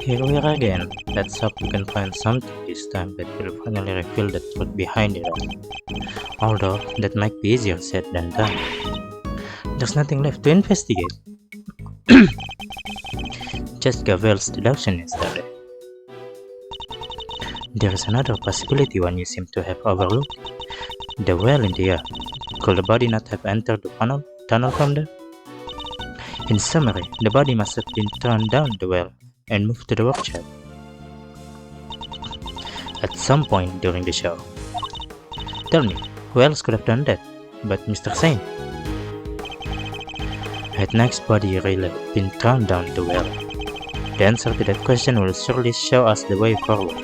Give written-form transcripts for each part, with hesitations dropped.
Here we are again. Let's hope we can find something this time that will finally reveal the truth behind it all. Although, that might be easier said than done. There's nothing left to investigate. Just Gavel's deduction yesterday. There is another possibility one you seem to have overlooked. The well in the air. Could the body not have entered the tunnel from there? In summary, the body must have been thrown down the well and moved to the workshop at some point during the show. Tell me, who else could have done that but Mr. Sane? Had Nike's body really been thrown down the well? The answer to that question will surely show us the way forward.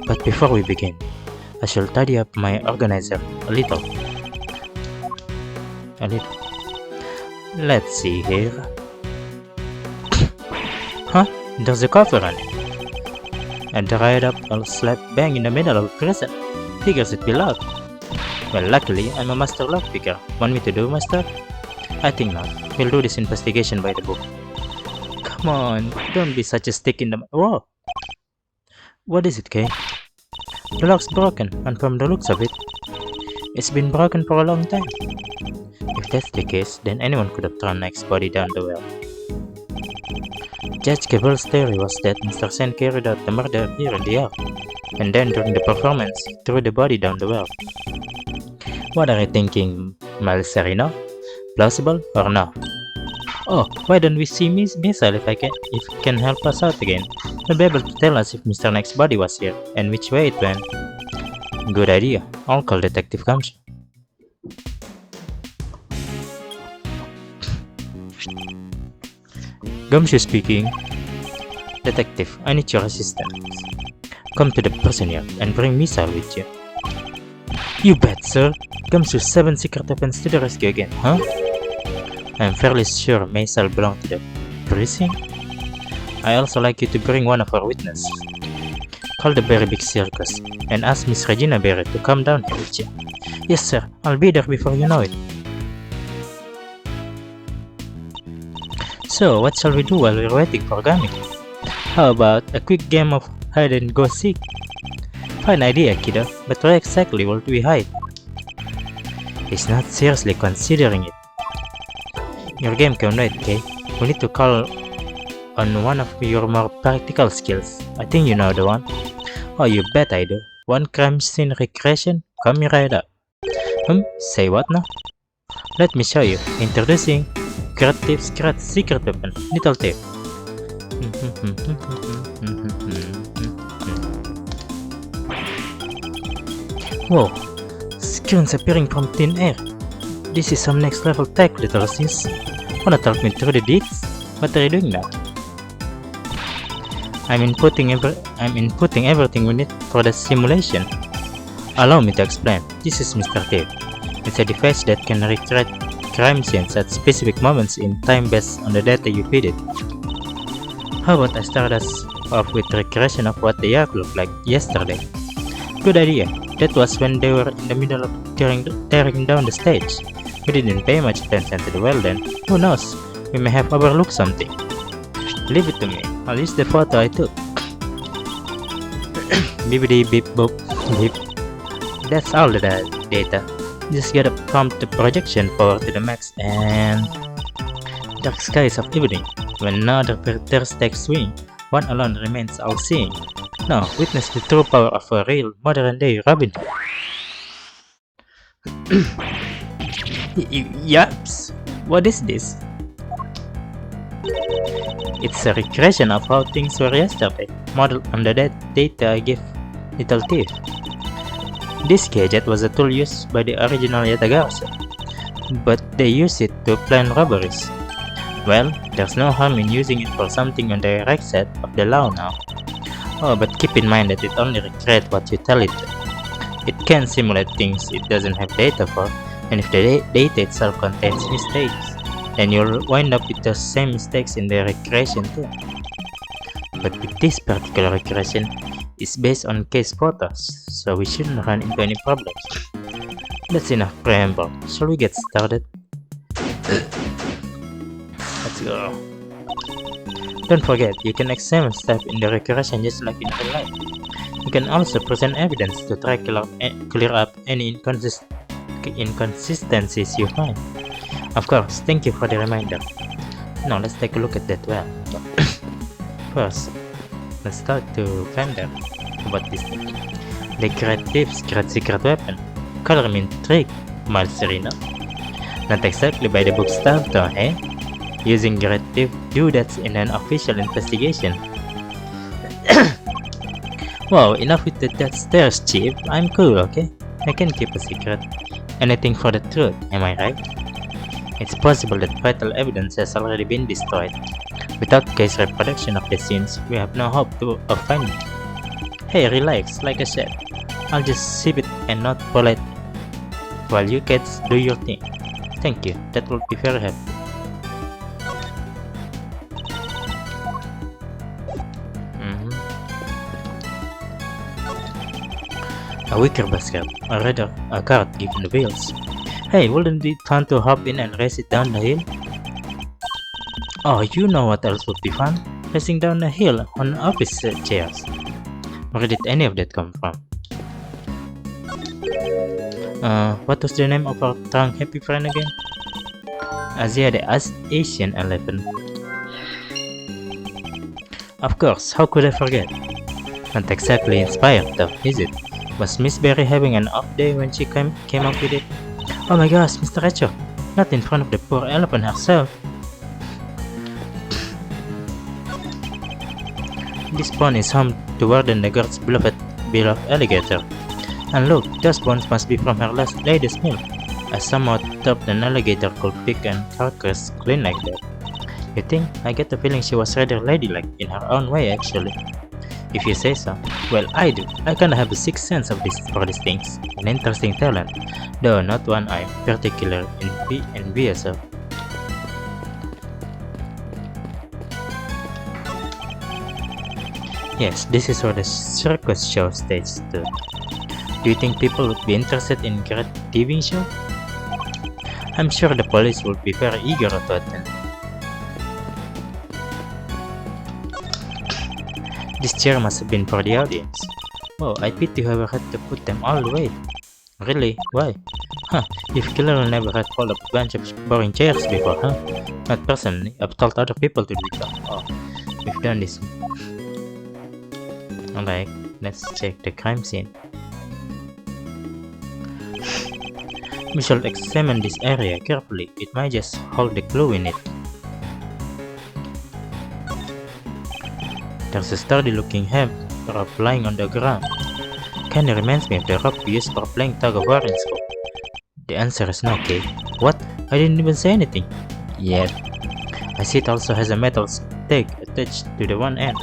But before we begin, I shall tidy up my organizer a little. Let's see here. Huh? There's a cover on it. And right up a slap bang in the middle of a prison. Figures it be locked. Well, luckily, I'm a master lockpicker. Want me to do, master? I think not. We'll do this investigation by the book. Come on, don't be such a stick in the... Whoa! What is it, Kay? The lock's broken, and from the looks of it, it's been broken for a long time. If that's the case, then anyone could have thrown Nike's body down the well. Judge Cabell's theory was that Mr. Sen carried out the murder here in the air, and then during the performance, he threw the body down the well. What are you thinking, Malserino? Plausible or no? Oh, why don't we see Miss Missile if he can help us out again? He'll be able to tell us if Mr. Nike's body was here, and which way it went. Good idea. I'll call Detective Gumshoe. Gumshoe speaking. Detective, I need your assistance. Come to the prison yard and bring Missile with you. You bet, sir. Gumshoe's 7 secret weapons to the rescue again, huh? I'm fairly sure Maisel belonged to the prison. I also like you to bring one of our witnesses. Call the Berry Big Circus and ask Miss Regina Berry to come down here with you. Yes, sir. I'll be there before you know it. So, what shall we do while we're waiting for Gami? How about a quick game of hide and go seek? Fine idea, kiddo, but where exactly will we hide? He's not seriously considering it. Your game can wait, Kay. We need to call on one of your more practical skills. I think you know the one. Oh, you bet I do. One crime scene recreation? Coming right up. Say what now? Let me show you. Introducing Creative Scratch Secret Weapon, Little Tip. Whoa, screens appearing from thin air. This is some next level tech, little sis. Wanna talk me through the deeds? What are you doing now? I'm inputting everything we need for the simulation. Allow me to explain. This is Mr. Tape. It's a device that can recreate crime scenes at specific moments in time based on the data you feed it. How about I start us off with recreation of what the yard looked like yesterday? Good idea. That was when they were in the middle of tearing down the stage. We didn't pay much attention to the well then. Who knows? We may have overlooked something. Leave it to me. I'll use the photo I took. Bibbidi beep boop beep. That's all the data. Just gotta pump the projection power to the max and... Dark skies of evening. When another predators takes wing, one alone remains all-seeing. Now, witness the true power of a real modern-day Robin Hood. Yaps! What is this? It's a recreation of how things were yesterday, modeled on the data I gave Little Thief. This gadget was a tool used by the original Yatagarasu, but they used it to plan robberies. Well, there's no harm in using it for something on the right side of the law now. Oh, but keep in mind that it only recreates what you tell it to. It can simulate things it doesn't have data for, and if the data itself contains mistakes, then you'll wind up with the same mistakes in the recreation too. But with this particular recreation, it's based on case photos, so we shouldn't run into any problems. That's enough preamble. Shall we get started? Let's go. Don't forget, you can examine stuff in the regression just like in real life. You can also present evidence to try clear up any inconsistencies you find. Of course, thank you for the reminder. Now let's take a look at that well. First, let's start to find out about this thing. The Great Thief's Great Secret Weapon. Color me intrigued, Miles Serena. Not exactly by the book style though, eh? Using Great Thief, do that in an official investigation. Wow, enough with that stairs, Chief. I'm cool, okay? I can keep a secret. Anything for the truth, am I right? It's possible that vital evidence has already been destroyed. Without case reproduction of the scenes, we have no hope of finding it. Hey, relax, like I said. I'll just sip it and not polite while you kids do your thing. Thank you, that will be very helpful. A wicker basket, or rather, a cart given the wheels. Hey, wouldn't it be fun to hop in and race it down the hill? Oh, you know what else would be fun? Racing down the hill on office chairs. Where did any of that come from? What was the name of our drunk happy friend again? Asia the Asian Elephant. Of course, how could I forget? Not exactly inspired though, is it? Was Miss Berry having an off day when she came up with it? Oh my gosh, Mr. Echo! Not in front of the poor elephant herself! This pond is home to Warden the Guard's beloved alligator. And look, those bones must be from her last lady's meal. I somehow thought an alligator could pick an carcass clean like that. You think? I get the feeling she was rather ladylike in her own way actually. If you say so. Well, I do. I kinda have a sixth sense for these things. An interesting talent, though not one I'm particularly envious of. Yes, this is where the circus show stage stood. Do you think people would be interested in a great TV show? I'm sure the police would be very eager to attend. This chair must have been for the audience. Oh, I pity whoever had to put them all the way. Really? Why? Huh, you've clearly never had hold of a bunch of boring chairs before, huh? Not personally, I've told other people to do so. Oh, we've done this. Alright, let's check the crime scene. We should examine this area carefully. It might just hold the clue in it. There's a sturdy-looking hemp rope lying on the ground. Kinda reminds me of the rope we used for playing tug-of-war in school. The answer is no, Kate. What? I didn't even say anything. Yet. I see it also has a metal stake attached to the one end.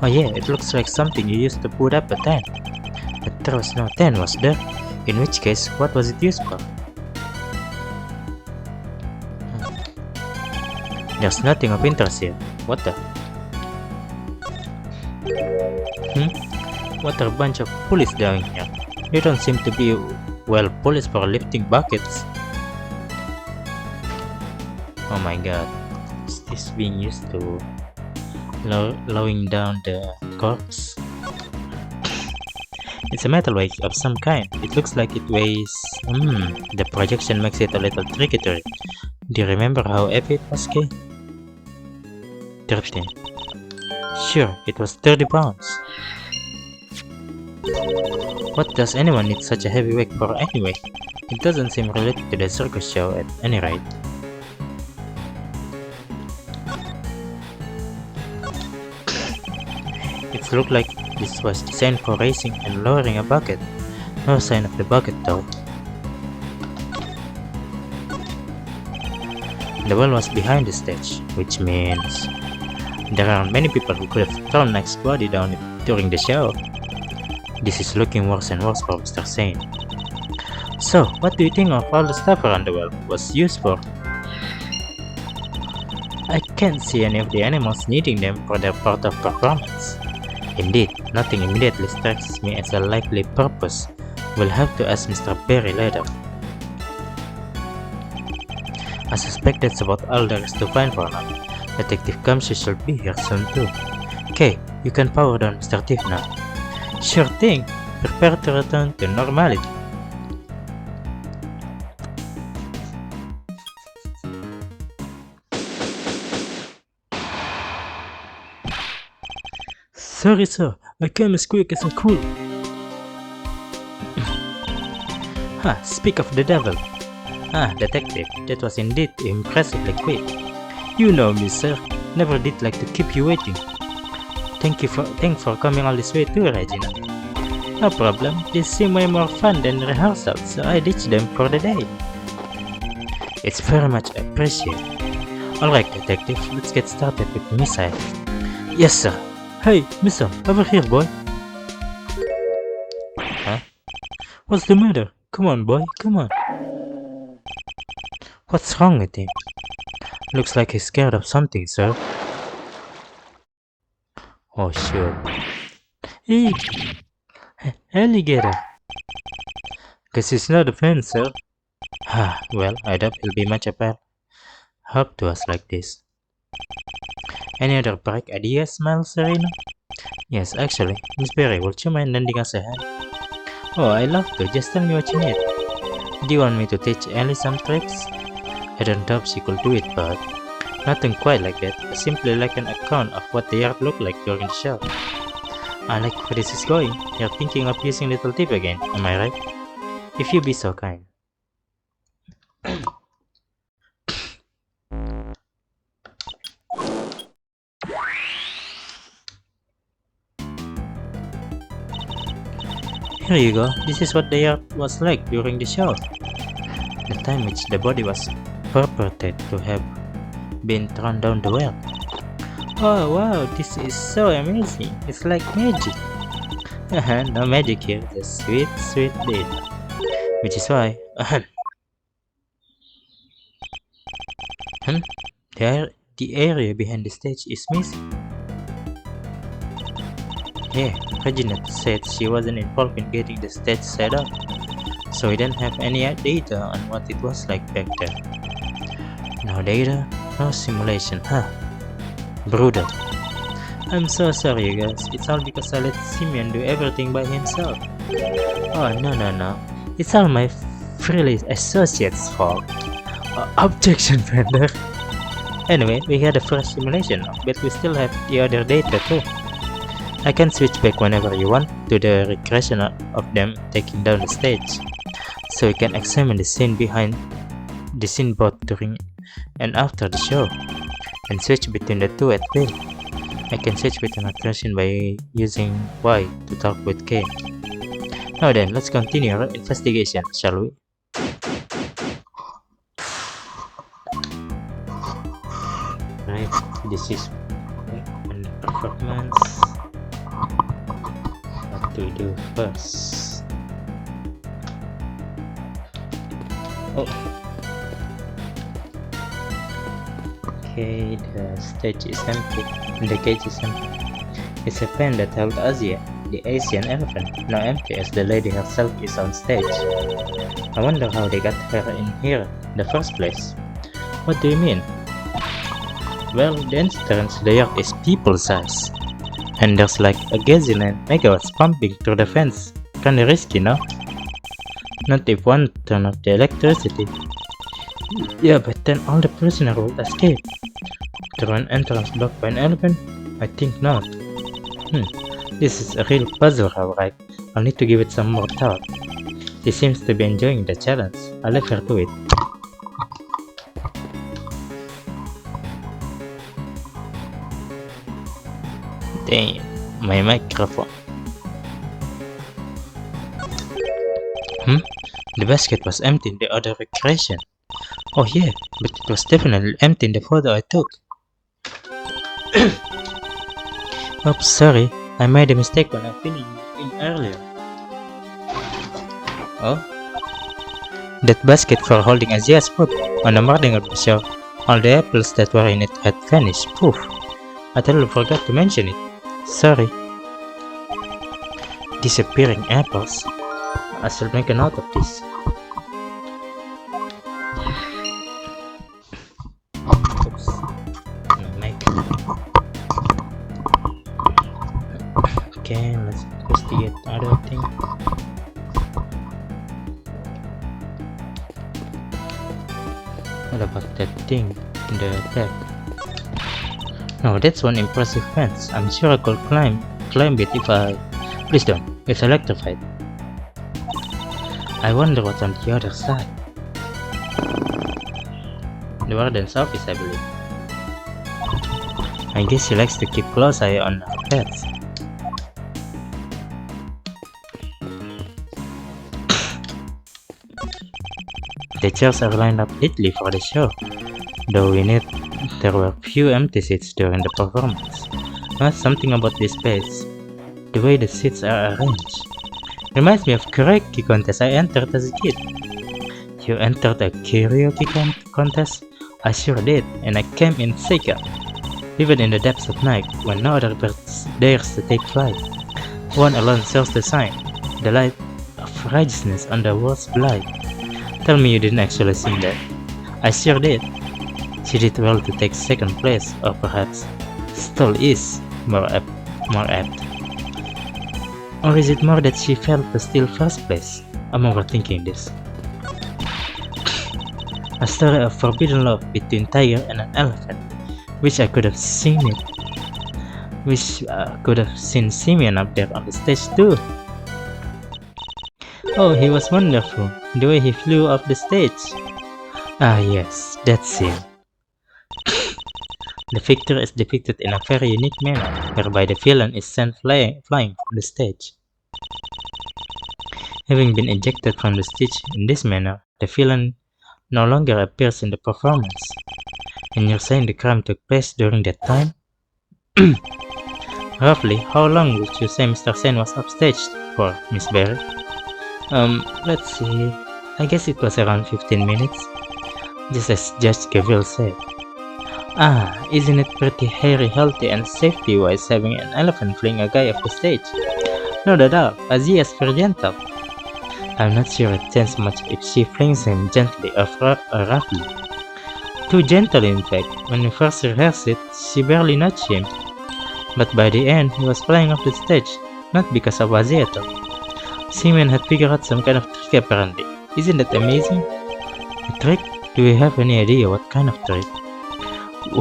Oh yeah, it looks like something you used to put up a tent. But there was no tent, was there? In which case, what was it used for? There's nothing of interest here. What the? What a bunch of police doing here. They don't seem to be well policed for lifting buckets. Oh my god. Is this being used to lowering down the corpse? It's a metal weight of some kind. It looks like it weighs... the projection makes it a little tricky to read. Do you remember how heavy it was, Kay? 13. Sure, it was 30 pounds. What does anyone need such a heavy weight for anyway? It doesn't seem related to the circus show at any rate. It looked like this was designed for raising and lowering a bucket. No sign of the bucket though. The well was behind the stage, which means there aren't many people who could have thrown Knight's body down it during the show. This is looking worse and worse for Mr. Sane. So, what do you think of all the stuff around the well was used for? I can't see any of the animals needing them for their part of performance. Indeed, nothing immediately strikes me as a likely purpose. We'll have to ask Mr. Berry later. I suspect that's about all there is to find for now. Detective Kamsi should be here soon too. Okay, you can power down Mr. Thief now. Sure thing. Prepare to return to normality. Sorry, sir. I came as quick as I could. Speak of the devil. Detective, that was indeed impressively quick. You know me, sir. Never did like to keep you waiting. Thanks for coming all this way too, Regina. No problem. This seemed way more fun than rehearsals, so I ditched them for the day. It's very much appreciated. Alright, detective, let's get started with Missile. Yes, sir. Hey, Missile, over here, boy. Huh? What's the matter? Come on, boy, come on. What's wrong with him? Looks like he's scared of something, sir. Oh, sure. Hey! Alligator! Guess he's not a fan, sir. Well, I doubt he'll be much of a help to us like this. Any other bright ideas, Miles Serena? Yes, actually, Miss Berry, would you mind lending us a hand? Oh, I love to. Just tell me what you need. Do you want me to teach Ellie some tricks? I don't doubt she could do it, but nothing quite like that. Simply like an account of what the yard looked like during the show. I like where this is going. You're thinking of using Little Tip again, am I right? If you be so kind. Here you go. This is what the yard was like during the show. The time which the body was purported to have been thrown down the well. Oh wow, this is so amazing. It's like magic. No magic here, just sweet, sweet deed. Which is why... the area behind the stage is missing. Yeah, Regina said she wasn't involved in getting the stage set up, so we didn't have any data on what it was like back there. No data, no simulation, Brutal. I'm so sorry, you guys. It's all because I let Simeon do everything by himself. Oh, no. It's all my frilly associate's fault. Objection, Fender. Anyway, we had a first simulation, but we still have the other data too. I can switch back whenever you want to the regression of them taking down the stage, so we can examine the scene behind the scene both during and after the show, and switch between the two at will. I can switch between regression by using Y to talk with K. Now then, let's continue our investigation, shall we? Right, this is performance. What to do first? Oh, okay, the stage is empty and the cage is empty. It's a pen that held Azia, the Asian elephant, now empty as the lady herself is on stage. I wonder how they got her in here in the first place. What do you mean? Well, the entrance to the yard is people size, and there's like a gazillion megawatts pumping through the fence. Kinda risky, no? Not if one turn off the electricity. Yeah, but then all the prisoners will escape. Through an entrance blocked by an elephant? I think not. This is a real puzzle, alright. I'll need to give it some more thought. She seems to be enjoying the challenge. I'll let her do it. Damn, my microphone. The basket was empty in the other recreation. Oh yeah, but it was definitely empty in the photo I took. Oops, sorry. I made a mistake when I filled in earlier. Oh? That basket for holding Azia's food on the morning of the show. All the apples that were in it had vanished. Poof. I totally forgot to mention it. Sorry. Disappearing apples. I shall make a note of this. Oops. My What about that thing in the back? No, that's one impressive fence. I'm sure I could climb it if I... Please don't. It's electrified. I wonder what's on the other side. The warden's office, I believe. I guess she likes to keep close eye on her pets. The chairs are lined up neatly for the show, though there were few empty seats during the performance. Something about this place, the way the seats are arranged, reminds me of karaoke contest I entered as a kid. You entered a karaoke contest? I sure did, and I came in second. Even in the depths of night, when no other birds dares to take flight, one alone serves the sign, the light of righteousness on the world's blight. Tell me you didn't actually sing that. I sure did. She did well to take second place, or perhaps stole is more apt. Or is it more that she failed to steal first place? I'm overthinking this. A story of forbidden love between tiger and an elephant. Wish I could have seen it. Wish I could have seen Simeon up there on the stage too. Oh, he was wonderful, the way he flew off the stage. Ah yes, that's him. The victor is depicted in a very unique manner, whereby the villain is sent flying from the stage. Having been ejected from the stage in this manner, the villain no longer appears in the performance. And you're saying the crime took place during that time? Roughly, how long would you say Mr. Sen was upstaged for, Miss Berry? Let's see. I guess it was around 15 minutes. Just as Judge Gaville said. Ah, isn't it pretty hairy, healthy, and safety-wise having an elephant fling a guy off the stage? Not at all, Azia is very gentle. I'm not sure it changes much if she flings him gently or roughly. Too gentle in fact, when we first rehearsed it, she barely nudged him. But by the end, he was flying off the stage, not because of Azia though. Simeon had figured out some kind of trick apparently. Isn't that amazing? A trick? Do you have any idea what kind of trick?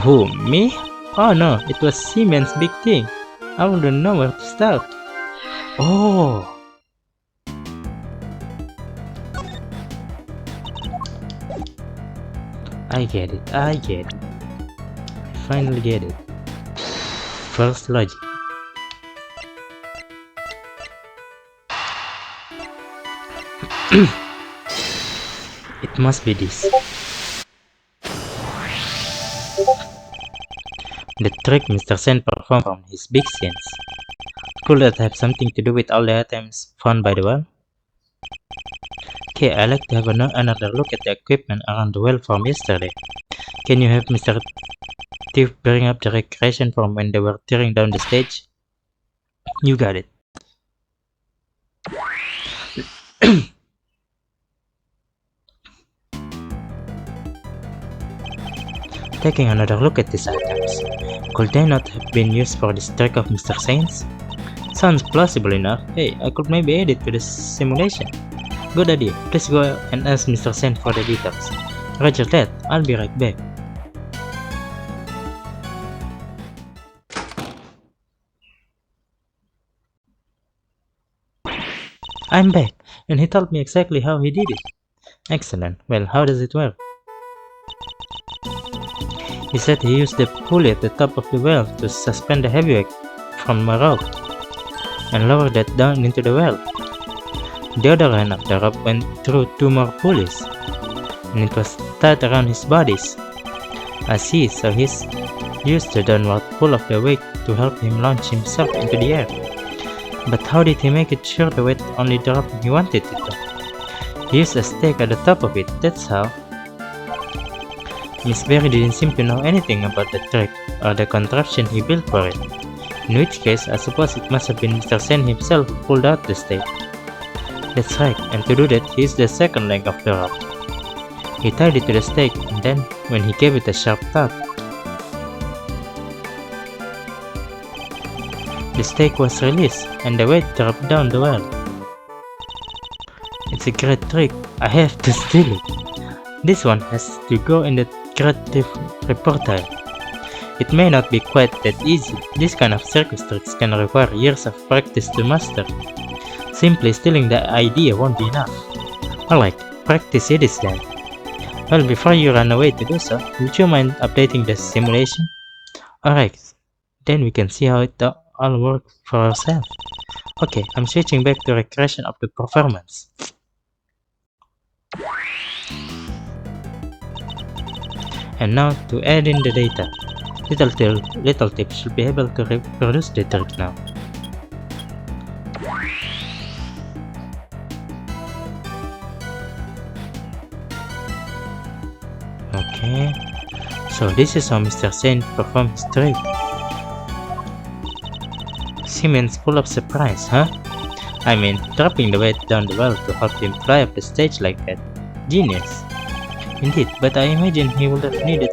Who, me? Oh no, it was Simeon's big thing. I wouldn't know where to start. Oh! I get it. I finally get it. First logic. It must be this. The trick Mr. Sen performed from his big scenes. Could that have something to do with all the items found by the well? Okay, I'd like to have another look at the equipment around the well from yesterday. Can you have Mr. Thief bring up the recreation from when they were tearing down the stage? You got it. Taking another look at these items, could they not have been used for the trick of Mr. Saints? Sounds plausible enough. Hey, I could maybe add it to the simulation. Good idea. Please go and ask Mr. Saint for the details. Roger that. I'll be right back. I'm back, and he told me exactly how he did it. Excellent. Well, how does it work? He said he used the pulley at the top of the well to suspend the heavyweight from a rope and lower that down into the well. The other end of the rope went through two more pulleys, and it was tied around his bodies. I see, so he's used the downward pull of the weight to help him launch himself into the air. But how did he make it sure the weight only dropped when he wanted it to? He used a stake at the top of it, that's how. Miss Berry didn't seem to know anything about the trick or the contraption he built for it, in which case I suppose it must have been Mr. Sen himself who pulled out the stake. That's right, and to do that he used the second leg of the rope. He tied it to the stake, and then, when he gave it a sharp tug, the stake was released, and the weight dropped down the well. It's a great trick. I have to steal it. This one has to go in the creative repertoire. It may not be quite that easy. This kind of circus tricks can require years of practice to master. Simply stealing the idea won't be enough. Alright, practice it is then. Well, before you run away to do so, would you mind updating the simulation? Alright, then we can see how it all works for ourselves. Okay, I'm switching back to regression of the performance. And now to add in the data. Little Tip should be able to reproduce the trick now. Okay, so this is how Mr. Saint performed his trick. Siemens full of surprise, huh? I mean, dropping the weight down the well to help him fly up the stage like that. Genius. Indeed, but I imagine he would have needed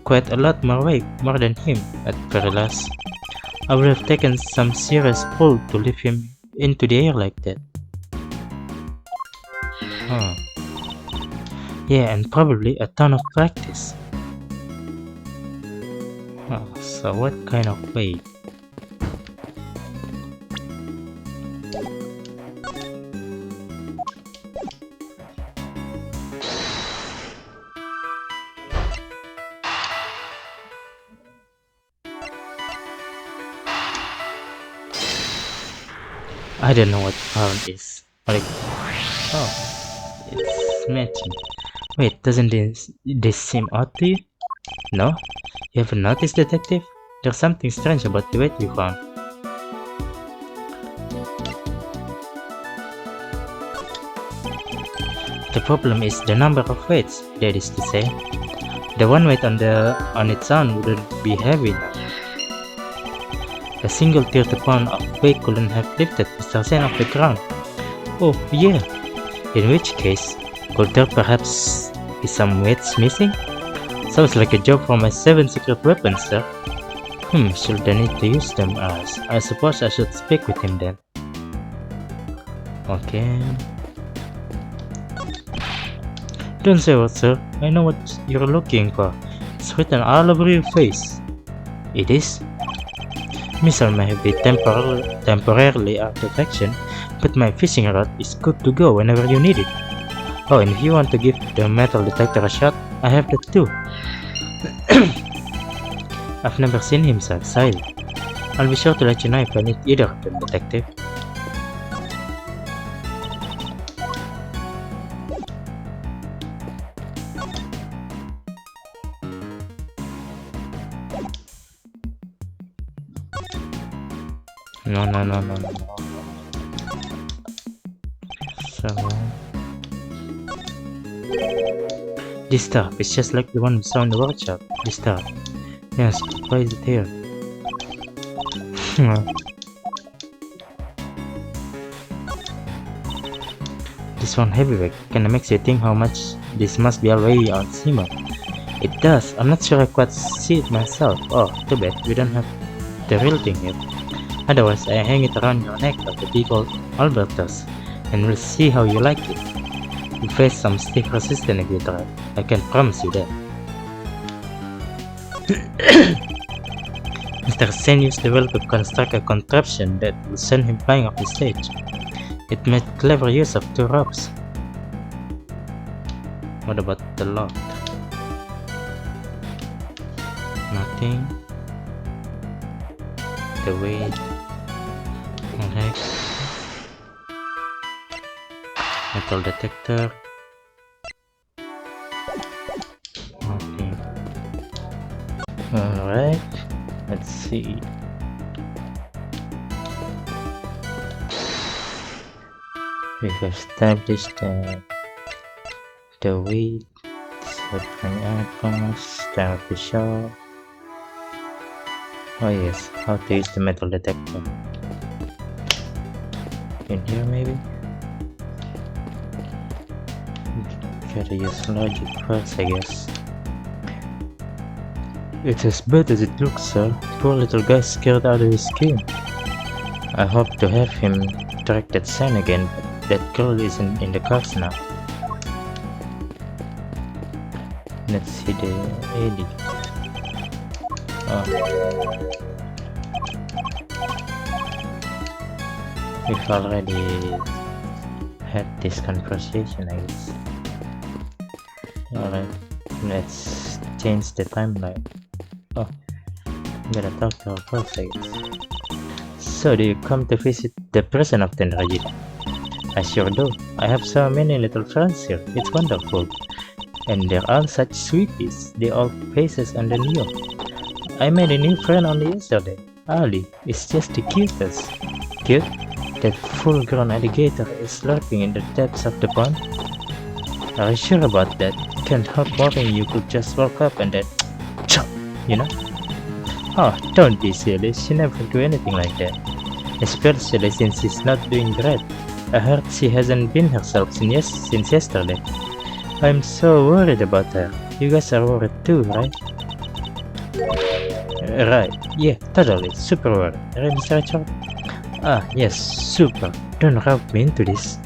quite a lot more weight, more than him, at very last. I would have taken some serious pull to lift him into the air like that. Huh. Yeah, and probably a ton of practice. So what kind of weight? I don't know what pound is. Like, oh, it's matching. Wait, doesn't this seem odd to you? No? You haven't noticed, detective? There's something strange about the weight you found. The problem is the number of weights, that is to say. The one weight on its own wouldn't be heavy enough. A single 30 pound of weight couldn't have lifted Mr. Zen off the ground. Oh, yeah. In which case, could there perhaps be some weights missing? Sounds like a job for my 7 secret weapons, sir. Should I need to use them as? I suppose I should speak with him then. Okay. Don't say what, sir. I know what you're looking for. It's written all over your face. It is? Missile may be temporarily out of action, but my fishing rod is good to go whenever you need it. Oh, and if you want to give the metal detector a shot, I have that too. I've never seen him so excited. I'll be sure to let you know if I need either of them, detective. No. So this stuff is just like the one we saw in the workshop. This stuff. Yes, why is it here? This one heavyweight kinda makes you think how much this must be already on Sima. It does. I'm not sure I quite see it myself. Oh, too bad we don't have the real thing yet. Otherwise, I hang it around your neck like a big old Albertus, and we'll see how you like it. You'll face some stiff resistance if you try. I can promise you that. Mr. Sen used the well to construct a contraption that will send him flying off the stage. It made clever use of 2 ropes. What about the lock? Nothing. The weight. Alright. Metal detector. Nothing. Alright. Let's see. We have established the weight, certain items, style of the show. Oh yes, how to use the metal detector. In here maybe? Gotta use logic first, I guess. It's as bad as it looks, sir. Poor little guy scared out of his skin. I hope to have him track that sign again, but that girl isn't in the cars now. Let's see the AD. Oh. We've already had this conversation, I guess. Alright, let's change the timeline. Oh, I'm gonna talk to our boss, I guess. So, do you come to visit the prison often, Rajit? I sure do. I have so many little friends here. It's wonderful. And they're all such sweeties. They all faces under new. I made a new friend only yesterday. Ali is just the cutest. Cute? That full-grown alligator is lurking in the depths of the pond? Are you sure about that? Can't help worrying you could just walk up and then chop, you know? Oh, don't be silly. She never do anything like that. Especially since she's not doing great. I heard she hasn't been herself since yesterday. I'm so worried about her. You guys are worried too, right? Right. Yeah, totally. Super worried. Right, Mr. Richard? Ah, yes, super. Don't rub me into this.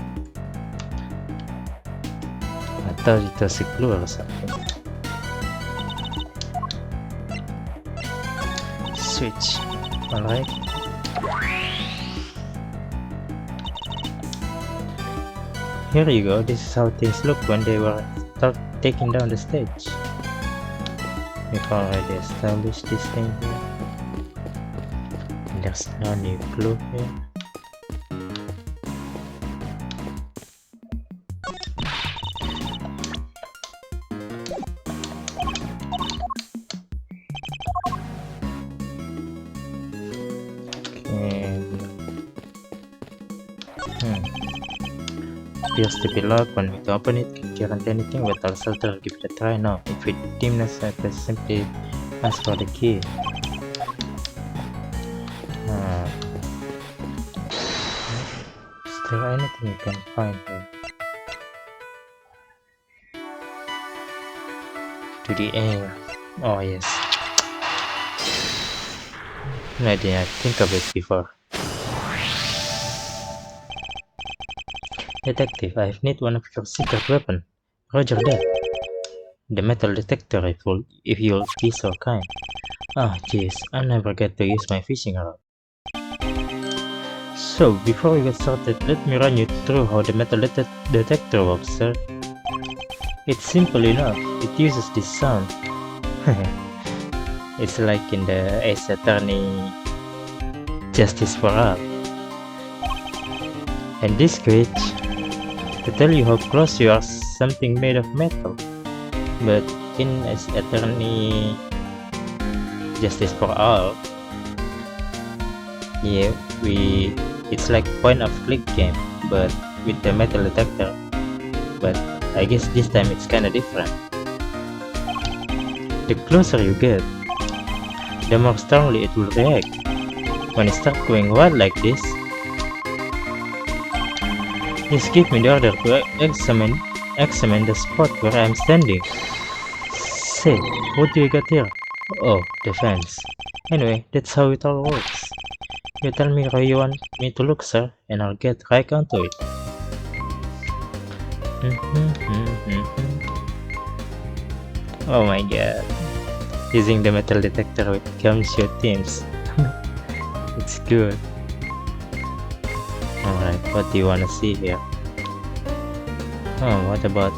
I thought it was a clue or something. Switch. Alright. Here you go. This is how things look when they were taking down the stage. We've already established this thing here. There's no new clue here. Appears to be locked. When we open it, can't guarantee anything, but I'll still give it a try now. If we deem necessary, simply ask for the key. Is there anything you can find here? To the air. Oh yes. I didn't think of it before. Detective, I've need one of your secret weapon. Roger that. The metal detector rifle, if you'll be so kind. Ah, jeez, I'll never get to use my fishing rod. So, before we get started, let me run you through how the metal detector works, sir. It's simple enough. It uses this sound. It's like in the Ace Attorney Justice for All. And this switch to tell you how close you are something made of metal. But in Ace Attorney Justice for All, yeah, it's like point of click game, but with the metal detector. But I guess this time it's kinda different. The closer you get, the more strongly it will react. When it starts going wild like this, just give me the order to examine the spot where I'm standing. Say, what do you got here? Oh, the fence. Anyway, that's how it all works. You tell me where you want me to look, sir, and I'll get right onto it. Oh my god. Using the metal detector with gumshoe teams. It's good. Alright, what do you wanna see here? Oh, what about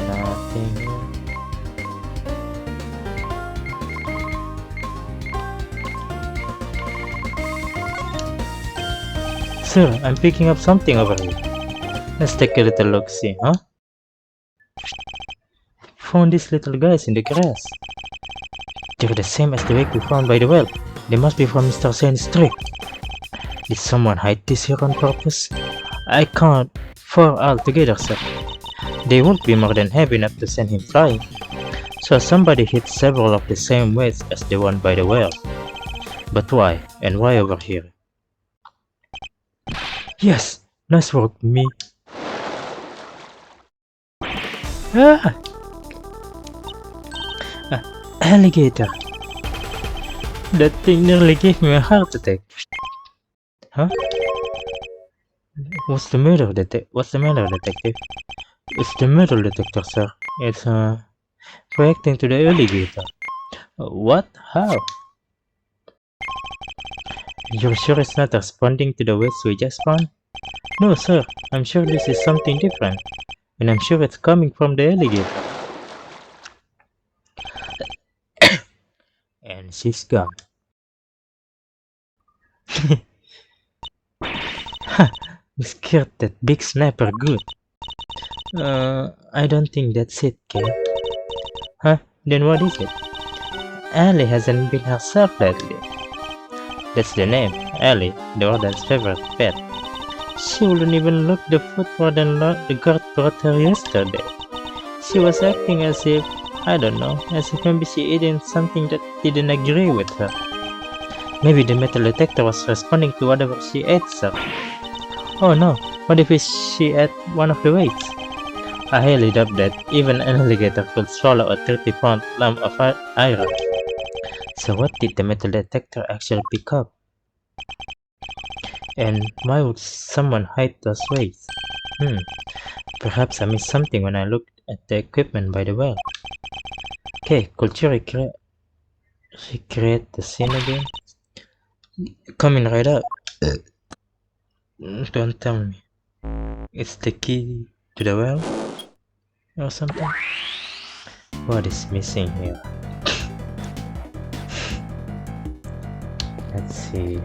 nothing? Sir, I'm picking up something over here. Let's take a little look-see, huh? Found these little guys in the grass. They're the same as the wake we found by the well. They must be from Mr. Saint's tree. Did someone hide this here on purpose? I can't. 4 altogether, sir. They won't be more than heavy enough to send him flying. So somebody hit several of the same weights as the one by the well. But why? And why over here? Yes! Nice work, me. Ah! Alligator. That thing nearly gave me a heart attack. Huh? What's the matter, detective? It's the metal detector, sir. It's reacting to the alligator. What? How? You're sure it's not responding to the waves we just found? No, sir. I'm sure this is something different. And I'm sure it's coming from the alligator. And she's gone. Ha! You scared that big sniper good. I don't think that's it, Kay. Huh? Then what is it? Ellie hasn't been herself lately. That's the name, Ellie, the warden's favorite pet. She wouldn't even look the food warden the guard brought her yesterday. She was acting as if, I don't know, as if maybe she eating something that didn't agree with her. Maybe the metal detector was responding to whatever she ate, sir. Oh no, what if she ate one of the weights? I highly doubt that even an alligator could swallow a 30-pound lump of iron. So what did the metal detector actually pick up? And why would someone hide those weights? Perhaps I missed something when I looked at the equipment by the well. Okay, could you recreate the scene again? Coming right up. Don't tell me. It's the key to the well? Or something? What is missing here? Let's see.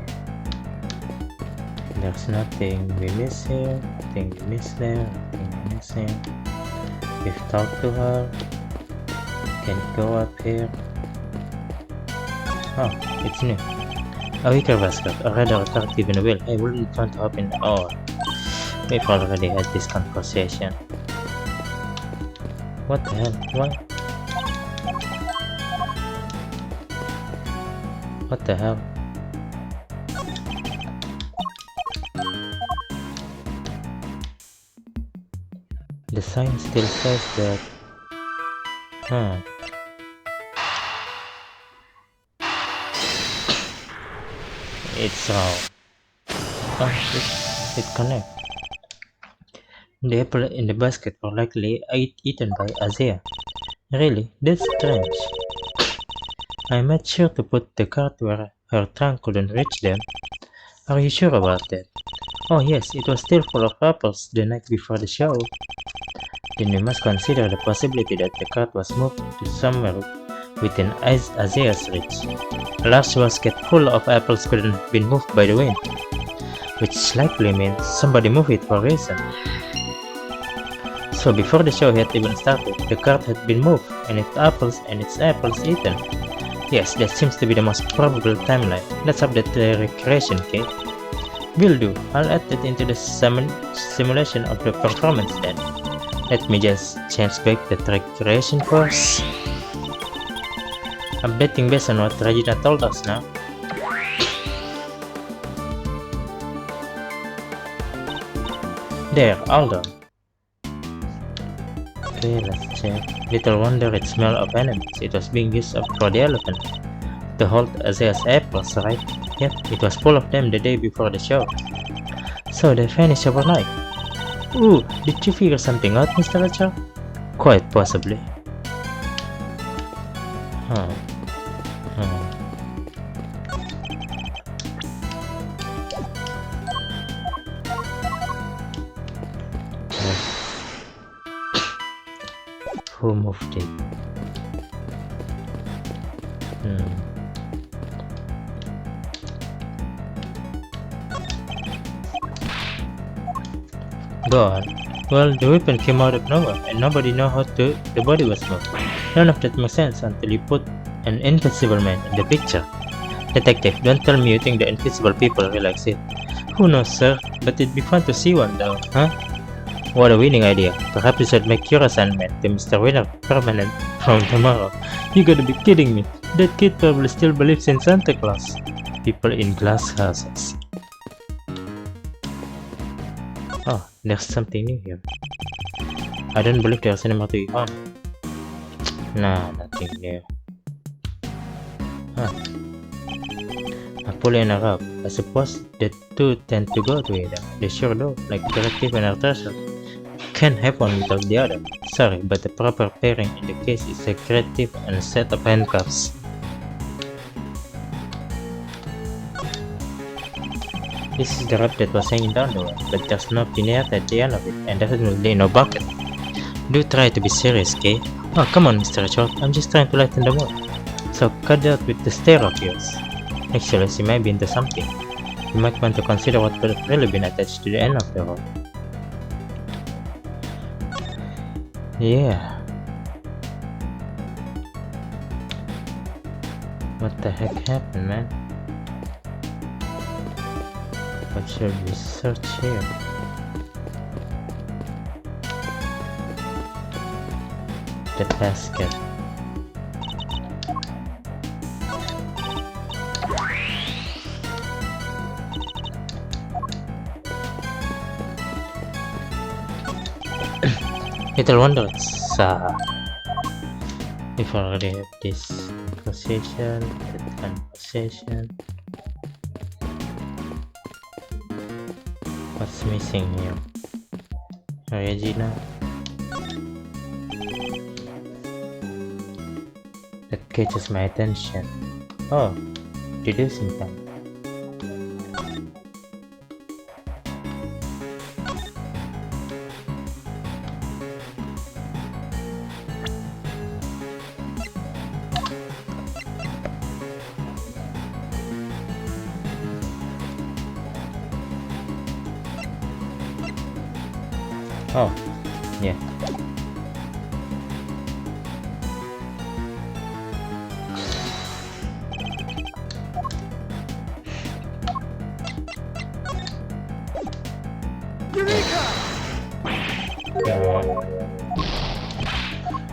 There's nothing we miss here, nothing we miss there, nothing we miss here. We've talked to her. Can it go up here? Oh, it's new. A wicker basket, a rather attractive in a wheel. I wouldn't want to open it. Oh, we've already had this conversation. What the hell? What? What the hell? The sign still says that. It's wrong. Oh, it connects. The apple in the basket were likely eaten by Azea. Really? That's strange. I made sure to put the cart where her trunk couldn't reach them. Are you sure about that? Oh yes, it was still full of apples the night before the show. Then we must consider the possibility that the cart was moved to somewhere within Azea's reach. A large basket full of apples couldn't have been moved by the wind, which likely means somebody moved it for a reason. So before the show had even started, the cart had been moved and its apples eaten. Yes, that seems to be the most probable timeline. Let's update the recreation, okay? Will do. I'll add that into the simulation of the performance then. Let me just change back the recreation course. Updating based on what Regina told us now. There, all done. Okay, let's check. Little wonder it smelled of enemies. It was being used up for the elephant to hold Azea's apples, right? Yep, it was full of them the day before the show. So they vanished overnight. Ooh, did you figure something out, Mr. Richard? Quite possibly. Who moved it? Go on. Well, the weapon came out of nowhere, and nobody knew how the body was moved. None of that makes sense until you put an invisible man in the picture. Detective, don't tell me you think the invisible people relax it. Who knows, sir? But it'd be fun to see one though, huh? What a winning idea. Perhaps you should make your assignment to Mr. Winner permanent from tomorrow. You gotta be kidding me. That kid probably still believes in Santa Claus. People in glass houses. Oh, there's something new here. I don't believe there's any more to be found. Nah, nothing new. Apollo and Arab. I suppose the two tend to go together. They sure do, like Detective and our treasure. can't have one without the other. Sorry, but the proper pairing in the case is a creative and a set of handcuffs. This is the rope that was hanging down the well, but there's no pinata at the end of it, and definitely no bucket. Do try to be serious, Kay. Oh, come on, Mr. Richard, I'm just trying to lighten the mood. So cut out with the stare of yours. Actually, she might be into something. You might want to consider what could have really been attached to the end of the rope. Yeah. What the heck happened, man? What should we search here? The basket. Little wonder it's if I already have this position, that kind of position. What's missing here? Regina. That catches my attention. Oh, reducing time. Oh, yeah.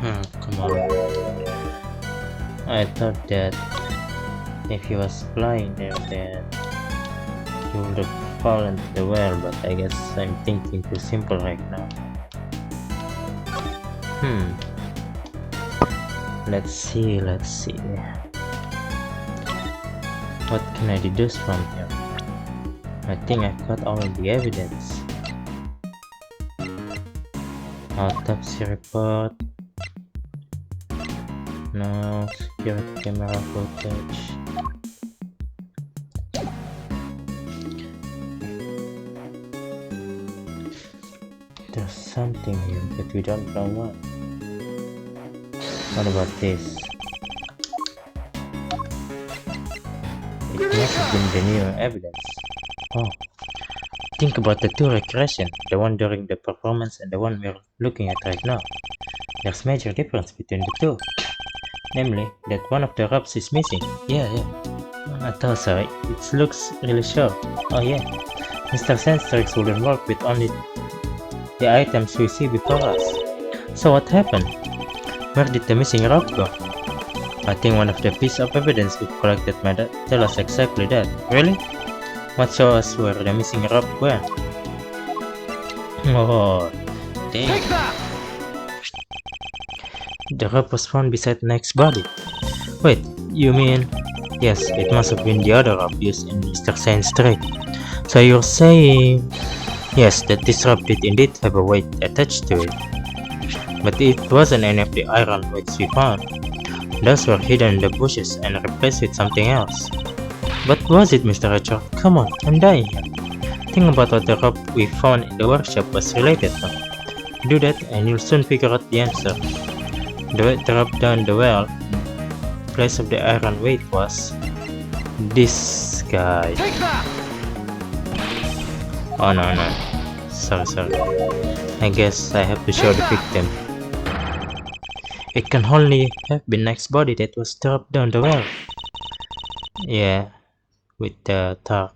Oh, come on. I thought that if he was flying there, then he would have fallen to the well, but I guess I'm thinking too simple right now. Let's see. What can I deduce from here? I think I've got all the evidence. Autopsy report. No. Security camera footage. There's something here, but we don't know what. What about this? It must have been the new evidence. Oh, think about the two regression, the one during the performance and the one we're looking at right now. There's major difference between the two. Namely, that one of the ropes is missing. Yeah. Sorry, it looks really short. Oh yeah, Mr. Sandstrix wouldn't work with only the items we see before us. So what happened? Where did the missing rope go? I think one of the pieces of evidence we collected might tell us exactly that. Really? What shows us where the missing rope went? Oh, dang. The rope was found beside Nick's body. Wait, you mean... Yes, it must have been the other rope used in Mr. Sandstrix. So you're saying... Yes, that this rope did indeed have a weight attached to it. But it wasn't any of the iron weights we found. Those were hidden in the bushes and replaced with something else. What was it, Mr. Richard? Come on, I'm dying here. Think about what the rope we found in the workshop was related to. Do that and you'll soon figure out the answer. The weight dropped down the well. In place of the iron weight was... this guy. Oh no. Sorry. I guess I have to show the victim. It can only have been Nick's body that was dropped down the well. Yeah, with the tarp.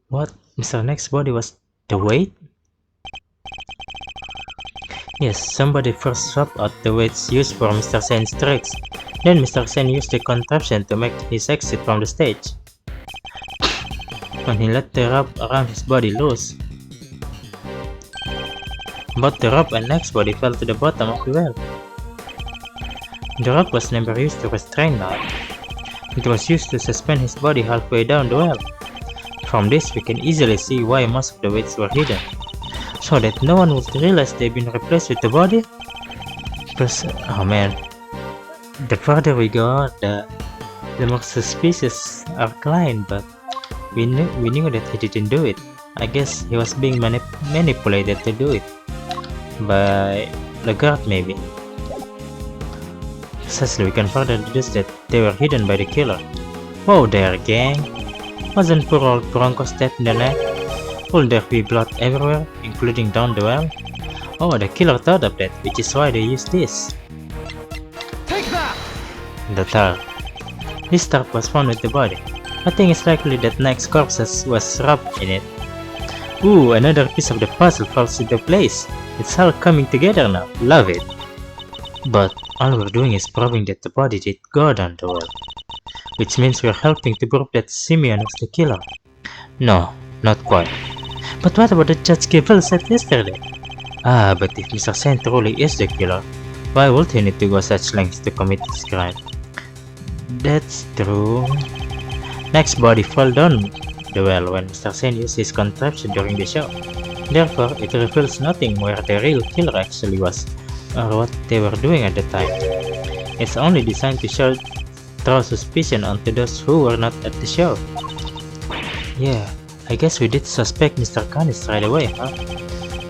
What? Mr. Nick's body was the weight? Yes, somebody first swapped out the weights used for Mr. Sandstrix. Then Mr. Sand used the contraption to make his exit from the stage. When he let the rope around his body loose, both the rope and Nick's body fell to the bottom of the well. The rope was never used to restrain Nick. It was used to suspend his body halfway down the well. From this, we can easily see why most of the weights were hidden. so that no one would realize they've been replaced with the body? Because, oh man, the further we go, the more suspicious our client, but we knew that he didn't do it. I guess he was being manipulated to do it by Lagarde, maybe. Precisely, we can further deduce that they were hidden by the killer. Whoa there, gang! Wasn't poor old Bronco stabbed in the neck? Will there be blood everywhere, including down the well? Oh, the killer thought of that, which is why they used this. Take that! The tarp. This tarp was found with the body. I think it's likely that Knight's corpse was wrapped in it. Ooh, another piece of the puzzle falls into place. It's all coming together now. Love it. But all we're doing is proving that the body did go down the well. Which means we're helping to prove that Simeon was the killer. No, not quite. But what about the Judge Gavel said yesterday? Ah, but if Mr. Sen truly is the killer, why would he need to go such lengths to commit this crime? That's true. Next body fell down the well when Mr. Sen used his contraption during the show. Therefore, it reveals nothing where the real killer actually was, or what they were doing at the time. It's only designed to throw suspicion onto those who were not at the show. Yeah, I guess we did suspect Mr. Canis right away, huh?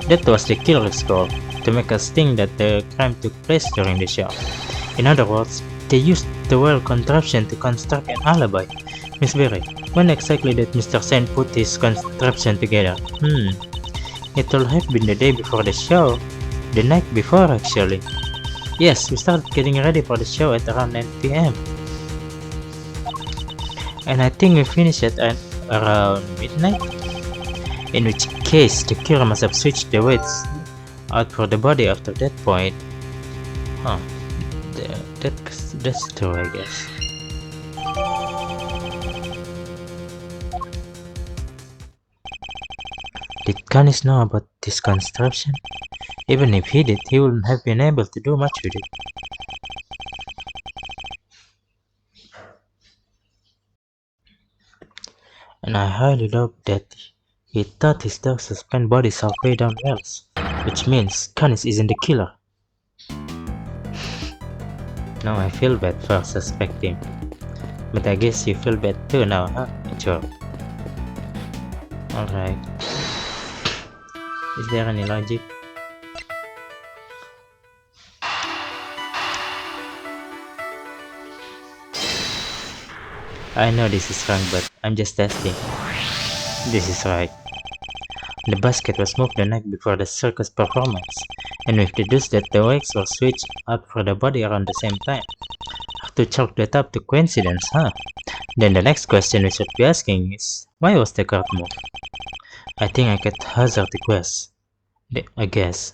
That was the killer's goal, to make us think that the crime took place during the show. In other words, they used the well contraption to construct an alibi. Miss Berry, when exactly did Mr. Sen put his contraption together? It will have been the day before the show. The night before, actually. Yes, we started getting ready for the show at around 9 PM. And I think we finished at around midnight? In which case, the killer must have switched the weights out for the body after that point. Huh. That's true, I guess. Did Canis know about this contraption? Even if he did, he wouldn't have been able to do much with it. And I highly doubt that he thought his dog suspend bodies halfway down wells, which means Canis isn't the killer. Now I feel bad for suspecting, but I guess you feel bad too now, huh? Sure. Alright. Is there any logic? I know this is wrong, but I'm just testing. This is right. The basket was moved the night before the circus performance, and we've deduced that the weights were switched out for the body around the same time. Have to chalk that up to coincidence, huh? Then the next question we should be asking is, why was the cart moved? I think I could hazard a guess.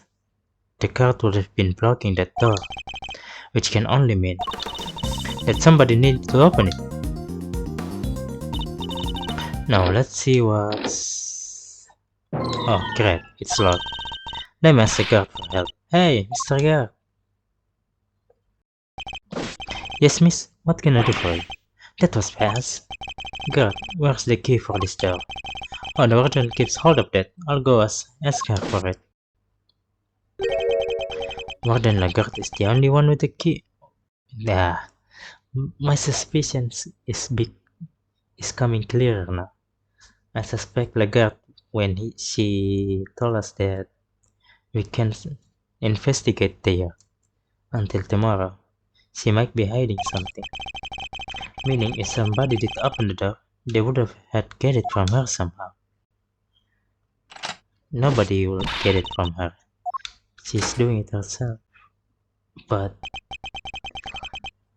The cart would have been blocking that door, which can only mean that somebody needed to open it. Now let's see what's... Oh great, it's locked. Let me ask the guard for help. Hey, Mr. Guard. Yes, miss, what can I do for you? That was fast. Guard, where's the key for this door? Oh, the warden keeps hold of that. I'll go ask her for it. Warden Lagarde is the only one with the key. Nah, my suspicions is coming clearer now. I suspect Lagarde when she told us that we can investigate there until tomorrow. She might be hiding something. Meaning, if somebody did open the door, they would have had get it from her somehow. Nobody will get it from her. She's doing it herself. But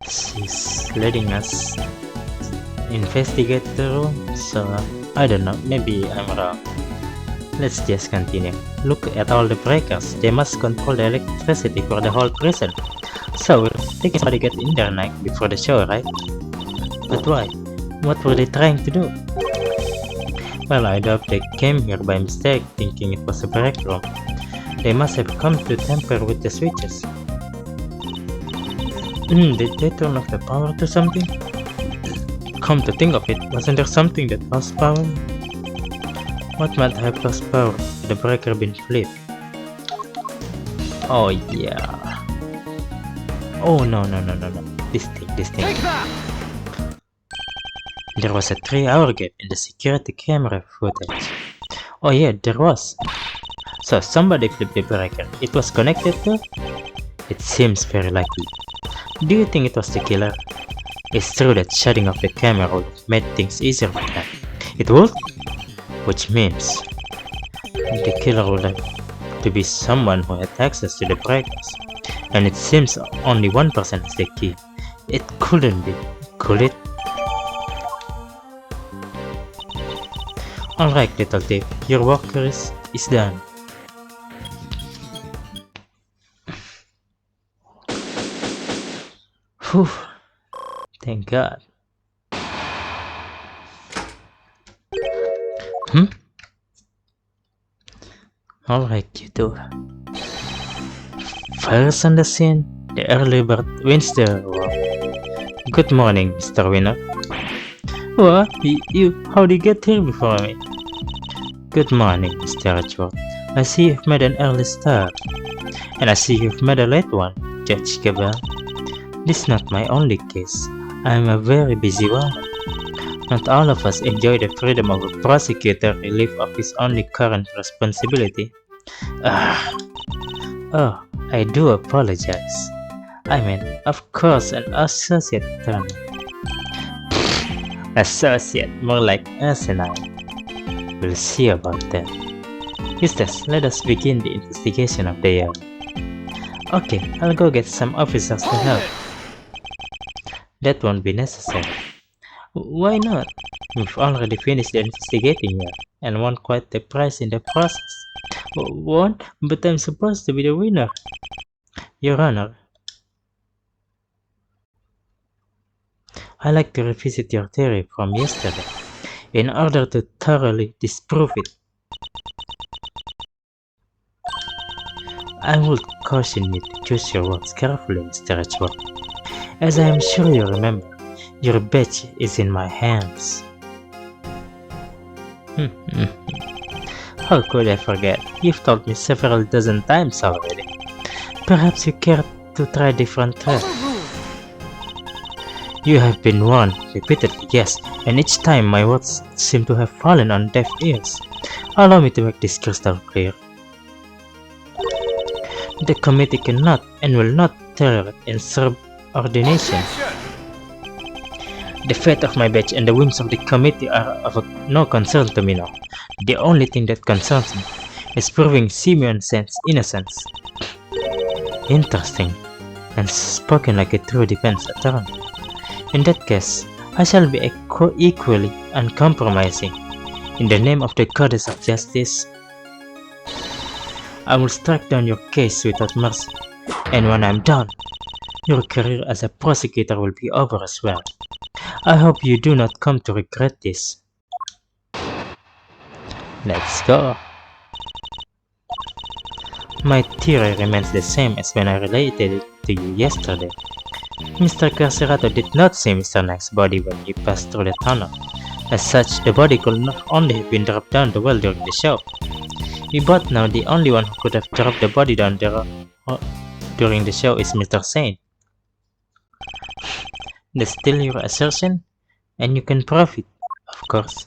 she's letting us investigate the room, so I don't know, maybe I'm wrong. Let's just continue. Look at all the breakers. They must control the electricity for the whole prison. So, they can somebody get in there night before the show, right? But why? What were they trying to do? Well, I doubt they came here by mistake, thinking it was a break room. They must have come to tamper with the switches. Did they turn off the power to something? Come to think of it, wasn't there something that lost power? What might have lost power the breaker been flipped? Oh yeah. Oh no. This thing. Take that! There was a 3-hour gap in the security camera footage. Oh yeah, there was. So somebody flipped the breaker. It was connected to? It seems very likely. Do you think it was the killer? It's true that shutting off the camera would have made things easier for them. It would? Which means the killer would have to be someone who had access to the breakers. And it seems only one person has the key. It couldn't be, could it? Alright, little thief, your work is done. Whew, thank God. Alright, you two. First on the scene, the early bird wins the award. Good morning, Mr. Winner. What? How'd you get here before me? Good morning, Mr. Edgeworth. I see you've made an early start. And I see you've made a late one, Judge Cabell. This is not my only case. I am a very busy one. Not all of us enjoy the freedom of a prosecutor relief of his only current responsibility. Oh, I do apologize. I mean, of course, an associate attorney. Associate, more like asinine. We'll see about that. Eustace, let us begin the investigation of the yard. Okay, I'll go get some officers to help. That won't be necessary. Why not? We've already finished the investigating here, and won quite the prize in the process. Won? But I'm supposed to be the winner. Your Honor, I like to revisit your theory from yesterday, in order to thoroughly disprove it. I would caution you to choose your words carefully, Mr. Edgeworth. As I am sure you remember, your badge is in my hands. How could I forget? You've told me several dozen times already. Perhaps you care to try different threats. You have been warned repeatedly, yes, and each time my words seem to have fallen on deaf ears. Allow me to make this crystal clear. The committee cannot and will not tolerate insubordination. The fate of my badge and the whims of the committee are of no concern to me now. The only thing that concerns me is proving Simeon's innocence. Interesting, and spoken like a true defense attorney. In that case, I shall be equally uncompromising. In the name of the goddess of justice, I will strike down your case without mercy, and when I'm done, your career as a prosecutor will be over as well. I hope you do not come to regret this. Let's go. My theory remains the same as when I related it to you yesterday. Mr. Carcerato did not see Mr. Knight's body when he passed through the tunnel. As such, the body could not only have been dropped down the well during the show. We both know the only one who could have dropped the body down there during the show is Mr. Saint. That's still your assertion? And you can prove it, of course.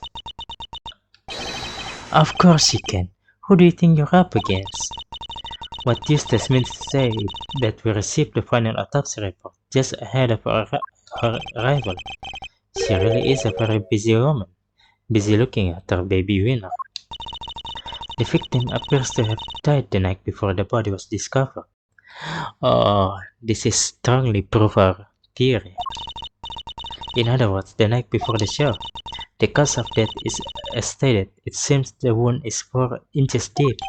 Of course you can. Who do you think you're up against? What Eustace means to say is that we received the final autopsy report just ahead of her arrival. She really is a very busy woman, busy looking at her baby winner. The victim appears to have died the night before the body was discovered. Oh, this is strongly proof our theory. In other words, the night before the show. The cause of death is as stated. It seems the wound is 4 inches deep.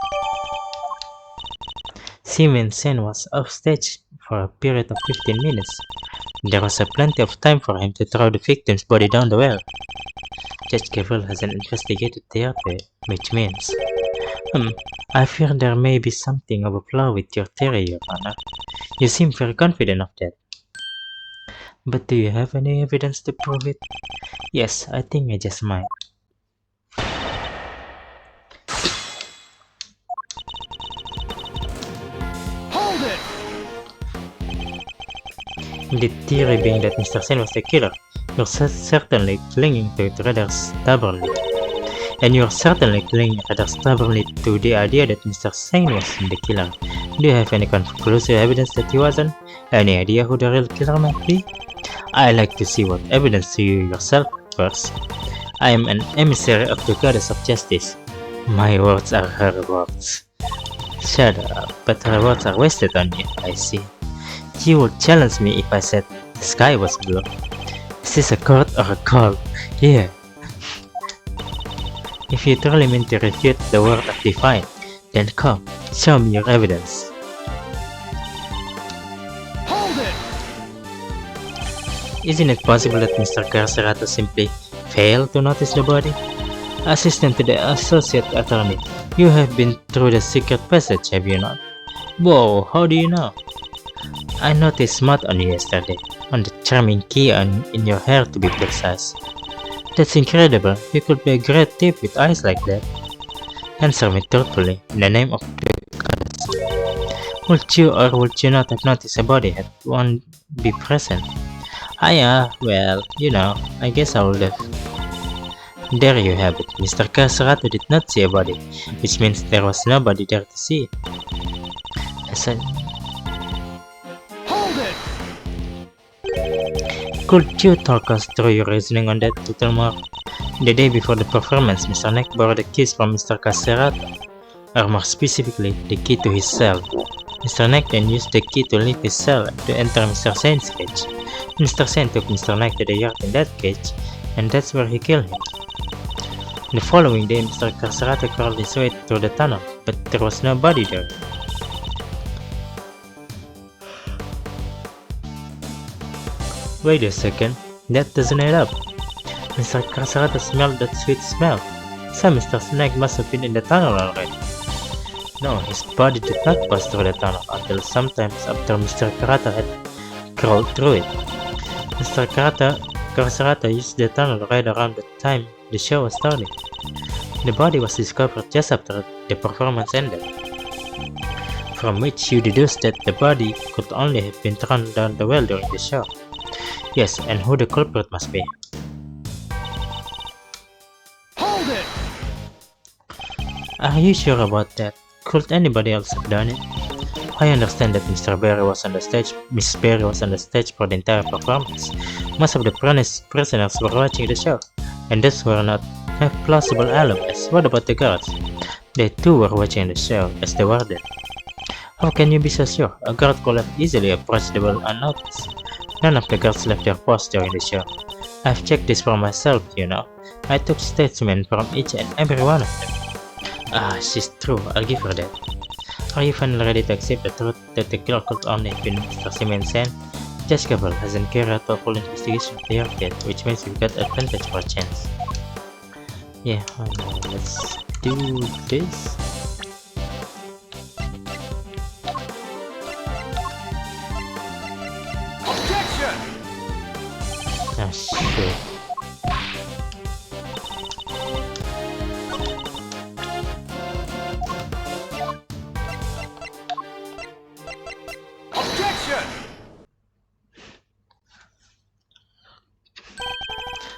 Simeon Sen was offstage for a period of 15 minutes. There was plenty of time for him to throw the victim's body down the well. Judge Gavril hasn't investigated the affair, which means... I fear there may be something of a flaw with your theory, Your Honor. You seem very confident of that. But do you have any evidence to prove it? Yes, I think I just might. it! The theory being that Mr. Sen was the killer, you're certainly clinging to it rather stubbornly. And you're certainly clinging rather stubbornly to the idea that Mr. Sen wasn't the killer. Do you have any conclusive evidence that he wasn't? Any idea who the real killer might be? I like to see what evidence you yourself first. I am an emissary of the goddess of justice. My words are her words. Shut up, but her words are wasted on you, I see. You would challenge me if I said the sky was blue. Is this a court or a call? Yeah. If you truly mean to refute the word of divine, then come, show me your evidence. Hold it! Isn't it possible that Mr. Carcerato simply failed to notice the body? Assistant to the Associate Attorney, you have been through the secret passage, have you not? Whoa, how do you know? I noticed mud on you yesterday, on the charming key in your hair to be precise. That's incredible, you could be a great thief with eyes like that. Answer me truthfully, in the name of the goddess. Would you or would you not have noticed a body had one be present? Well, you know, I guess I would have. There you have it, Mr. Carcerato did not see a body, which means there was nobody there to see it. Hold it! Could you talk us through your reasoning on that little more? The day before the performance, Mr. Neck borrowed the keys from Mr. Carcerato, or more specifically, the key to his cell. Mr. Neck then used the key to leave his cell to enter Mr. Sen's cage. Mr. Sen took Mr. Neck to the yard in that cage, and that's where he killed him. The following day, Mr. Carcerato crawled his way through the tunnel, but there was nobody there. Wait a second, that doesn't add up. Mr. Carcerato smelled that sweet smell, so Mr. Snake must have been in the tunnel already. No, his body did not pass through the tunnel until sometimes after Mr. Carcerato had crawled through it. Mr. Carcerato used the tunnel right around the time the show was starting. The body was discovered just after the performance ended, from which you deduce that the body could only have been thrown down the well during the show. Yes, and who the culprit must be. Hold it! Are you sure about that? Could anybody else have done it? I understand that Mr. Berry was on the stage. Miss Berry was on the stage for the entire performance. Most of the prisoners were watching the show, and those were not have plausible alibis. What about the guards? They too were watching the show, as they were there. How can you be so sure? A guard could have easily approached the well unnoticed. None of the guards left their post during the show. I've checked this for myself, you know. I took statements from each and every one of them. Ah, she's true, I'll give her that. Are you finally ready to accept the truth that the killer could only have been Mr. Simon Sen? Judge Cabral hasn't carried out a full investigation of the yard yet, which means we've got advantage for a chance. Yeah, let's do this. Objection! Ah, shit. Objection!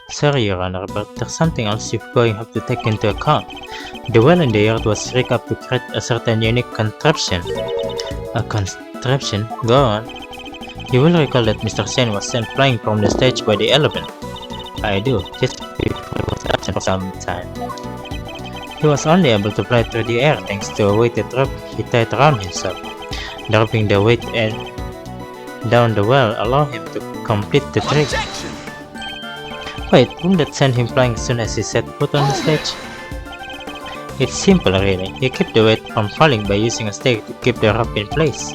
Sorry, Your Honor, but there's something else you're going to have to take into account. The well in the yard was rigged up to create a certain unique contraption. A contraption? Go on. You will recall that Mr. Sen was sent flying from the stage by the elephant. I do, just before he was absent for some time. He was only able to fly through the air thanks to a weighted rope he tied around himself. Dropping the weight and down the well allowed him to complete the trick. Objection! Wait, wouldn't that send him flying as soon as he set foot on the stage? It's simple really, he kept the weight from falling by using a stake to keep the rope in place.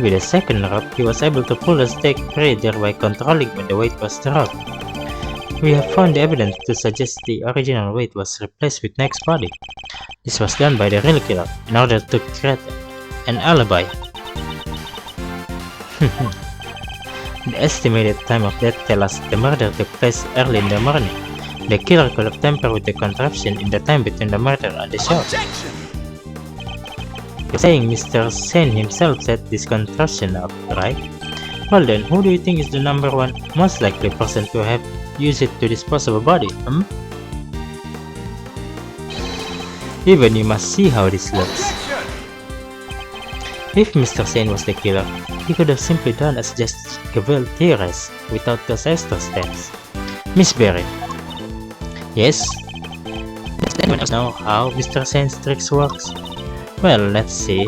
With a second rope, he was able to pull the stake free, thereby controlling when the weight was dropped. We have found evidence to suggest the original weight was replaced with Neck's body. This was done by the real killer in order to create an alibi. The estimated time of death tells us the murder took place early in the morning. The killer could have tampered with the contraption in the time between the murder and the show. Objection! You're saying Mr. Sen himself set this contraption up, right? Well then, who do you think is the number one most likely person to have used it to dispose of a body, Even you must see how this looks. Objection! If Mr. Sen was the killer, he could have simply done as just Cavell theorized without those extra steps. Miss Berry. Yes? Does anyone else know how Mr. Sen's tricks works? Well, let's see.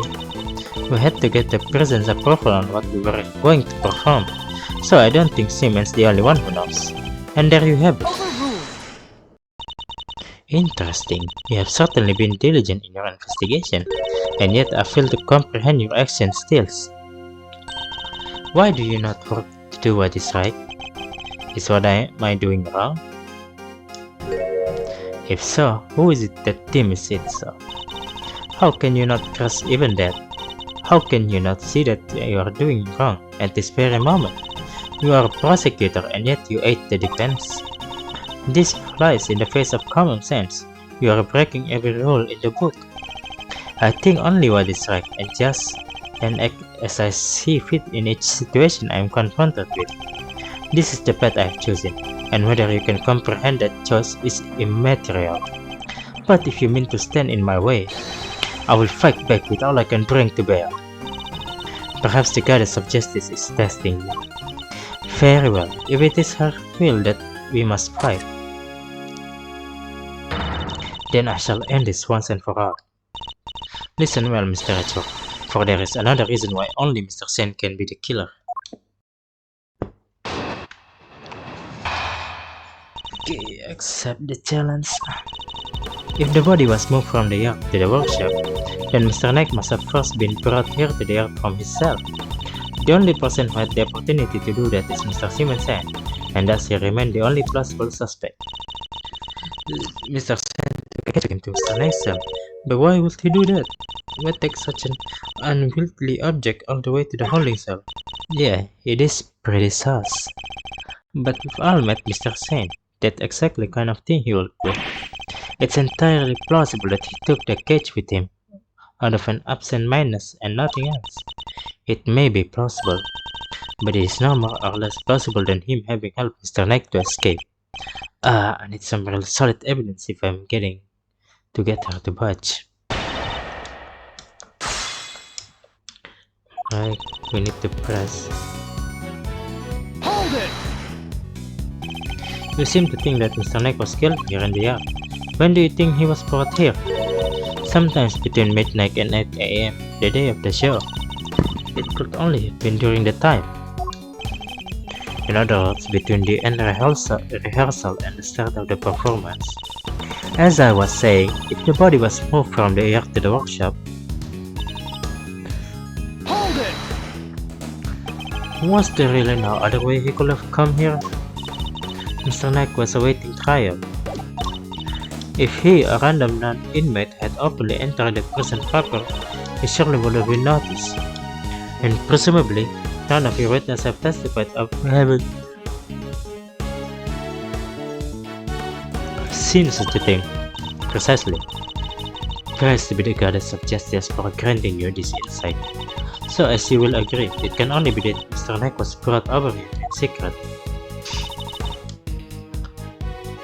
We had to get the president's approval on what we were going to perform, so I don't think Simon's the only one who knows. And there you have it. Overruled! Interesting. You have certainly been diligent in your investigation, and yet I fail to comprehend your action steals. Why do you not work to do what is right? Is what am I doing wrong? If so, who is it that deems it so? How can you not trust even that? How can you not see that you are doing wrong at this very moment? You are a prosecutor and yet you aid the defense. This flies in the face of common sense. You are breaking every rule in the book. I think only what is right and just and act as I see fit in each situation I am confronted with. This is the path I have chosen, and whether you can comprehend that choice is immaterial. But if you mean to stand in my way, I will fight back with all I can bring to bear. Perhaps the goddess of justice is testing you. Very well, if it is her will that we must fight, then I shall end this once and for all. Listen well, Mr. Edgeworth, for there is another reason why only Mr. Sen can be the killer. Okay, accept the challenge. If the body was moved from the yard to the workshop, then Mr. Knight must have first been brought here to the yard from his cell. The only person who had the opportunity to do that is Mr. Simonsen, and thus he remained the only plausible suspect. Mr. Sen took him to Mr. Knight's cell, but why would he do that? Why take such an unwieldy object all the way to the holding cell? Yeah, it is pretty sus. But we've all met Mr. Sen. That's exactly the kind of thing he would do. It's entirely plausible that he took the cage with him, out of an absent-mindedness and nothing else. It may be plausible, but it is no more or less plausible than him having helped Mr. Knight to escape. I need some real solid evidence if I'm getting to get her to budge. Right, we need to press. Hold it! You seem to think that Mr. Knight was killed here in the yard. When do you think he was brought here? Sometimes between midnight and 8 AM, the day of the show. It could only have been during the time. In other words, between the end rehearsal and the start of the performance. As I was saying, if the body was moved from the yard to the workshop, Hold it! was there really no other way he could have come here? Mr. Knight was awaiting trial. If he, a random non-inmate, had openly entered the prison proper, he surely would have been noticed. And presumably, none of your witnesses have testified of having seen such a thing. Precisely. Praise to be the goddess of justice for granting you this insight. So as you will agree, it can only be that Mr. Knight was brought over here in secret.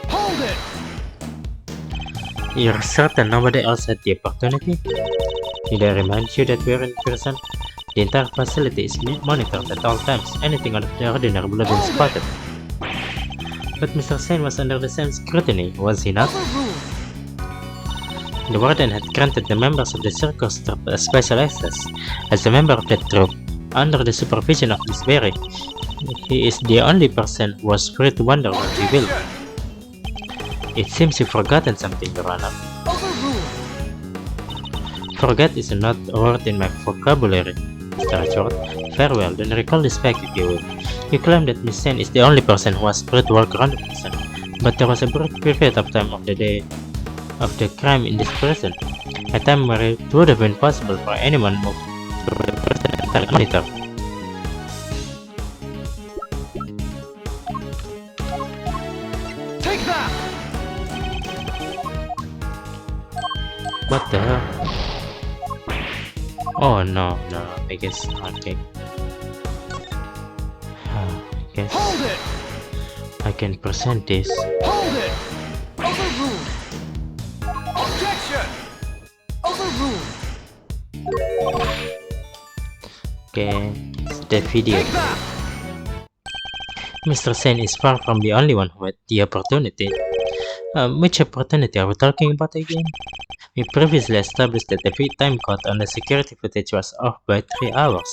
Hold it! You're certain nobody else had the opportunity? Did I remind you that we're in prison? The entire facility is monitored at all times. Anything out of the ordinary would have been spotted. But Mr. Sen was under the same scrutiny, was he not? Overruled! The warden had granted the members of the circus troop a special access. As a member of that troop, under the supervision of Miss Berry, he is the only person who was free to wander where he will. It seems you've forgotten something, Your Honor. Overruled! Forget is not a word in my vocabulary, Mr. Edgeworth. Farewell, then recall this fact if you will. You claim that Miss Sen is the only person who was free to walk around the prison, but there was a brief period of time of the day of the crime in this prison, a time where it would have been possible for anyone moved to the prison and monitor. Take that! What the hell? Oh no, no, I guess, okay. I guess Hold it! I can present this. Hold it! Overruled! Objection! Overruled! Okay, it's the video. Take that! Mr. Sen is far from the only one who had the opportunity. Which opportunity are we talking about again? We previously established that the free time code on the security footage was off by 3 hours,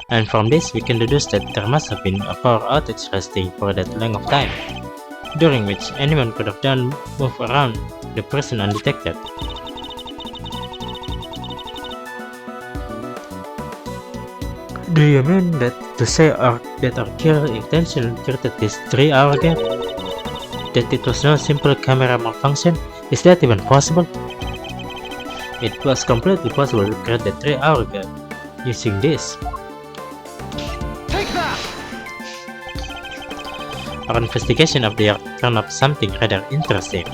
and from this we can deduce that there must have been a power outage lasting for that length of time, during which anyone could have done move around the person undetected. Do you mean that to say that our killer intentionally created this 3-hour gap? That it was no simple camera malfunction? Is that even possible? It was completely possible to create the 3-hour gap using this. Take that! Our investigation of the Earth turned up something rather interesting.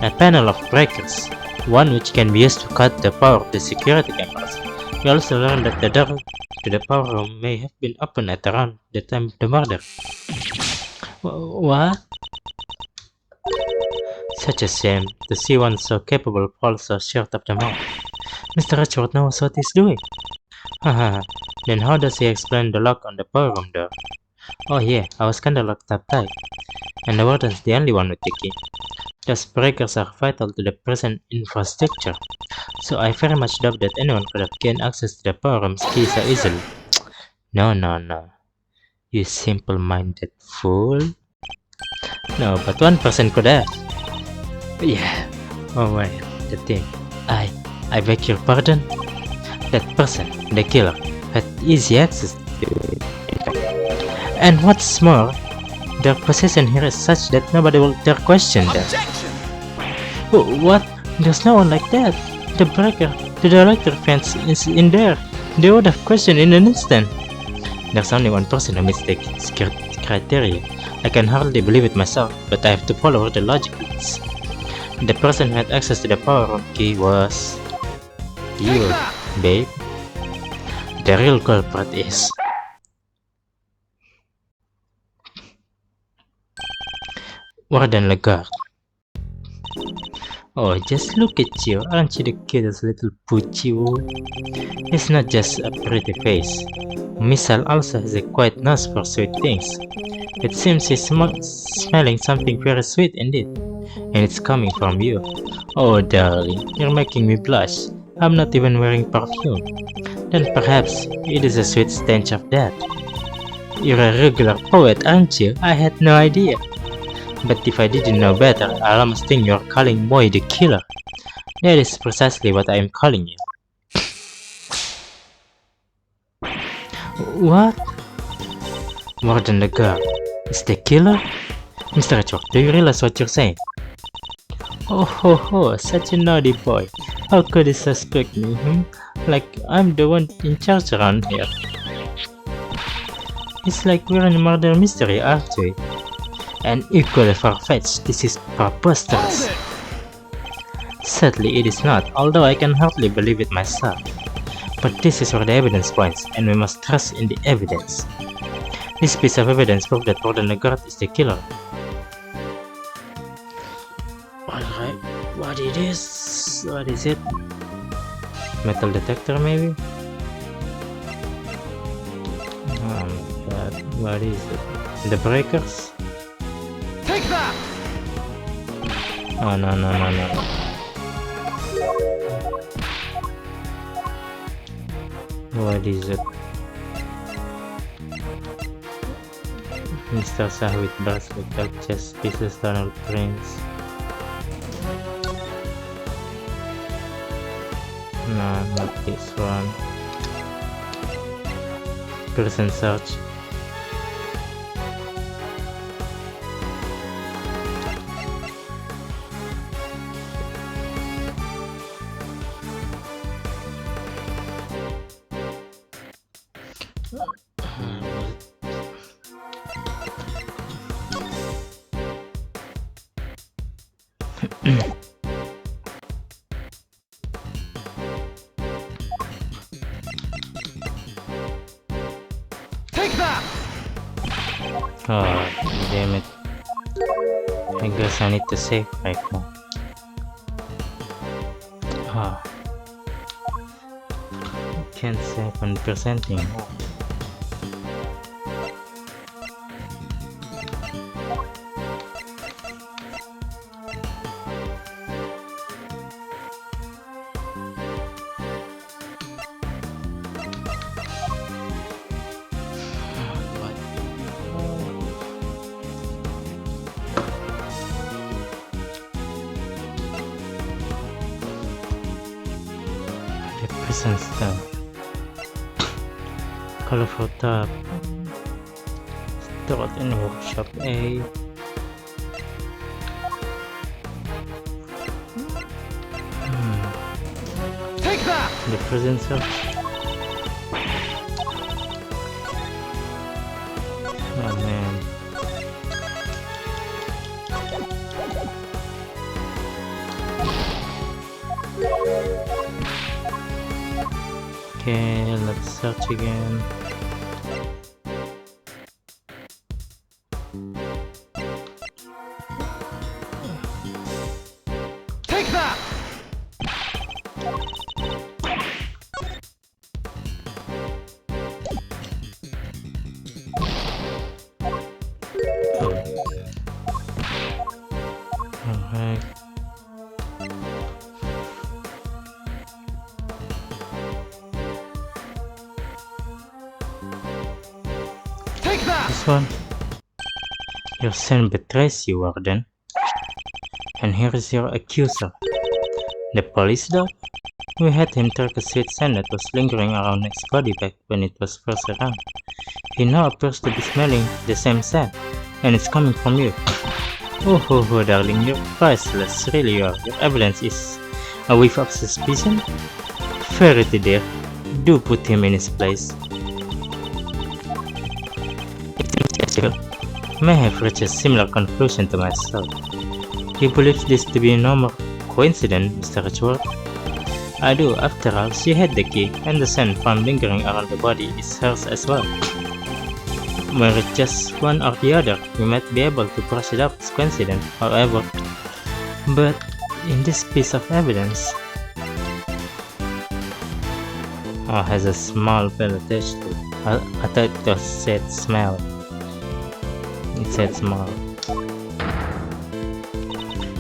A panel of breakers, one which can be used to cut the power of the security cameras. We also learned that the door to the power room may have been open at around the time of the murder. What? Such a shame to see one so capable fall so short of the mark. Mr. Richard knows what he's doing. Haha, then how does he explain the lock on the power room door? Oh yeah, I was kinda locked up tight, and the warden's the only one with the key. Those breakers are vital to the present infrastructure, so I very much doubt that anyone could have gained access to the power room's key so easily. No, no, no. You simple-minded fool. No, but one person could have. Yeah. Oh wait, the thing. I beg your pardon? That person, the killer, had easy access to it. And what's more, their position here is such that nobody will dare question them. Objection! What? There's no one like that. The breaker, the director fence is in there. They would have questioned in an instant. There's only one person who meets the criteria. I can hardly believe it myself, but I have to follow where the logic leads. The person who had access to the power room key was... you, babe. The real culprit is... Warden Lagarde. Oh, just look at you. Aren't you the cutest little poochie? It's not just a pretty face. Missile also has a quiet nose for sweet things. It seems he's smelling something very sweet indeed. And it's coming from you. Oh darling, you're making me blush. I'm not even wearing perfume. Then perhaps it is a sweet stench of that. You're a regular poet, aren't you? I had no idea. But if I didn't know better, I'll almost think you're calling Moy the killer. That is precisely what I am calling you. What? Warden Lagarde is the killer? Mr. Hedgehog, do you realize what you're saying? Oh ho ho, such a naughty boy. How could he suspect me, Like I'm the one in charge around here. It's like we're in a murder mystery, aren't we? And equally far-fetched, this is preposterous. Sadly, it is not, although I can hardly believe it myself. But this is where the evidence points, and we must trust in the evidence. This piece of evidence proves that Warden Lagarde is the killer. Alright, what it is? What is it? Metal detector, maybe? But what is it? The breakers? Take that! Oh no. What is it? Mr. Sahu with bracelet, chest pieces, tunnel prints. No, not this one. Person search. Oh, damn it. I guess I need to save right now. Ah. Can't save 100% anymore. Prison stuff. Colorful top. Stored in workshop A. Take that! The prison cell. Oh man. Okay, let's search again. Take that! Alright. Take that! This one. Your son betrays you, Warden. And here is your accuser. The police dog? We had him take a sweet scent that was lingering around his body back when it was first around. He now appears to be smelling the same scent, and it's coming from you. Oh, darling, you're priceless, really you are. Your evidence is a whiff of suspicion? Verity, dear, do put him in his place. It seems Cecil may have reached a similar conclusion to myself. You believe this to be a normal coincidence, Mr. Edgeworth? I do. After all, she had the key, and the scent found lingering around the body is hers as well. Were it just one or the other, we might be able to brush it off as coincidence, however. But in this piece of evidence, has a small bell attached to it. I thought it was said smell. It said small.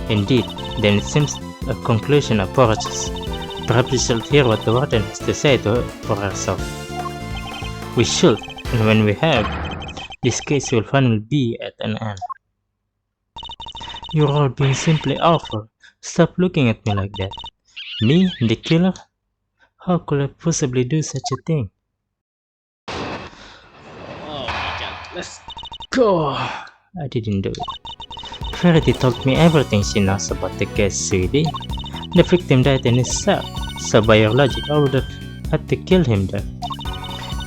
Indeed, then it seems a conclusion approaches. Perhaps we should hear what the warden has to say to her for herself. We should, and when we have, this case will finally be at an end. You're all being simply awful. Stop looking at me like that. Me, the killer? How could I possibly do such a thing? Oh my god, let's go! I didn't do it. Verity told me everything she knows about the case, sweetie. The victim died in his cell, so by your logic I would have had to kill him there.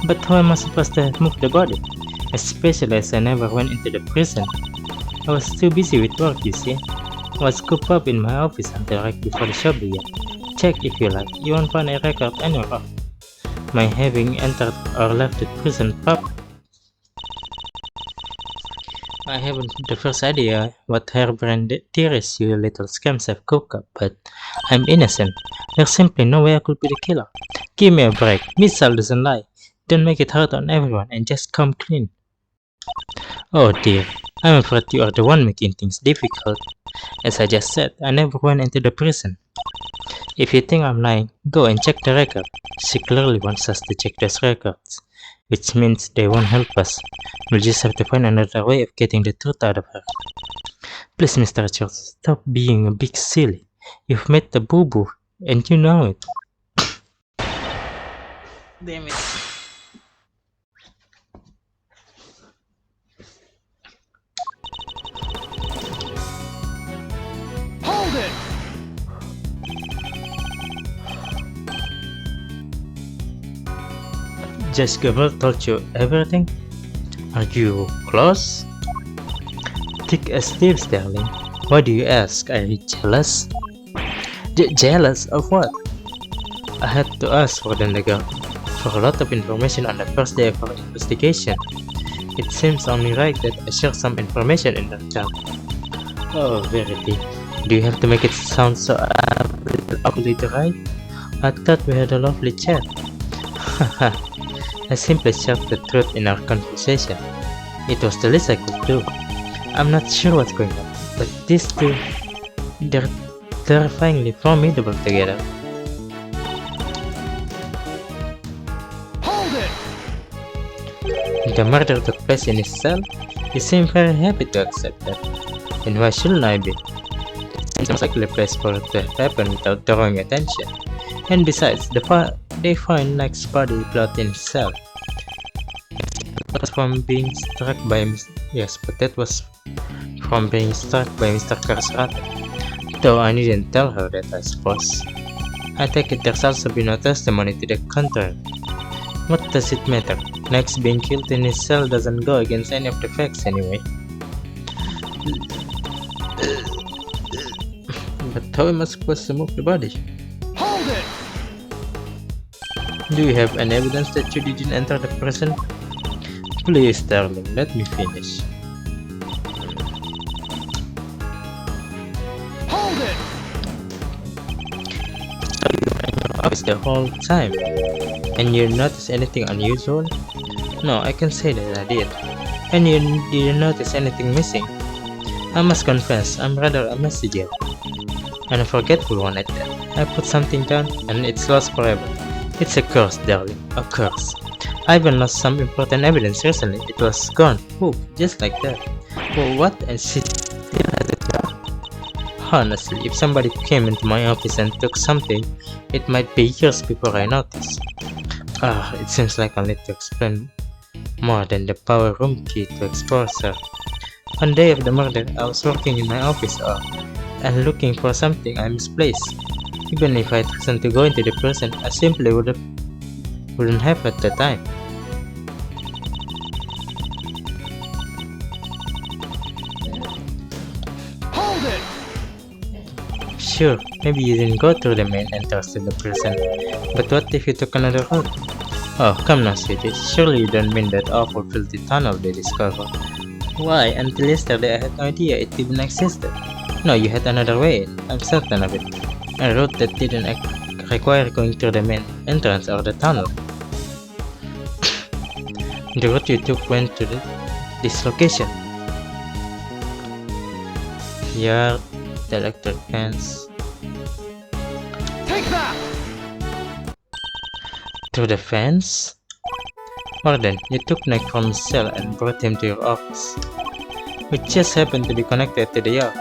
But how am I supposed to move the body? Especially as I never went into the prison. I was too busy with work, you see. I was cooped up in my office until right before the show began. Check if you like, you won't find a record anywhere of my having entered or left the prison proper. I haven't the first idea what harebrained theories you little scams have cooked up, but I'm innocent. There's simply no way I could be the killer. Give me a break. Miss Sal doesn't lie. Don't make it hard on everyone and just come clean. Oh dear, I'm afraid you are the one making things difficult. As I just said, I never went into the prison. If you think I'm lying, go and check the record. She clearly wants us to check those records, which means they won't help us. We'll just have to find another way of getting the truth out of her. Please, Mr. Richards, stop being a big silly. You've met the boo-boo, and you know it. Damn it. Hold it! Judge Gabriel told you everything? Are you close? Thick as thieves, darling. Why do you ask? Are you jealous? Jealous of what? I had to ask for a lot of information on the first day of our investigation. It seems only right that I share some information in that chat. Oh, Verity. Do you have to make it sound so absolutely right? I thought we had a lovely chat. Haha. I simply shared the truth in our conversation. It was the least I could do. I'm not sure what's going on, but these two, they're terrifyingly formidable together. Hold it! The murder took place in his cell. You seem very happy to accept that. And why shouldn't I be? It seems like a place for it to happen without drawing attention. And besides, they find Nike's body floating in his cell. That was from being struck by that was from being struck by Mr. Carcerata. Though I didn't tell her that, I suppose. I take it there's also been no testimony to the contrary. What does it matter? Nike's being killed in his cell doesn't go against any of the facts anyway. But how am I supposed to move the body? Hold it! Do you have any evidence that you didn't enter the prison? Please, darling, let me finish. Hold it! So you were in your office the whole time, and you notice anything unusual? No, I can say that I did. And you didn't notice anything missing? I must confess, I'm rather a messy girl. And a forgetful one at that. I put something down, and it's lost forever. It's a curse, darling, a curse. I even lost some important evidence recently. It was gone, poof, just like that. Well, what? And she still has it back? Honestly, if somebody came into my office and took something, it might be years before I noticed. It seems like I'll need to explain more than the power room key to expose her. On the day of the murder, I was working in my office and looking for something I misplaced. Even if I had reason to go into the prison, I simply wouldn't have at the time. Hold it! Sure, maybe you didn't go through the main entrance to the prison, but what if you took another route? Oh, come now, sweetie, surely you don't mean that awful filthy tunnel they discovered. Why, until yesterday I had no idea it even existed. No, you had another way in, I'm certain of it. A route that didn't require going through the main entrance or the tunnel. The route you took went to this location. Yard, the electric fence. Take that! Through the fence? Warden, you took Nick from his cell and brought him to your office, which just happened to be connected to the yard.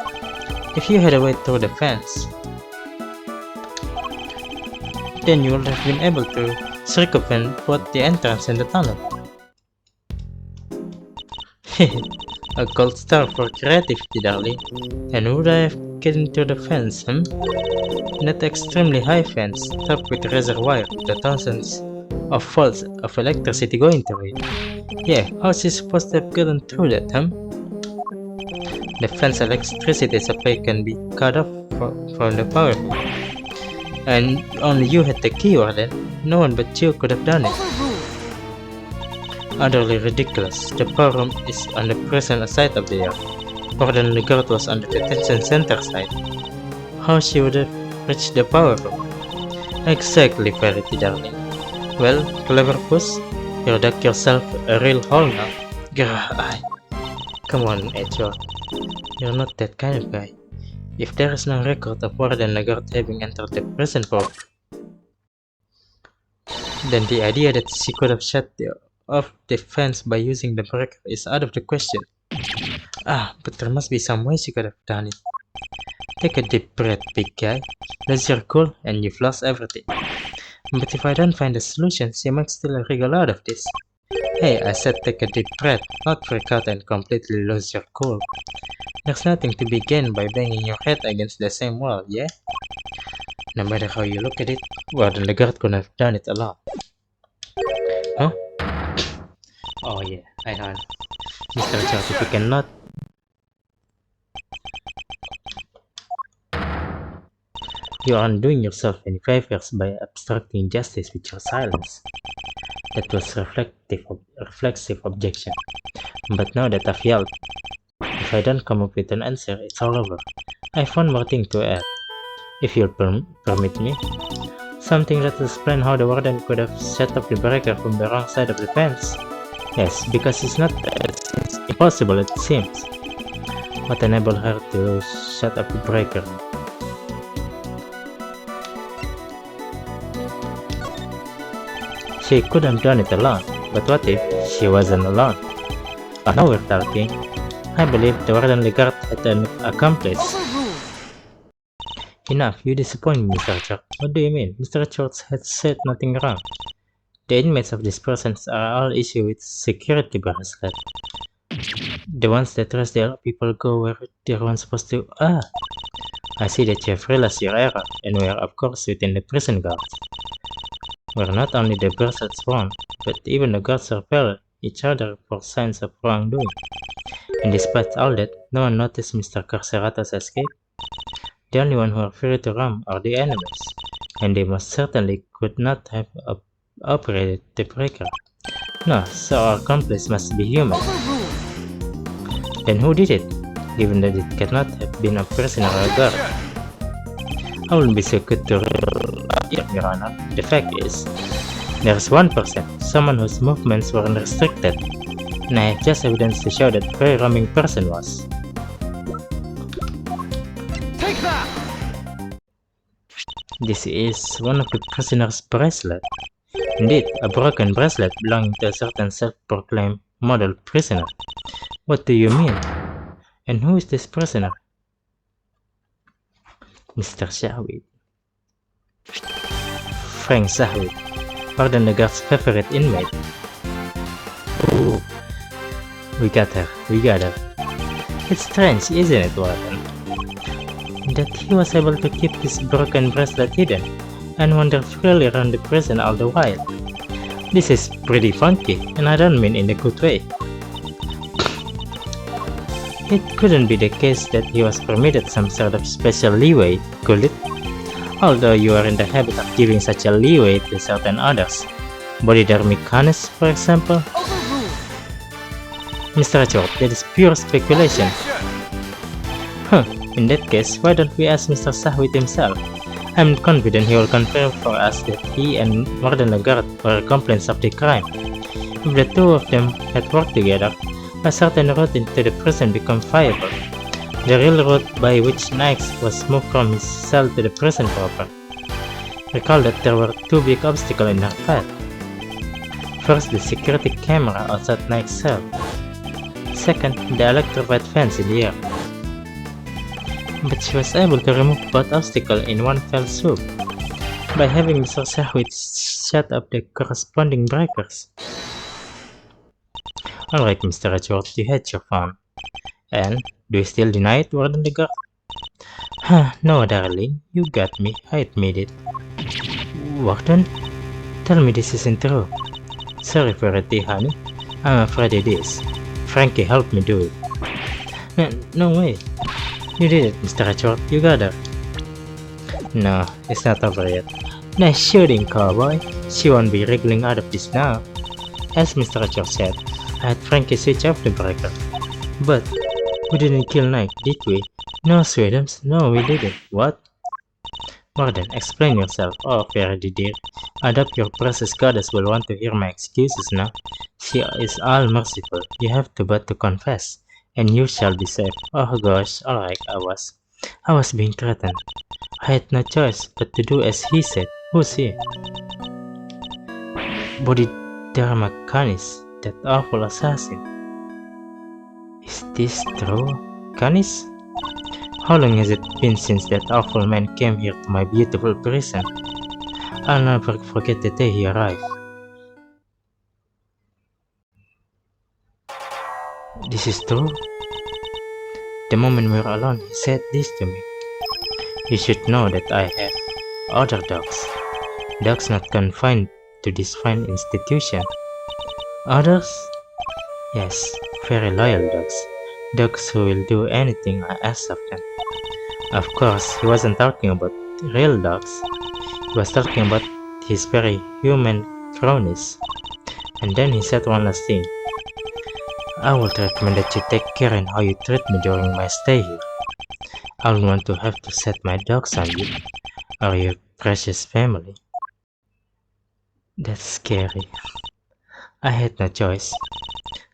If you had a way through the fence, then you would have been able to circumvent both the entrance and the tunnel. A gold star for creativity, darling. And would I have gotten through the fence, That extremely high fence, topped with razor wire, with the thousands of volts of electricity going through it. Yeah, how's he supposed to have gotten through that, The fence electricity supply can be cut off from the power grid. And only you had the key, Warden. No one but you could have done it. Utterly ridiculous. The power room is on the present side of the yard. Warden Legard was on the detention center side. How she would have reached the power room? Exactly, Verity, darling. Well, clever puss, you dug yourself a real hole now. Grah, come on, Edgeworth. You're not that kind of guy. If there is no record of Warden Legard having entered the prison for, then the idea that she could have shut off the fence by using the breaker is out of the question. But there must be some way she could have done it. Take a deep breath, big guy. Lose your cool and you've lost everything. But if I don't find a solution, she might still wriggle out of this. Hey, I said take a deep breath, not freak out and completely lose your cool. There's nothing to be gained by banging your head against the same wall, yeah? No matter how you look at it, Warden Legard could have done it alone. Huh? Oh yeah, I know. Mr. George, if you cannot... You aren't doing yourself any favors by obstructing justice with your silence. That was reflexive objection. But now that I've yelled, if I don't come up with an answer, it's all over. I found more thing to add, if you'll permit me. Something that will explain how the warden could have set up the breaker from the wrong side of the fence. Yes, because it's not as impossible as it seems. What enabled her to shut up the breaker? She could have done it alone, but what if she wasn't alone? Now we're talking. I believe the warden Legard had an accomplice. Enough, you disappoint me, Mr. Church. What do you mean? Mr. Church had said nothing wrong. The inmates of this prison are all issued with security bracelet. The ones that trust the other people go where they're not supposed to. I see that you have realized your error, and we are of course within the prison guards. Where not only the bracelets wrong, but even the guards repel each other for signs of wrongdoing. And despite all that, no one noticed Mr. Carcerato's escape. The only one who are free to roam are the enemies, and they most certainly could not have operated the breaker. No, so our accomplice must be human. Then who did it? Given that it cannot have been a prisoner or a guard. I wouldn't be so good to Your Honor. The fact is, there's one person, someone whose movements were unrestricted, and I have just evidence to show that very roaming person was. Take that! This is one of the prisoner's bracelet. Indeed, a broken bracelet belonging to a certain self-proclaimed model prisoner. What do you mean? And who is this prisoner? Mr. Shahwid. Frank Shahwid, Warden Legard's favorite inmate. Ooh. We got her. It's strange, isn't it, Warden? That he was able to keep this broken bracelet hidden and wander freely around the prison all the while. This is pretty funky, and I don't mean in a good way. It couldn't be the case that he was permitted some sort of special leeway, could it? Although you are in the habit of giving such a leeway to certain others. Bodydermic mechanics, for example? Mr. Richard, that is pure speculation. In that case, why don't we ask Mr. Shahwid himself? I'm confident he will confirm for us that he and Warden Legard were accomplices of the crime. If the two of them had worked together, a certain route into the prison became viable. The real route by which Nix was moved from his cell to the prison proper. Recall that there were two big obstacles in her path. First, the security camera outside Nix's cell. Second, the electrified fence in the air. But she was able to remove both obstacles in one fell swoop, by having Mr. Shahwid shut up the corresponding breakers. Alright, Mr. Edgeworth, you had your fun. And, do you still deny it, Warden Legard? No, darling, you got me, I admit it. Warden? Tell me this isn't true. Sorry for it, honey. I'm afraid it is. Frankie helped me do it. No way. You did it, Mr. Edgeworth, you got her. No, it's not over yet. Nice shooting, cowboy. She won't be wriggling out of this now. As Mr. Edgeworth said, I had Frankie switch off the breaker. But we didn't kill Knight, did we? No, Sweetums, no, we didn't. What? Warden, explain yourself. Oh, Faraday dear. I doubt your precious goddess will want to hear my excuses now. She is all merciful. You have to but to confess, and you shall be safe. Oh gosh, alright, I was being threatened. I had no choice but to do as he said. Who's he? Bodhidharma Canis, that awful assassin. Is this true, Canis? How long has it been since that awful man came here to my beautiful prison? I'll never forget the day he arrived. This is true? The moment we were alone, he said this to me. You should know that I have other dogs. Dogs not confined to this fine institution. Others? Yes, very loyal dogs. Dogs who will do anything I ask of them. Of course, he wasn't talking about real dogs. He was talking about his very human cronies. And then he said one last thing. I would recommend that you take care in how you treat me during my stay here. I don't want to have to set my dogs on you or your precious family. That's scary. I had no choice.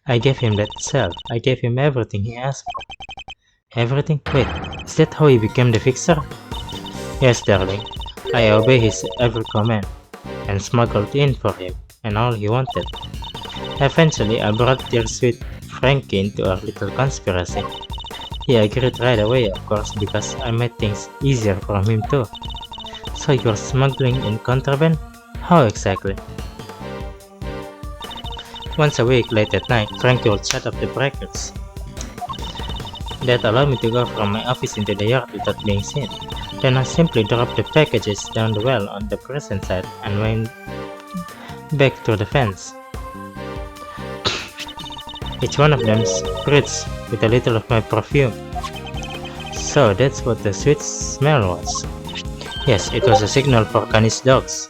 I gave him that cell. I gave him everything he asked for. Everything? Wait, is that how he became the fixer? Yes, darling. I obey his every command and smuggled in for him and all he wanted. Eventually, I brought dear sweet Frankie into our little conspiracy. He agreed right away, of course, because I made things easier for him too. So you're smuggling in contraband? How exactly? Once a week, late at night, Frankie would shut off the breakers. That allowed me to go from my office into the yard without being seen. Then I simply dropped the packages down the well on the prison side and went back through the fence. Each one of them spritz with a little of my perfume. So that's what the sweet smell was. Yes, it was a signal for Connie's dogs.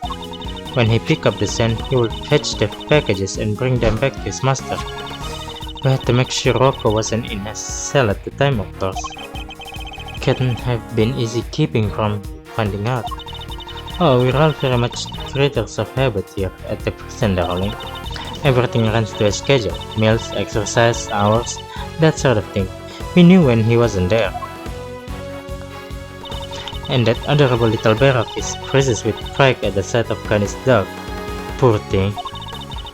When he picked up the scent, he would fetch the packages and bring them back to his master. We had to make sure Rocco wasn't in his cell at the time, of course. Couldn't have been easy keeping from finding out. Oh, we're all very much creatures of habit here at the prison, darling. Everything runs to a schedule. Meals, exercise, hours, that sort of thing. We knew when he wasn't there. And that adorable little bear of his freezes with fright at the sight of Connie's dog. Poor thing.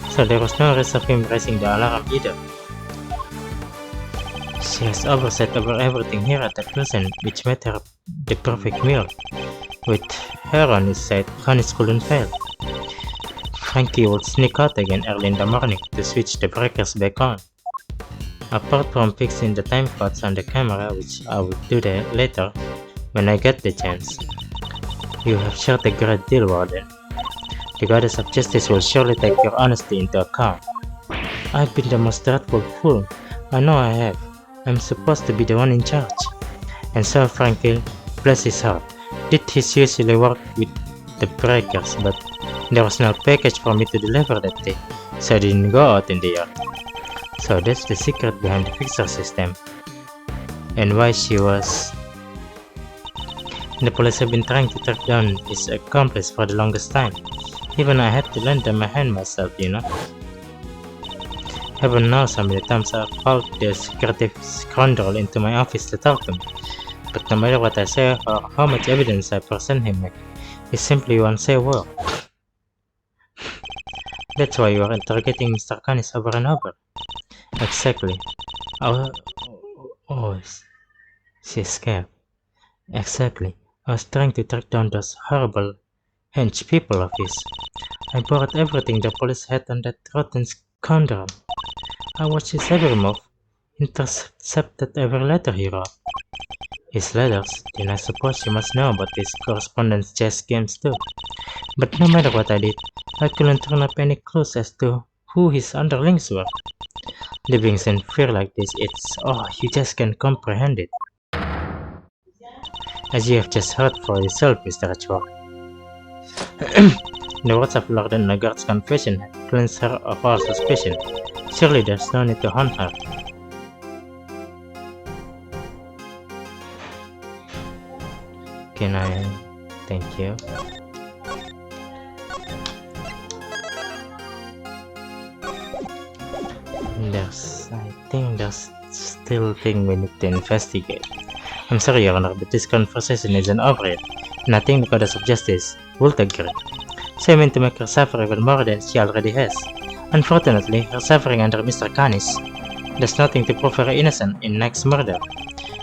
So there was no risk of him raising the alarm either. She has oversight over everything here at the prison, which made her the perfect meal. With her on his side, Connie's couldn't fail. Frankie would sneak out again early in the morning to switch the breakers back on. Apart from fixing the time codes on the camera, which I will do later when I get the chance. You have shared a great deal, Warden. The Goddess of Justice will surely take your honesty into account. I've been the most dreadful fool. I know I have. I'm supposed to be the one in charge. And so Frankie, bless his heart, did his usually work with the breakers, but there was no package for me to deliver that day, so I didn't go out in the yard. So that's the secret behind the fixer system. And why she was... The police have been trying to track down his accomplice for the longest time. Even I had to lend them a hand myself, you know. Heaven knows how many times I've followed the secretive scoundrel into my office to talk to me. But no matter what I say or how much evidence I present him with, he simply won't say a word. That's why you are interrogating Mr. Canis over and over. Exactly. Oh, she's scared. Exactly. I was trying to track down those horrible hench people of his. I borrowed everything the police had on that rotten scoundrel. I watched his every move, intercepted every letter he wrote. His letters, then I suppose you must know about his correspondence chess games too. But no matter what I did, I couldn't turn up any clues as to who his underlings were. Living in fear like this, you just can't comprehend it. As you have just heard for yourself, Mr. Achwar. The words of Lord and Nagard's confession had cleansed her of all suspicion. Surely there's no need to haunt her. Can I... Thank you. I think there's still thing we need to investigate. I'm sorry, Your Honor, but this conversation isn't over yet, and I think the Goddess of Justice will agree. So I mean to make her suffer even more than she already has. Unfortunately, her suffering under Mr. Canis does nothing to prove her innocent in Nike's murder.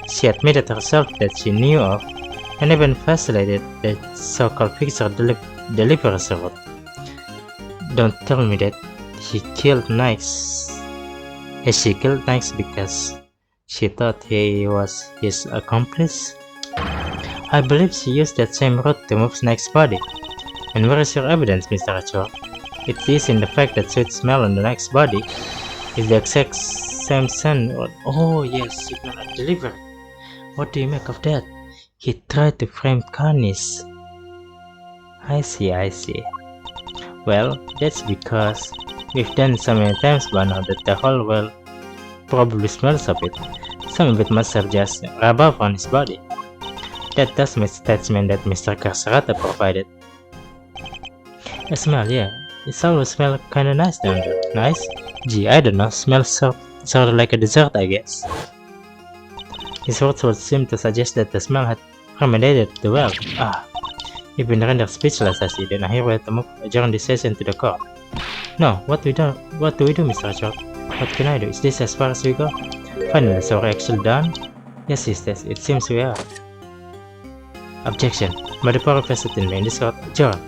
She admitted herself that she knew of, and even facilitated the so-called fixer delivery route. Don't tell me that she killed Nikes. She killed Nikes because she thought he was his accomplice? I believe she used that same route to move Snake's body. And where is your evidence, Mr. Achor? It is in the fact that sweet smell on the Snake's body is the exact same scent. Oh yes, signal and delivery. What do you make of that? He tried to frame Canis. I see. Well, that's because We've done so many times by now that the whole world probably smells of it. Some of it must have just rubbed off on his body. That does make statement that Mr. Carcerata provided. The smell, yeah. It always smells kinda nice down there. Nice? Gee, I don't know. Smells sort of like a dessert, I guess. His words would seem to suggest that the smell had permeated the world. You've been rendered speechless, I see. Then I hereby to move adjourn this session to the court. No, what do we do, Mr. Short? What can I do? Is this as far as we go? Finally, so we're actually done? Yes, sisters, it seems we are. Objection. By the power vested in me in this court, adjourn.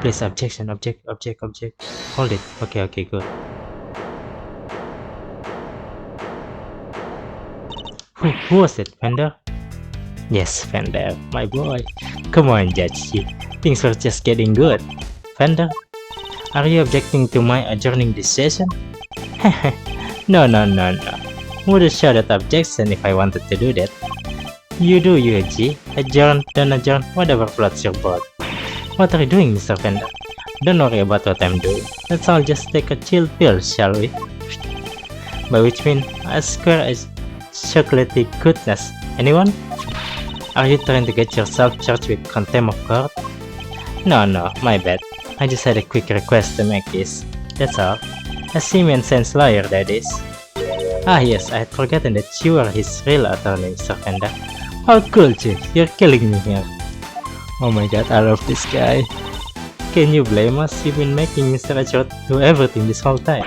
Please, objection, object. Hold it. Okay, good. Who was it, Fender? Yes, Fender, my boy. Come on, Judge G. Things were just getting good. Fender? Are you objecting to my adjourning this session? No. Wouldn't show that objection if I wanted to do that. You do, you, G. Adjourn, don't adjourn, whatever floats your boat. What are you doing, Mr. Fender? Don't worry about what I'm doing. Let's all just take a chill pill, shall we? By which mean, as square as chocolatey goodness. Anyone? Are you trying to get yourself charged with contempt of court? No, my bad. I just had a quick request to make this. That's all. A Siemens Sense lawyer, that is. Yes, I had forgotten that you were his real attorney, Mr. Fender. How cool, Chief. You're killing me here. Oh my god, I love this guy. Can you blame us? You've been making Mr. Edgeworth do everything this whole time.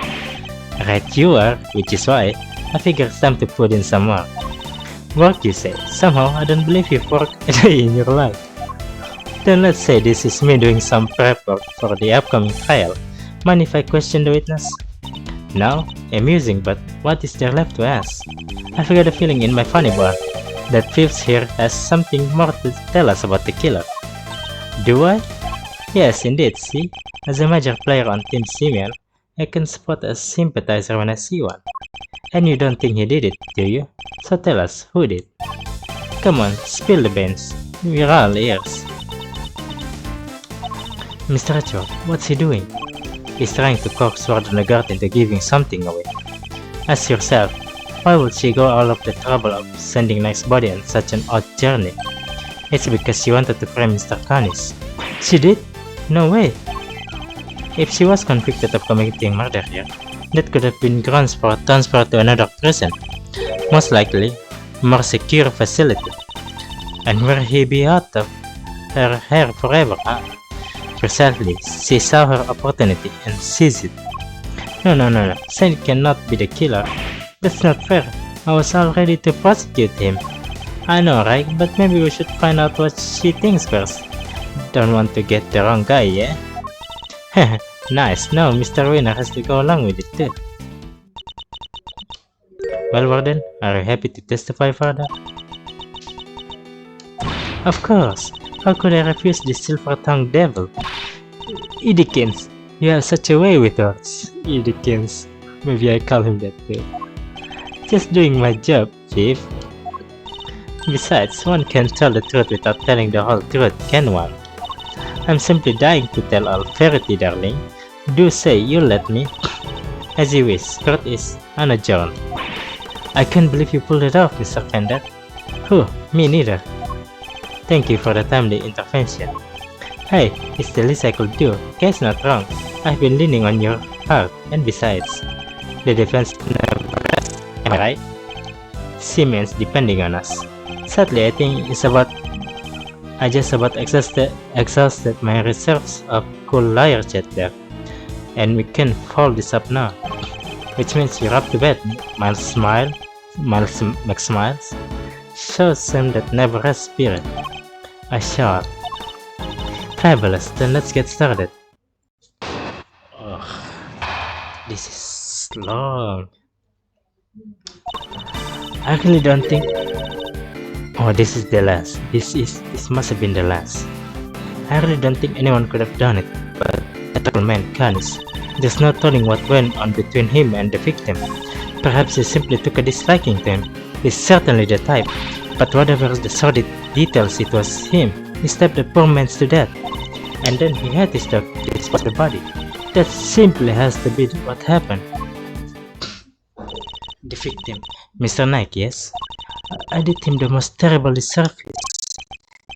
Right you are, which is why I figure it's time to put in some work. Work, you say? Somehow, I don't believe you've worked a day in your life. Then let's say this is me doing some prep work for the upcoming trial. Mind if I question the witness? No? Amusing, but what is there left to ask? I've got a feeling in my funny bone that Phipps here has something more to tell us about the killer. Do I? Yes, indeed, see? As a major player on Team Simeon, I can spot a sympathizer when I see one. And you don't think he did it, do you? So tell us, who did? Come on, spill the beans. We're all ears. Mr. Edgeworth, what's he doing? He's trying to coax Warden Lagarde into giving something away. Ask yourself, why would she go all of the trouble of sending Knight's body on such an odd journey? It's because she wanted to frame Mr. Canis. She did? No way! If she was convicted of committing murder here, that could have been grounds for a transfer to another prison, most likely a more secure facility. And will he be out of her hair forever, huh? Precisely, she saw her opportunity and seized it. No, Saint cannot be the killer. That's not fair. I was all ready to prosecute him. I know, right? But maybe we should find out what she thinks first. Don't want to get the wrong guy, yeah? Nice, now Mr. Winner has to go along with it too. Well, Warden, are you happy to testify further? Of course! How could I refuse this silver-tongued devil? Idikins, you have such a way with words. Idikins, maybe I call him that too. Just doing my job, Chief. Besides, one can't tell the truth without telling the whole truth, can one? I'm simply dying to tell all verity, darling. Do say you let me. As you wish, court is unadjourned. I can't believe you pulled it off, Mr. Fender. Me neither. Thank you for the timely intervention. Hey, it's the least I could do. Case not wrong. I've been leaning on your heart, and besides, the defense never rests, am I right? Siemens depending on us. Sadly, I think I just about exhausted my reserves of cool liar chat there. And we can fold this up now. Which means you're up to bed. Miles makes smiles. Shows him that never rests spirit. I shall. Fabulous, then let's get started. This is long. I really don't think... Oh, this is the last. This must have been the last. I really don't think anyone could have done it, but that man Canis. There's no telling what went on between him and the victim. Perhaps he simply took a disliking to him. He's certainly the type, but whatever the sordid details, it was him. He stabbed the poor man to death, and then he had his dog to dispose the body. That simply has to be what happened. The victim, Mr. Nike, yes? I did him the most terrible service.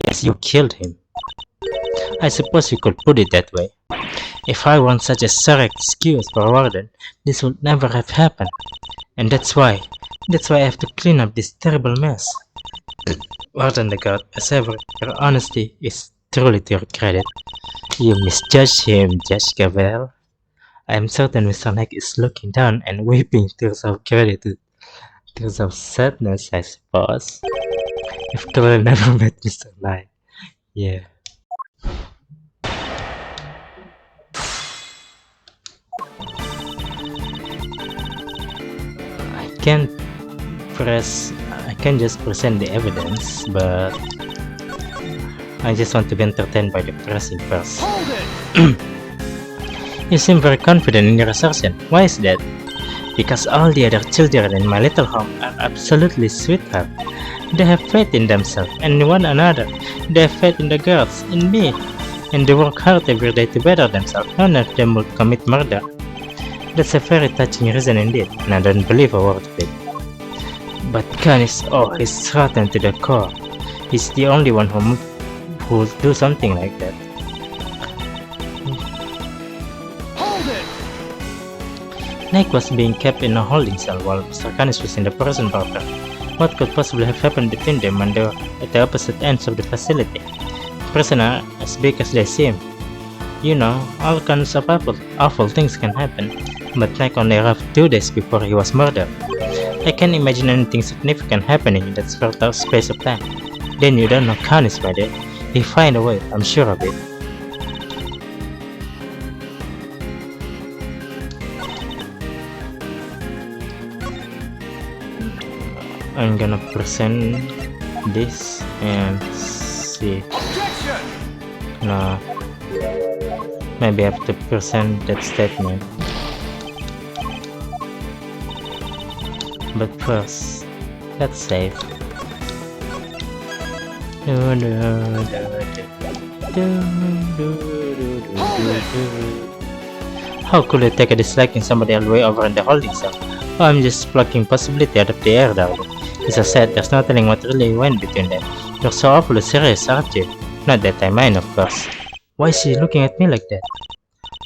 Yes, you killed him. I suppose you could put it that way. If I weren't such a sorry excuse for Warden, this would never have happened. And that's why I have to clean up this terrible mess. Warden the guard, as ever, your honesty is truly to your credit. You misjudged him, Judge Gavel. I am certain Mr. Knight is looking down and weeping tears of gratitude. Tears of sadness, I suppose. You've clearly never met Mr. Knight. Yeah. I can just present the evidence, but I just want to be entertained by the pressing first. Hold it! You seem very confident in your assertion. Why is that? Because all the other children in my little home are absolutely sweethearts. They have faith in themselves and one another. They have faith in the girls, in me, and they work hard every day to better themselves. None of them will commit murder. That's a very touching reason indeed, and I don't believe a word of it. But Khan is he's rotten to the core. He's the only one who would do something like that. Hold it! Nike was being kept in a holding cell while Mr. Canis was in the prison barber. What could possibly have happened between them when they were at the opposite ends of the facility? Prisoners are as big as they seem. You know, all kinds of awful things can happen, but Nike only arrived 2 days before he was murdered. I can't imagine anything significant happening in that short space of time. Then you don't know Canis by then. He'll find a way, I'm sure of it. I'm gonna present this and see. Objection! No. Maybe I have to present that statement. But first, let's save. How could I take a dislike in somebody all the way over in the holding cell? Oh, I'm just plucking possibility out of the air, darling. As I said, there's no telling what really went between them. You're so awfully serious, aren't you? Not that I mind, of course. Why is she looking at me like that?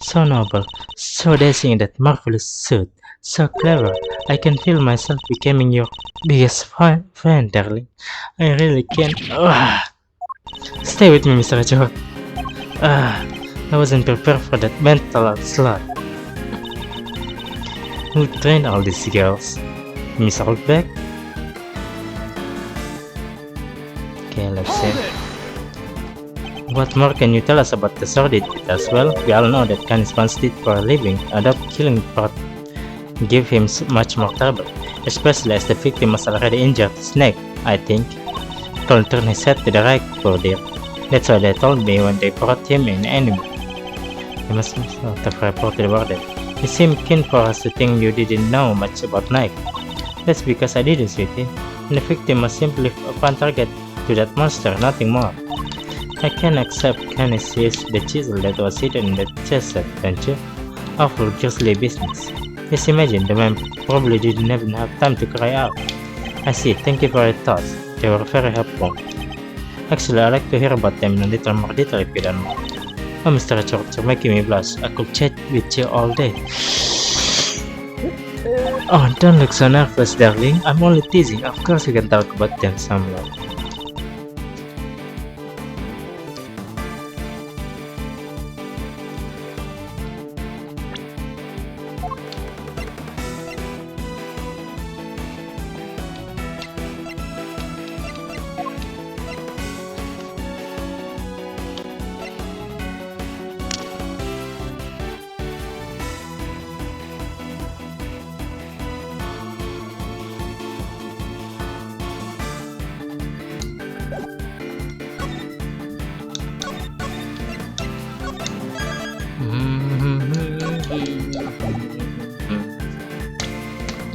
So noble, so dancing in that marvelous suit, so clever. I can feel myself becoming your biggest fan, darling. I really can't. Stay with me, Mr. George. I wasn't prepared for that mental slot. Who trained all these girls? Miss Oldbeck? Okay, let's see. Hold it! What more can you tell us about the sordid as well? We all know that Canis once did for a living. Killing part give him much more trouble, especially as the victim was already injured his neck, I think. Cole turned his head to the right, poor dear. That's what they told me when they brought him in anyway. You must not have reported the warden. You seem keen for us to think you didn't know much about Nike. That's because I didn't, sweetie. And the victim was simply a fun target to that monster, nothing more. I can accept Canis used the chisel that was hidden in the chest, don't you? Awful grisly business. Just imagine, the man probably didn't even have time to cry out. I see, thank you for your thoughts. They were very helpful. Actually, I'd like to hear about them in a little more detail if you don't mind. Oh, Mr. George, you're making me blush. I could chat with you all day. Oh, don't look so nervous, darling. I'm only teasing. Of course we can talk about them some more.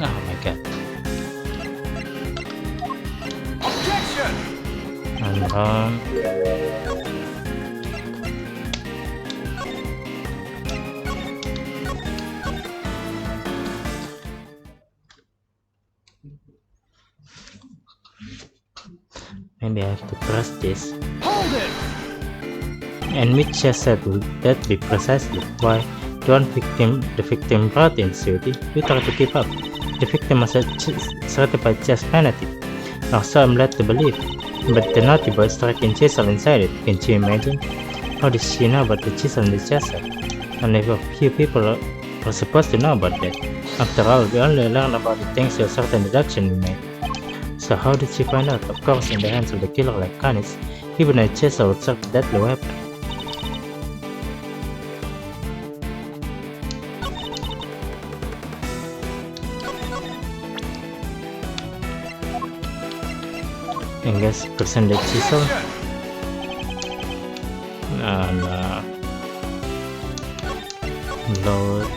Oh my god. Objection! And on. Maybe I have to press this. Hold it! And which chess set will that be precisely? Why, the victim brought in Suity, you try to keep up. The victim was a certified chess fanatic, or so I'm led to believe. But the naughty boy striking chisel inside it, can't you imagine? How does she know about the chisel in the chess set? Only a few people are supposed to know about that. After all, we only learn about it thanks to a certain deduction we made. So how did she find out? Of course, in the hands of the killer like Canis, even a chisel would serve a deadly weapon. I guess present the chisel. And load.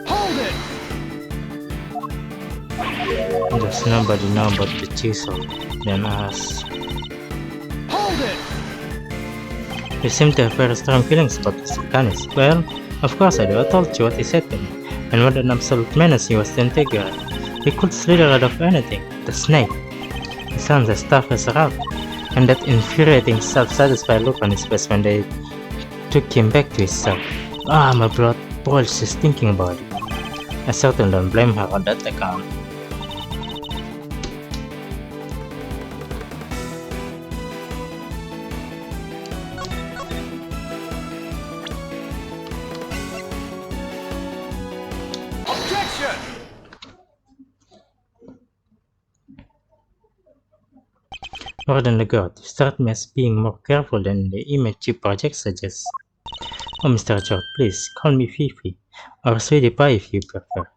Hold it! Does nobody know about the chisel? Then us. Hold it! You seem to have very strong feelings about Mr. Canis. Well, of course I do. I told you what he said to me. And what an absolute menace he was to Integra. He could slither out of anything. The snake. He sounds as tough as a rock. And that infuriating self-satisfied look on his face when they took him back to his cell. Ah, my blood boils just thinking about it. I certainly don't blame her on that account. Objection! More than the god, you start me as being more careful than the image you project suggests. Oh, Mr. George, please, call me Fifi, or Sweetie Pie if you prefer.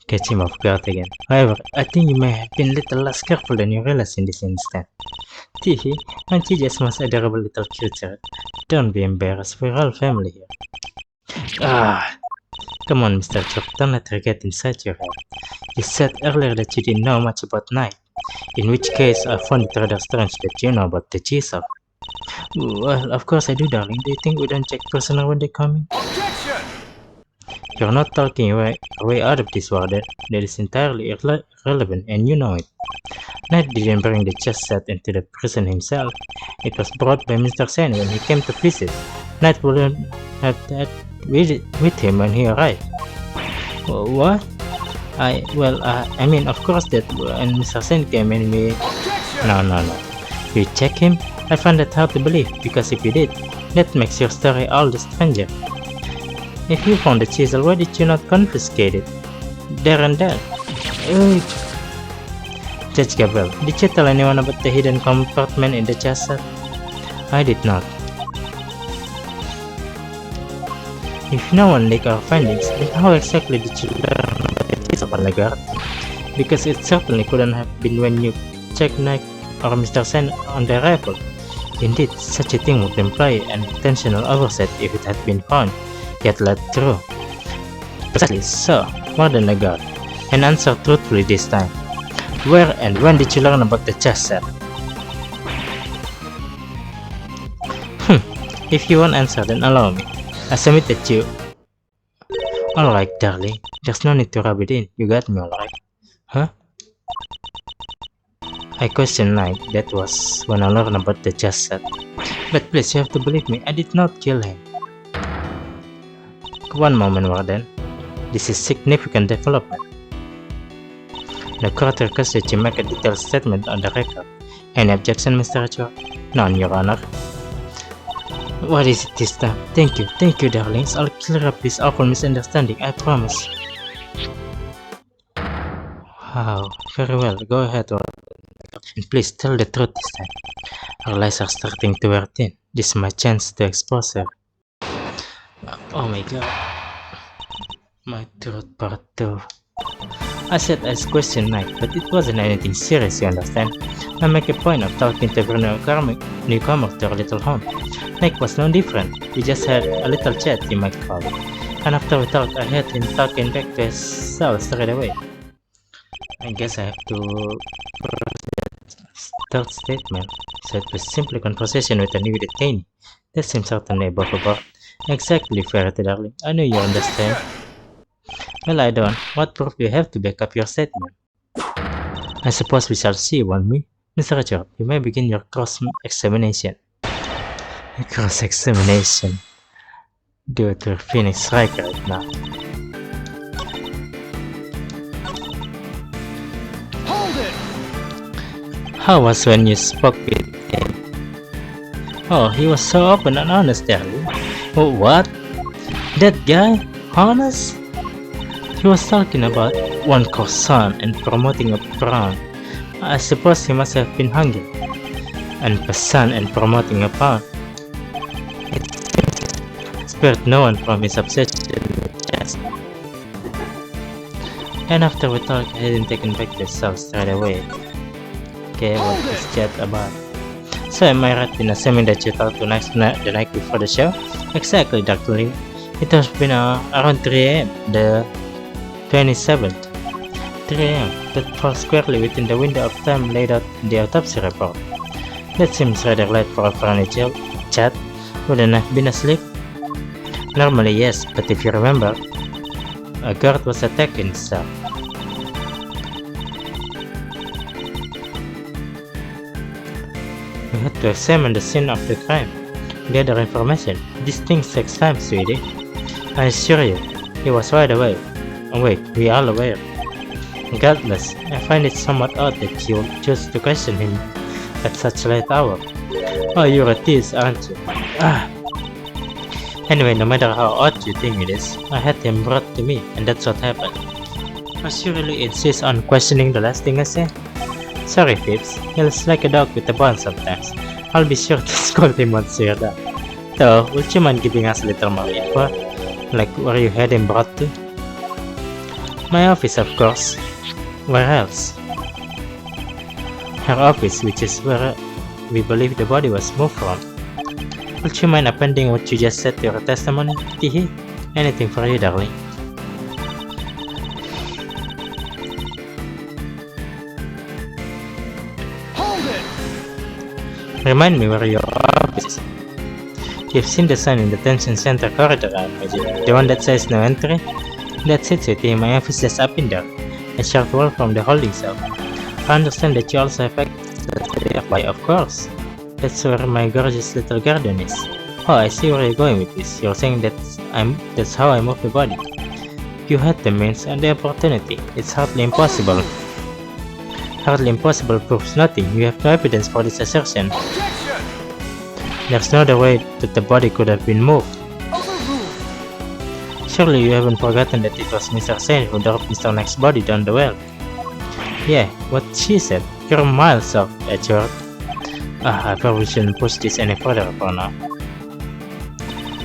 Catch him off guard again. However, I think you may have been a little less careful than you realize in this instant. Fifi, aren't you just most adorable little creature? Don't be embarrassed, we're all family here. Ah! Come on, Mr. George, don't let her get inside your head. You said earlier that you didn't know much about Knight. In which case, I found it rather strange that you know about the chisel. Well, of course I do, darling. Do you think we don't check personnel when they come in? Objection! You're not talking your way out of this, Warden. That is entirely irrelevant, and you know it. Knight didn't bring the chess set into the prison himself. It was brought by Mr. Sen when he came to visit. Knight wouldn't have that with him when he arrived. What? I mean, of course that when Mr. Sen came in, we... Objection! No. You check him? I find that hard to believe, because if you did, that makes your story all the stranger. If you found the chisel, why did you not confiscate it? There and then. Judge Gabriel, did you tell anyone about the hidden compartment in the chest set? I did not. If no one leaked our findings, then how exactly did you learn about the chisel, Lagarde? Because it certainly couldn't have been when you checked Knight or Mr. Sen on the rifle. Indeed, such a thing would imply an intentional oversight if it had been found, yet let through. Precisely so, more than a god. And answer truthfully this time. Where and when did you learn about the chess set? If you won't answer, then allow me. I submit that you... Alright, darling. There's no need to rub it in. You got me alright. Huh? I questioned Knight. That was when I learned about the chess set. But please, you have to believe me. I did not kill him. One moment, Warden. This is significant development. The court requests that you make a detailed statement on the record. Any objection, Mr. George? None, Your Honor. What is it this time? Thank you, darlings. I'll clear up this awful misunderstanding, I promise. Wow, very well. Go ahead, Warden. And please tell the truth this time. Our lies are starting to wear thin. This is my chance to expose her. Oh my god. My throat part 2. I said I questioned Knight, but it wasn't anything serious, you understand? I make a point of talking to every newcomer to our little home. Knight was no different. We just had a little chat, you might call it. And after we talked, I had him talking back to his cell straight away. I guess I have to... Third statement. So it was simply conversation with a new detainee. That seems certainly above board. Exactly, Fairy darling. I know you understand. Well, I don't. What proof do you have to back up your statement? I suppose we shall see, won't we? Mr. Richard, you may begin your cross-examination. Cross-examination. Due to Phoenix Strike right now. Hold it! How was when you spoke with him? Oh, he was so open and honest, darling. Oh, what? That guy? Honest? He was talking about one croissant and promoting a prawn. I suppose he must have been hungry. And passant and promoting a pound. It spared no one from his obsession with chess. And after we talked, I hadn't taken back the cell straight away. Okay, what is chat about? So am I right in assuming that you talked tonight the night before the show? Exactly, Dr. Lee. It has been around 3 AM, the 27th. 3 AM. That falls squarely within the window of time laid out in the autopsy report. That seems rather late for a friendly chat. Wouldn't I have been asleep? Normally yes, but if you remember, a guard was attacked in his cell. We had to examine the scene of the crime, gather information. These things take time, sweetie. I assure you, he was wide awake. Oh wait, we are all aware. Regardless, I find it somewhat odd that you chose to question him at such a late hour. Oh, you're a tease, aren't you? Anyway, no matter how odd you think it is, I had him brought to me, and that's what happened. Must you really insist on questioning the last thing I say? Sorry, Phipps. He's like a dog with a bone sometimes. I'll be sure to scold him once you're done. Though, would you mind giving us a little more info? Like where you had him brought to? My office, of course. Where else? Her office, which is where we believe the body was moved from. Would you mind appending what you just said to your testimony? Teehee. Anything for you, darling. Hold it! Remind me where your office is. You've seen the sign in the detention center corridor, I imagine. The one that says no entry? That's it, sweetie. My office is up in there. A short wall from the holding cell. I understand that you also have access to the FBI, of course. That's where my gorgeous little garden is. Oh, I see where you're going with this. You're saying that's how I move the body. You had the means and the opportunity. It's hardly impossible. Hardly impossible proves nothing. You have no evidence for this assertion. Objection! There's no other way that the body could have been moved. Overruled! Surely you haven't forgotten that it was Mr. Saint who dropped Mr. Knight's body down the well. Yeah, what she said. You're miles off, Edgeworth. I probably shouldn't push this any further for now.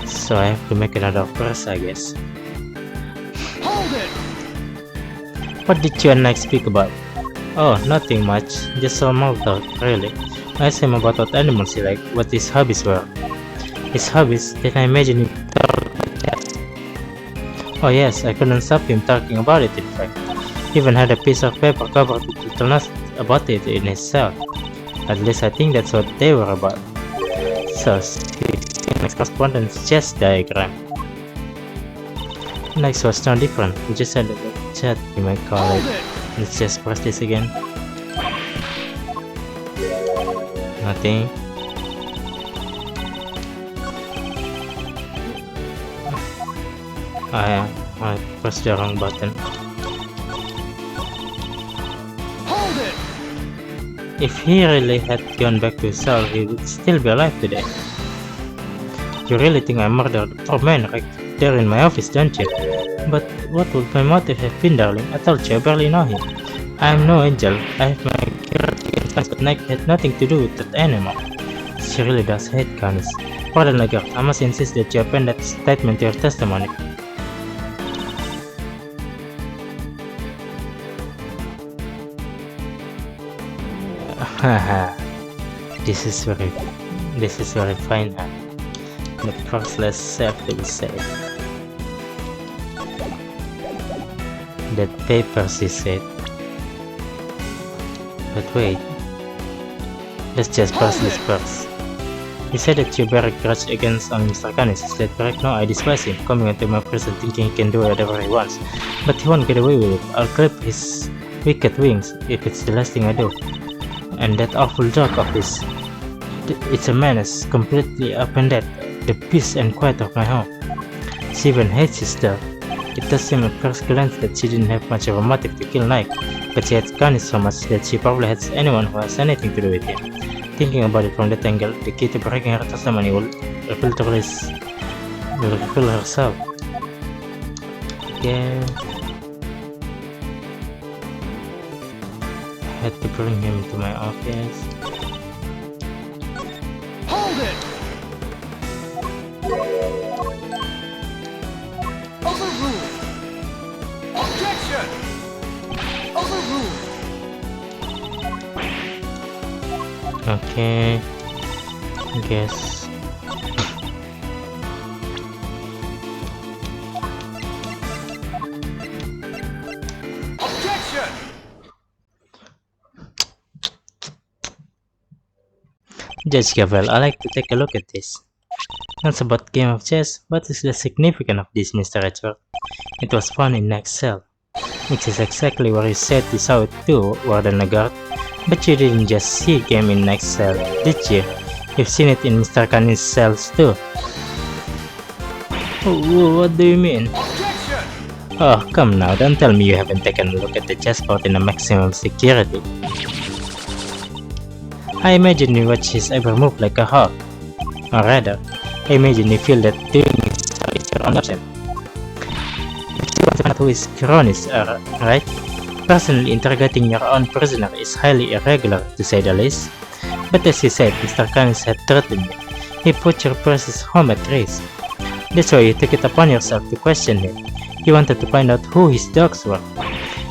So I have to make another press, I guess. Hold it! What did you and Knight speak about? Oh, nothing much. Just a small talk, really. I asked him about what animals he liked, what his hobbies were. His hobbies? Then I imagine him talking about cats. Oh yes, I couldn't stop him talking about it in fact. He even had a piece of paper covered with little notes about it in his cell. At least I think that's what they were about. So, next correspondence chess diagram. Next was no different. We just had a chat, you might call Hold it. it! Let's just press this again. Nothing. I pressed the wrong button. Hold it! If he really had gone back to his cell, he would still be alive today. You really think I murdered poor man right there in my office, don't you? But what would my motive have been, darling? I told you I barely know him. I am no angel. I have my curiosity instincts, but Nike had nothing to do with that animal. She really does hate Canis. Pardon the girl, I must insist that you append that statement to your testimony. Haha. This is very fine, huh? But first let's save to be safe. That paper, she said. But wait. Let's just pass this first. He said that you bear a grudge against Mr. Canis. Is that correct? No, I despise him, coming into my prison thinking he can do whatever he wants. But he won't get away with it. I'll clip his wicked wings if it's the last thing I do. And that awful dog of his. It's a menace, completely upended the peace and quiet of my home. She even hates his dog. It does seem at first glance that she didn't have much of a motive to kill Nike, but she hates Canis so much that she probably hates anyone who has anything to do with him. Thinking about it from that angle, the key to breaking her testimony will reveal herself. Yeah. I had to bring him to my office. Hold it! Overruled! Objection! Overruled! Okay. Guess. Objection! Judge Gavel, I like to take a look at this. That's about game of chess. What is the significance of this, Mr. Edgeworth? It was found in next cell, which is exactly where you said you saw it too, Warden Lagarde. But you didn't just see game in next cell, did you? You've seen it in Mr. Canis' cells too. Oh, what do you mean? Objection! Oh, come now, don't tell me you haven't taken a look at the chessboard in a maximum security. I imagine you watch his every move like a hawk. Or rather, I imagine you feel that doing so is your own option. If you want to know who his cronies are, right? Personally, interrogating your own prisoner is highly irregular, to say the least. But as you said, Mr. Canis had threatened you. He put your precious home at risk. That's why you took it upon yourself to question him. You wanted to find out who his dogs were.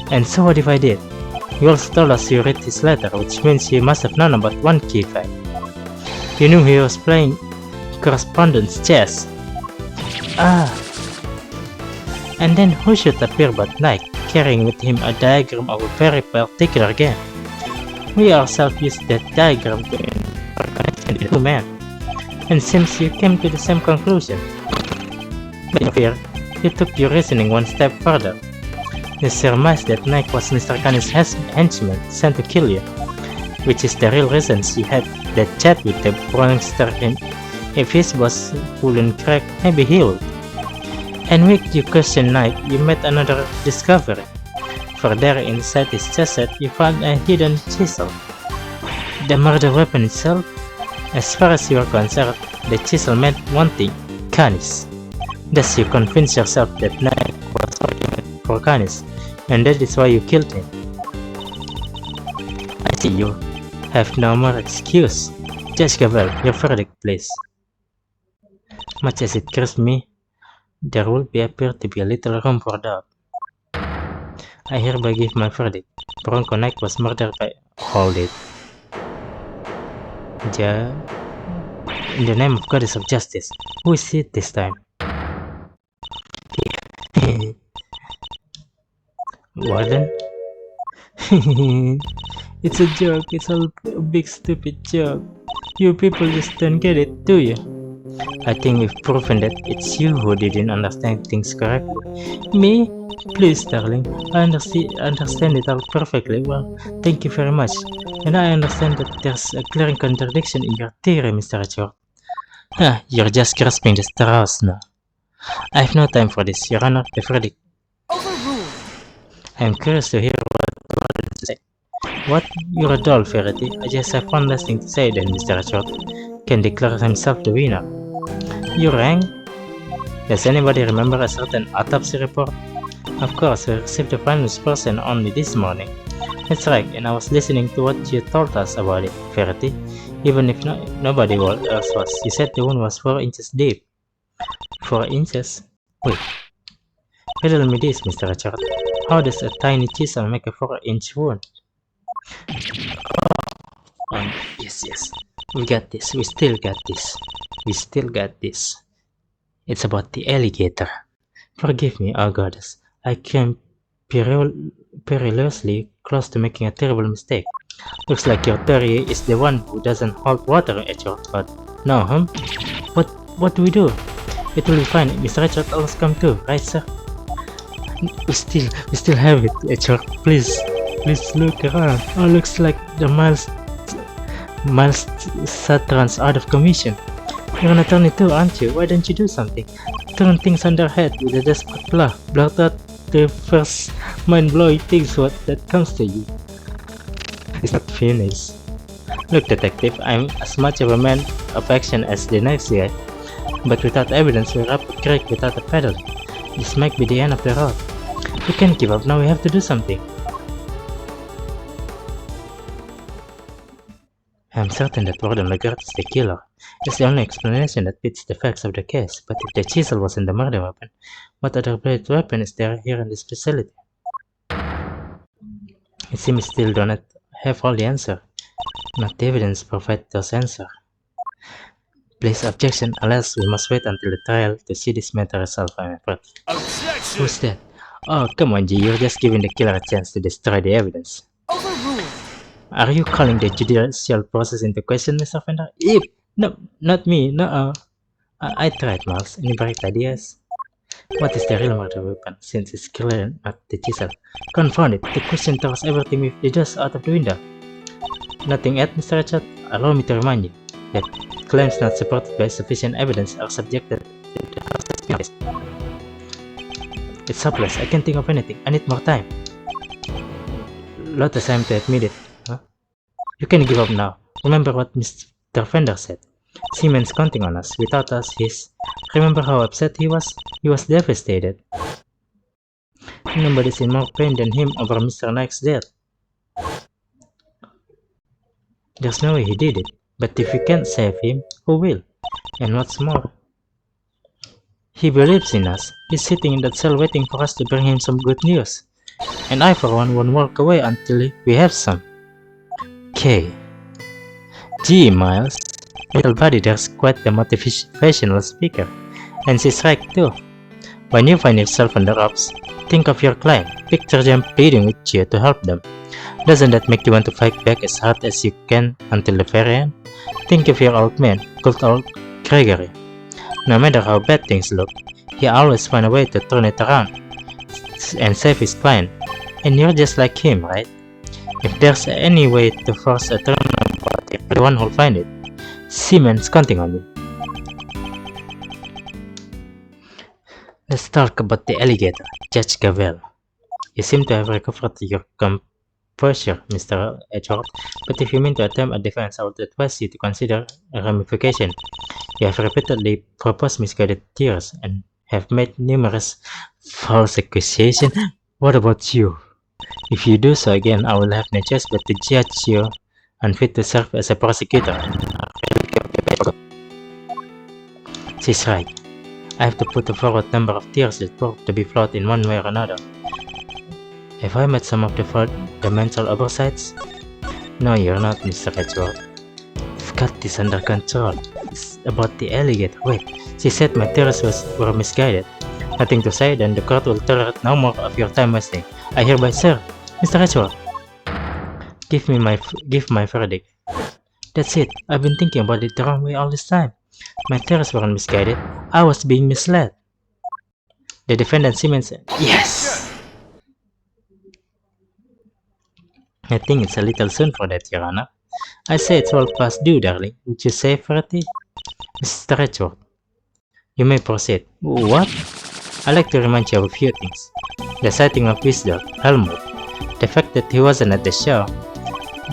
And so what if I did? You also told us you read his letter, which means you must have known about one key fact. You knew he was playing correspondence chess. Ah! And then who should appear but Nike, carrying with him a diagram of a very particular game. We ourselves used that diagram to infer connection with the two men, and seems you came to the same conclusion. But in fear, you took your reasoning one step further. You surmised that Nike was Mr. Canis' henchman sent to kill you, which is the real reason she had that chat with the prankster. If his boss wouldn't crack, maybe he would. And when you question Nike, you made another discovery. For there inside his chest set, you found a hidden chisel. The murder weapon itself? As far as you are concerned, the chisel meant one thing, Canis. Thus you convince yourself that Nike was working for Canis, and that is why you killed him. I see you have no more excuse. Judge Gavel, your verdict, please. Much as it grieves me, there will appear to be a little room for doubt. I hereby give my verdict. Bronco Nike was murdered by... Hold it. In the name of Goddess of Justice, who is it this time? Warden? It's a joke, it's a big stupid joke. You people just don't get it, do you? I think we've proven that it's you who didn't understand things correctly. Me? Please, darling, I understand it all perfectly well. Thank you very much. And I understand that there's a glaring contradiction in your theory, Mr. Edgeworth. You're just grasping the straws now. I have no time for this, Your Honor. The verdict. Overruled! I am curious to hear what you have to say. What? You're a doll, Verity. I just have one last thing to say then, Mr. Edgeworth can declare himself the winner. You rang? Does anybody remember a certain autopsy report? Of course, we received the final person only this morning. That's right, and I was listening to what you told us about it, Verity. Even if nobody else was. You said the wound was 4 inches deep. 4 inches? Wait. Riddle me this, Mr. Richard. How does a tiny chisel make a 4-inch wound? Yes. We got this. We still got this. It's about the alligator. Forgive me, oh goddess. I came perilously close to making a terrible mistake. Looks like your theory is the one who doesn't hold water, Edgeworth, but Now, What do we do? It will be fine. Mr. Richard always come too, right, sir? We still have it, HR. Please look around. Oh, looks like the Miles Satran's out of commission. You're an attorney too, aren't you? Why don't you do something? Turn things on their head with a desperate bluff. Blurt out the first mind-blowing things that comes to you. It's not finished. Look, detective, I'm as much of a man of action as the next guy. But without evidence, we're up a creek without a paddle. This might be the end of the road. We can't give up now, we have to do something. I'm certain that Warden Lagarde is the killer. It's the only explanation that fits the facts of the case. But if the chisel wasn't the murder weapon, what other bladed weapon is there here in this facility? It seems we still do not have all the answer. Not the evidence provide those answers. Please objection, unless we must wait until the trial to see this matter resolved, I'm afraid. Objection! Who's that? Oh, come on, G, you're just giving the killer a chance to destroy the evidence. Overruled! Are you calling the judicial process into question, Mr. Fender? Yep. No, not me, no. I tried, Miles. Any bright ideas? What is the real murder weapon, since it's clearly not the chisel? Confound it, the question throws everything with the dust out of the window. Nothing yet, Mr. Richard? Allow me to remind you that claims not supported by sufficient evidence are subjected to the harshest penalties. It's hopeless, I can't think of anything. I need more time. Lot of time to admit it, huh? You can give up now. Remember what Mr. Fender said. Siemens counting on us. Without us, remember how upset he was? He was devastated. Nobody's in more pain than him over Mr. Knight's death. There's no way he did it. But if we can't save him, who will? And what's more, he believes in us. He's sitting in that cell waiting for us to bring him some good news. And I for one won't walk away until we have some. K. Gee, Miles. Little buddy, there's quite the motivational speaker. And she's right too. When you find yourself on the ropes, think of your client. Picture them pleading with you to help them. Doesn't that make you want to fight back as hard as you can until the very end? Think of your old man, good old Gregory. No matter how bad things look, he always finds a way to turn it around and save his client. And you're just like him, right? If there's any way to force a turnabout, you're the one who'll find it. Siemens counting on you. Let's talk about the alligator, Judge Gavel. You seem to have recovered your composure, Mr. Edgeworth, but if you mean to attempt a defense, I would advise you to consider a ramification. You have repeatedly proposed misguided theories and have made numerous false accusations. What about you? If you do so again, I will have no choice but to judge you unfit to serve as a prosecutor. She's right. I have to put a forward number of theories that prove to be flawed in one way or another. Have I met some of the mental oversights? No, you're not, Mr. Edgeworth. I've got this under control. It's about the alligator. Wait, she said my theories were misguided. Nothing to say, then the court will tolerate no more of your time wasting. I hereby serve. Mr. Edgeworth, give my verdict. That's it. I've been thinking about it the wrong way all this time. My theories weren't misguided. I was being misled. The defendant Siemens said, yes! I think it's a little soon for that, Your Honor. I say it's all past due, darling. Would you say 30? Mr. Edgeworth, you may proceed. What? I'd like to remind you of a few things. The sighting of Whistler, Helmut, the fact that he wasn't at the show.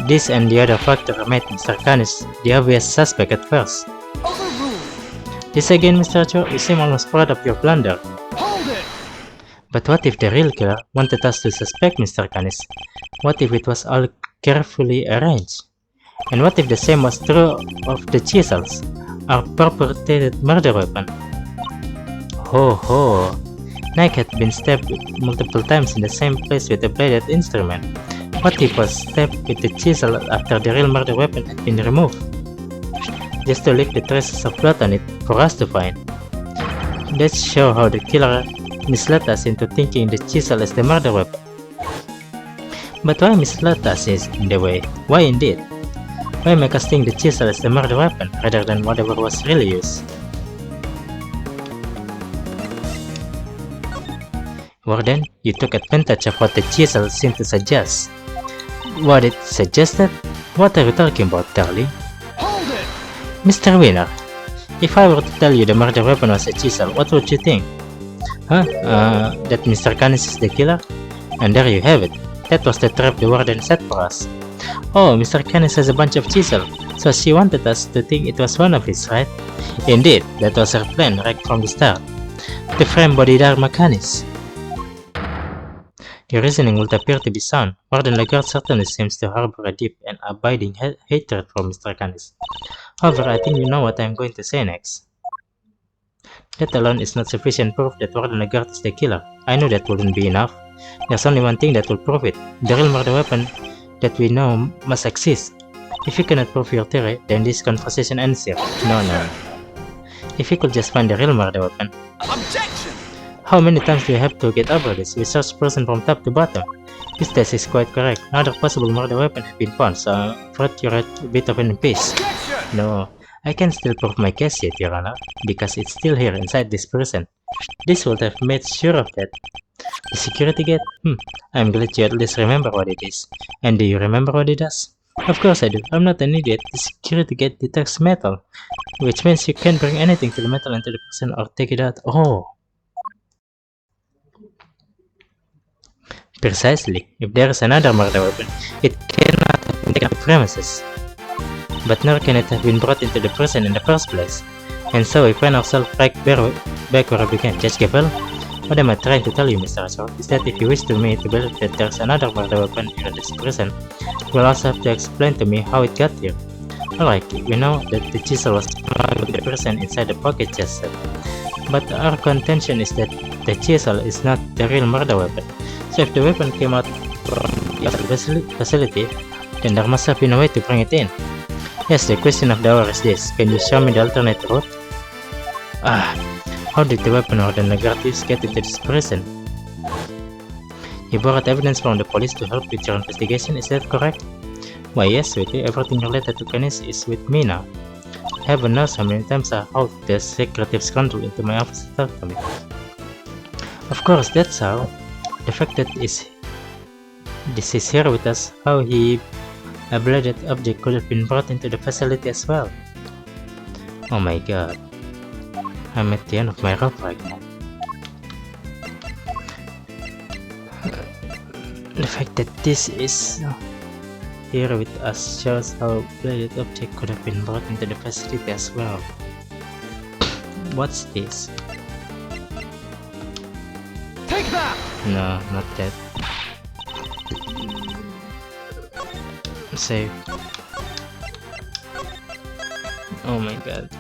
This and the other factor made Mr. Canis the obvious suspect at first. Overruled! This again, Mr. Edgeworth, you seem almost proud of your blunder. Hold it! But what if the real killer wanted us to suspect Mr. Canis? What if it was all carefully arranged? And what if the same was true of the chisels, our purported murder weapon? Ho ho! Nike had been stabbed multiple times in the same place with a bladed instrument. What if was stabbed with the chisel after the real murder weapon had been removed? Just to leave the traces of blood on it for us to find. Let's show how the killer misled us into thinking the chisel is the murder weapon. But why misled us in the way? Why indeed? Why make us think the chisel is the murder weapon rather than whatever was really used? Warden, you took advantage of what the chisel seemed to suggest. What it suggested? What are you talking about, Darling? Hold it! Mr. Winner, if I were to tell you the murder weapon was a chisel, what would you think? Huh? That Mr. Canis is the killer? And there you have it. That was the trap the warden set for us. Oh, Mr. Canis has a bunch of chisel, so she wanted us to think it was one of his, right? Indeed, that was her plan right from the start. To frame Bodhidharma Canis. Your reasoning would appear to be sound. Warden Lagarde certainly seems to harbor a deep and abiding hatred for Mr. Canis. However, I think you know what I am going to say next. That alone is not sufficient proof that Warden Lagarde is the killer. I knew that wouldn't be enough. There's only one thing that will prove it. The real murder weapon that we know must exist. If you cannot prove your theory, then this conversation ends here. No. If you could just find the real murder weapon. Objection! How many times do you have to get over this? We searched person from top to bottom. This test is quite correct. Another possible murder weapon has been found, so I'm afraid you're at a bit of an impasse. Objection! No, I can still prove my case yet, Your Honor, because it's still here inside this prison. This would have made sure of that. The security gate? I'm glad you at least remember what it is. And do you remember what it does? Of course I do. I'm not an idiot. The security gate detects metal, which means you can't bring anything to the metal into the prison or take it out. Oh. Precisely. If there is another murder weapon, it cannot have been taken to the premises. But nor can it have been brought into the prison in the first place. And so we find ourselves back where we began. Judge Gable? What am I trying to tell you, Mr. Ashford, is that if you wish me to believe that there's another murder weapon here in this prison, you'll also have to explain to me how it got here. Alright, we know that the chisel was found with the person inside the pocket chest set. But our contention is that the chisel is not the real murder weapon. So if the weapon came out from the facility, then there must have been a way to bring it in. Yes, the question of the hour is this. Can you show me the alternate route? How did the weapon or the negatives get into this prison? You borrowed evidence from the police to help with your investigation, is that correct? Why yes, sweetie, everything related to Canis is with me now. Heaven knows how many times I hauled the secretive scoundrel into my office to talk to me. Of course, that's how. The fact that this is here with us, how a bladed object could have been brought into the facility as well. Oh my god. I'm at the end of my rope right now. The fact that this is here with us shows how a bladed object could have been brought into the facility as well. What's this? Take that! No, not that. Save. Oh my god.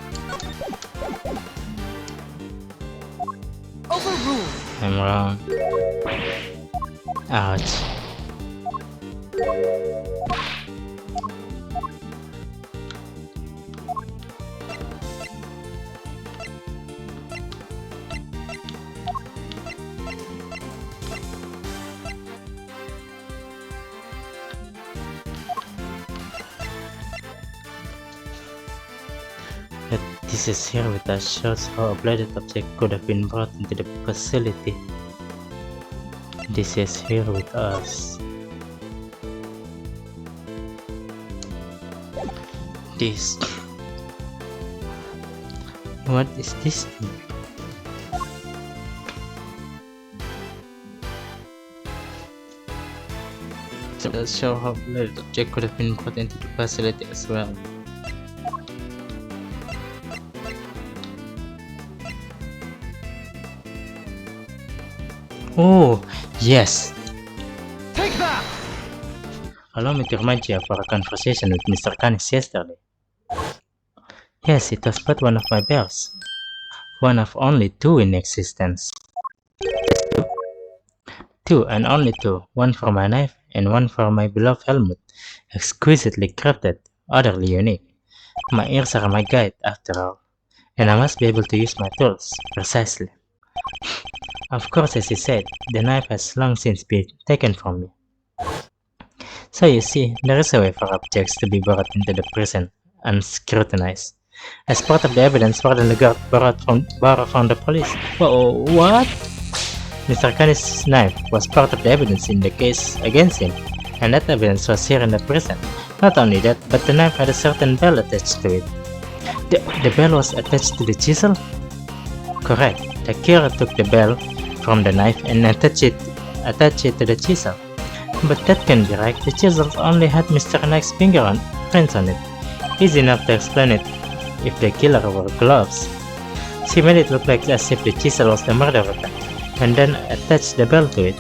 Overruled! I'm wrong. Ouch. That this is here with us shows how a bladed object could have been brought into the facility. This is here with us. This. What is this thing? So let's show how bladed object could have been brought into the facility as well. Oh, yes! Take that! Allow me to remind you of our conversation with Mr. Canis yesterday. Yes, it was but one of my bells. One of only two in existence. Two and only two. One for my knife and one for my beloved helmet. Exquisitely crafted, utterly unique. My ears are my guide, after all. And I must be able to use my tools, precisely. Of course, as you said, the knife has long since been taken from me. So you see, there is a way for objects to be brought into the prison and scrutinized. As part of the evidence, Warden Lagarde borrowed from the police. Whoa, what? Mr. Kani's knife was part of the evidence in the case against him, and that evidence was here in the prison. Not only that, but the knife had a certain bell attached to it. The bell was attached to the chisel? Correct. The killer took the bell from the knife and attached it to the chisel. But that can't be right. The chisel only had Mr. Knight's prints on it. Easy enough to explain it if the killer wore gloves. She made it look like as if the chisel was the murder weapon, and then attached the bell to it.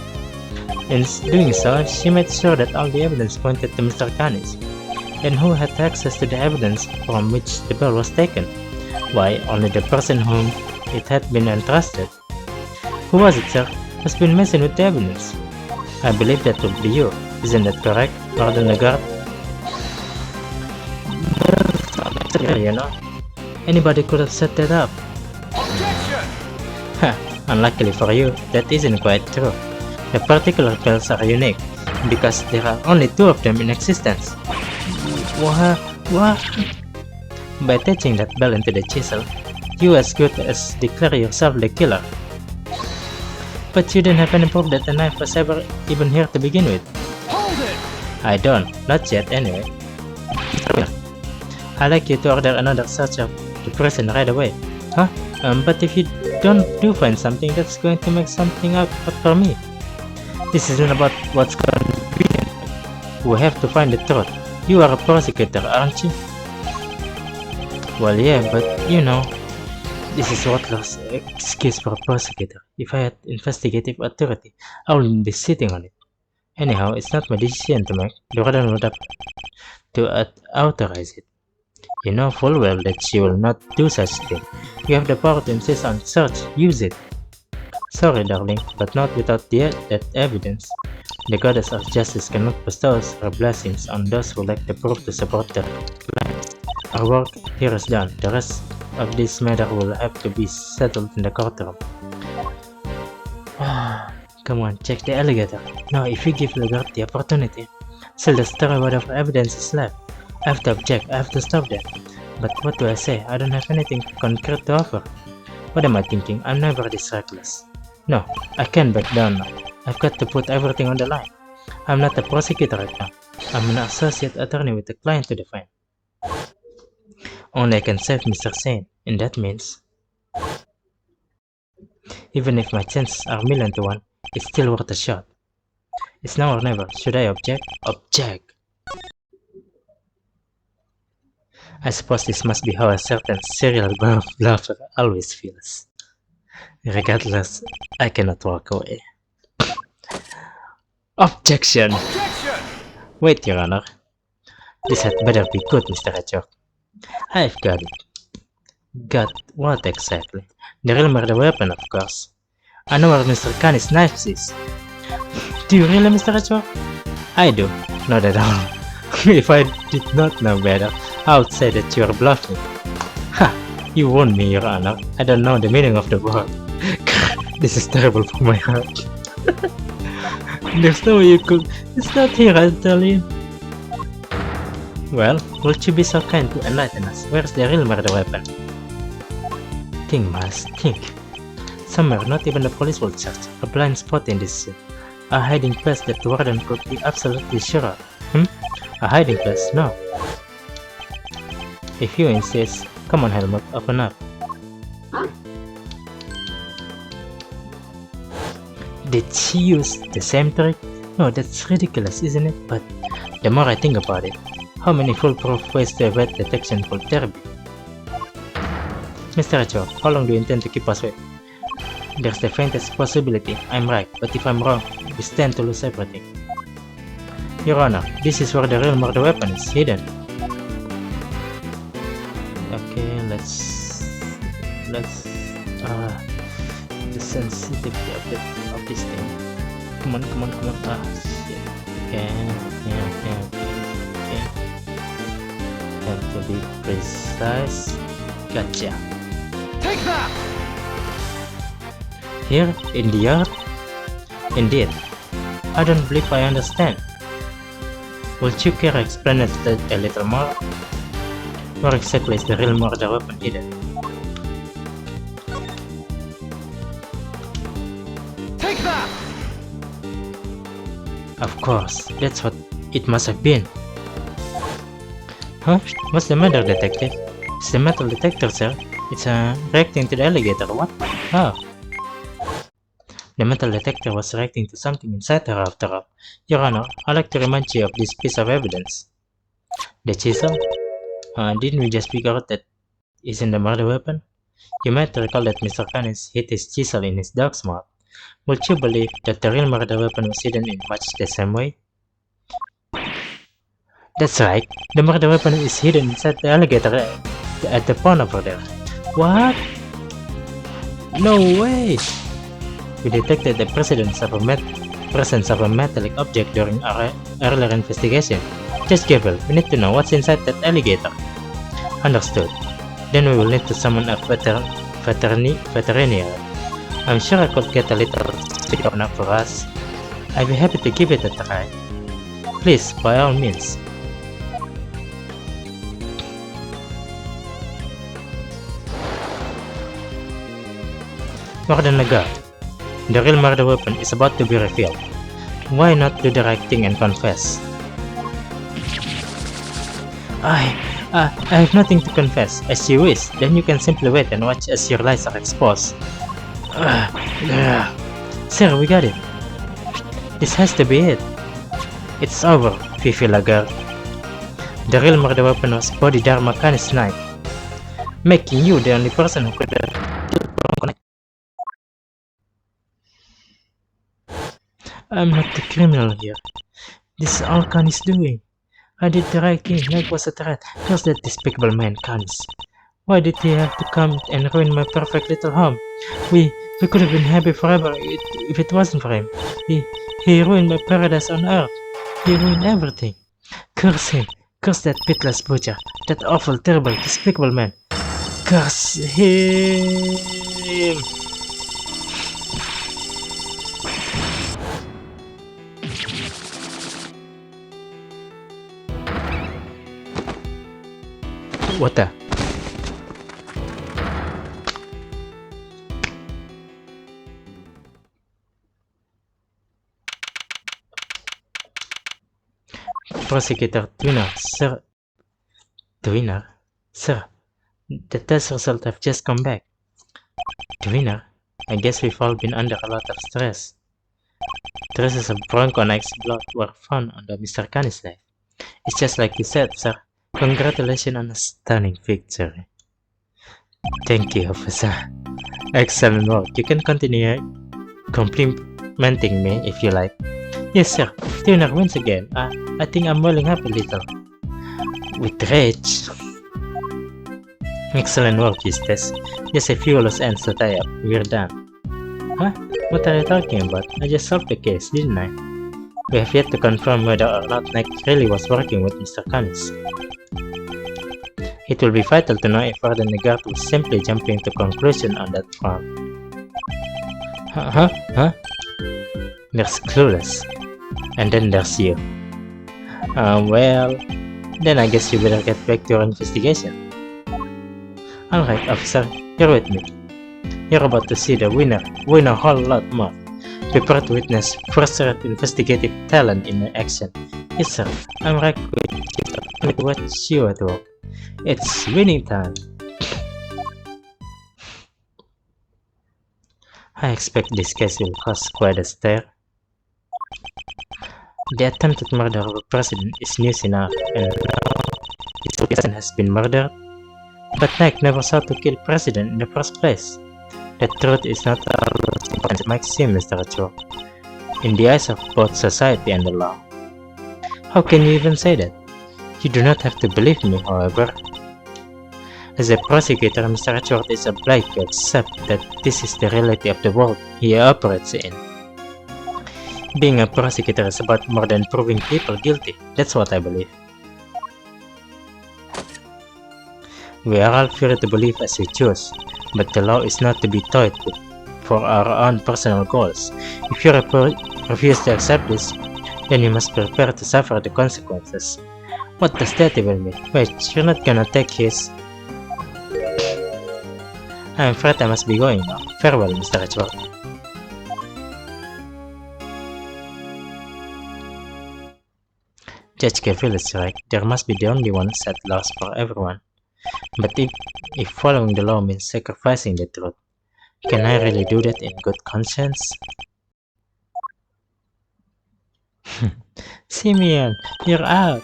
In doing so, she made sure that all the evidence pointed to Mr. Canis. And who had access to the evidence from which the bell was taken? Why, only the person whom it had been entrusted. Who was it, sir? Who's been messing with the evidence? I believe that would be you. Isn't that correct, Warden Lagarde? You know, anybody could have set that up. Objection! Ha, unluckily for you, that isn't quite true. The particular bells are unique, because there are only 2 of them in existence. What? By attaching that bell into the chisel, you as good as declare yourself the killer. But you didn't have any proof that the knife was ever even here to begin with. Hold it! I don't, not yet anyway. I'd like you to order another search of the prison right away. Huh? But if you do find something, that's going to make something out for me. This isn't about what's convenient. We have to find the truth. You are a prosecutor, aren't you? Well, yeah, but you know, this is worthless excuse for a prosecutor. If I had investigative authority, I wouldn't be sitting on it. Anyhow, it's not my decision to make. The warden would have to authorize it. You know full well that she will not do such thing. You have the power to insist on search. Use it. Sorry, darling, but not without that evidence. The goddess of justice cannot bestow her blessings on those who lack the proof to support their claims. Our work here is done. The rest of this matter will have to be settled in the courtroom. Come on, check the alligator. Now, if you give Lagarde the opportunity, still there's still what of evidence is left. I have to object, I have to stop that. But what do I say? I don't have anything concrete to offer. What am I thinking? I'm never this reckless. No, I can't back down now. I've got to put everything on the line. I'm not a prosecutor right now. I'm an associate attorney with a client to defend. Only I can save Mr. Sane, and that means... Even if my chances are 1,000,000 to 1, it's still worth a shot. It's now or never. Should I object? Object! I suppose this must be how a certain serial bluffer always feels. Regardless, I cannot walk away. Objection! Objection! Wait, Your Honor. This had better be good, Mr. Hedgehog. I've got it. Got what exactly? The real murder weapon, of course. I know where Mr. Canis' knife is. Do you really, Mr. Hedgehog? I do. Not at all. If I did not know better, I would say that you are bluffing. Ha! You warned me, Your Honor. I don't know the meaning of the word. This is terrible for my heart. There's no way you could... It's not here, I'll tell you. Well, would you be so kind to enlighten us? Where's the real murder weapon? Think, Miles, think. Somewhere not even the police will search. A blind spot in this scene. A hiding place that the warden could be absolutely sure of. A hiding place? No. If you insist, come on, Helmut, open up. Did she use the same trick? No, that's ridiculous, isn't it? But the more I think about it, how many foolproof ways to evade detection could there be? Mr. Hedgehog, how long do you intend to keep us waiting? There's the faintest possibility I'm right, but if I'm wrong, we stand to lose everything. Your Honor, this is where the real murder weapon is hidden. Okay, let's the sensitivity of this thing. Come on. Shit. Okay. Have to be precise. Gotcha. Take that! Here in the yard? Indeed. I don't believe I understand. Would you care to explain it a little more? Where exactly is the real murder weapon hidden? Take that! Of course, that's what it must have been. Huh? What's the matter, detective? It's the metal detector, sir. It's reacting to the alligator. What? Oh. The metal detector was reacting to something inside her after all. Your Honor, I'd like to remind you of this piece of evidence. The chisel? Didn't we just figure out that isn't the murder weapon? You might recall that Mr. Canis hid his chisel in his dog's mouth. Would you believe that the real murder weapon was hidden in much the same way? That's right, the murder weapon is hidden inside the alligator at the pond over there. What? No way! We detected the presence of a metallic object during our earlier investigation. Just Gabriel, we need to know what's inside that alligator. Understood. Then we will need to summon a veterinarian. I'm sure I could get a little stick open up for us. I'd be happy to give it a try. Please, by all means. More than a guard. The real murder weapon is about to be revealed. Why not do the right thing and confess? I have nothing to confess. As you wish, then you can simply wait and watch as your lies are exposed. Sir, we got it. This has to be it. It's over, Fifi Lagarde. The real murder weapon was Bodhidharma Canis' knife, making you the only person who could have killed Bronco. I'm not the criminal here. This is all Canis doing. I did the right thing. Knife was a threat. Curse that despicable man, Canis. Why did he have to come and ruin my perfect little home? We could have been happy forever if it wasn't for him. He ruined my paradise on earth. He ruined everything. Curse him. Curse that pitiless butcher. That awful, terrible, despicable man. Curse him. What the? Prosecutor Twinner, sir. Twinner? Sir, the test results have just come back. Twinner, I guess we've all been under a lot of stress. Traces of Bronco Knight's blood were found on the Mr. Canis' life. It's just like you said, sir. Congratulations on a stunning victory. Thank you, officer. Excellent work. You can continue complimenting me if you like. Yes, sir. Twinner wins again. I think I'm welling up a little. With rage. Excellent work, Eustace. Just a few loose ends to tie up. We're done. Huh? What are you talking about? I just solved the case, didn't I? We have yet to confirm whether or not Knight really was working with Mr. Canis. It will be vital to know if Warden Lagarde was simply jumping to conclusion on that front. Huh? There's Clueless. And then there's you. Well, then I guess you better get back to your investigation. Alright, officer, you're with me. You're about to see the winner win a whole lot more. Prepare to witness first-rate investigative talent in action. Yes, sir, I'm right with you to watch you at work. It's winning time. I expect this case will cause quite a stir. The attempted murder of a president is news enough, and now this president has been murdered. But Knight never sought to kill president in the first place. The truth is not always important as it might seem, Mr. Achor, in the eyes of both society and the law. How can you even say that? You do not have to believe me, however. As a prosecutor, Mr. Achor is obliged to accept that this is the reality of the world he operates in. Being a prosecutor is about more than proving people guilty. That's what I believe. We are all free to believe as we choose, but the law is not to be toyed with for our own personal goals. If you refuse to accept this, then you must prepare to suffer the consequences. What does that even mean? Wait, you're not gonna take his... I'm afraid I must be going now. Farewell, Mr. Edgeworth. Judge Cavill is right. There must be the only ones at last for everyone. But if following the law means sacrificing the truth, can I really do that in good conscience? Simeon, you're out!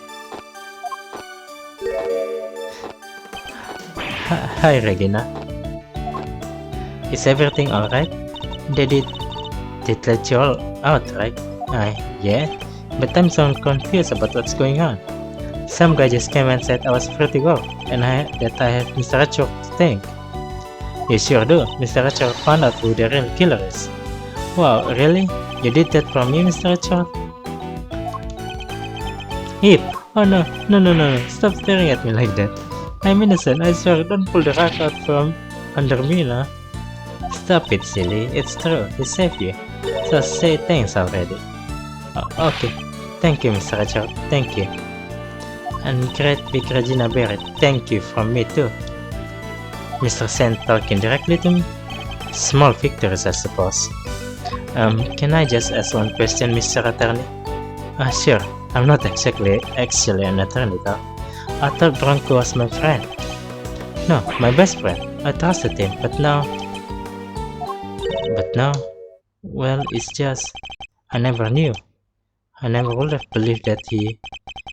Hi, Regina. Is everything alright? They did let you all out, right? Yeah, but I'm so confused about what's going on. Some guy just came and said I was free to go, and that I have Mr. Ratchford to thank. You sure do. Mr. Ratchford found out who the real killer is. Wow, really? You did that for me, Mr. Ratchford? Heap! Oh no, stop staring at me like that. I'm innocent, I swear, don't pull the rug out from under me now. Stop it, silly, it's true, he saved you. So say thanks already. Okay, thank you, Mr. Ratchford, thank you. And great big Regina Barrett, thank you from me too. Mr. Sen talking directly to me? Small victories, I suppose. Can I just ask one question, Mr. Attorney? Sure. I'm not actually an attorney though. I thought Bronco was my friend. No, my best friend. I trusted him, but now... Well, it's just... I never knew. I never would have believed that he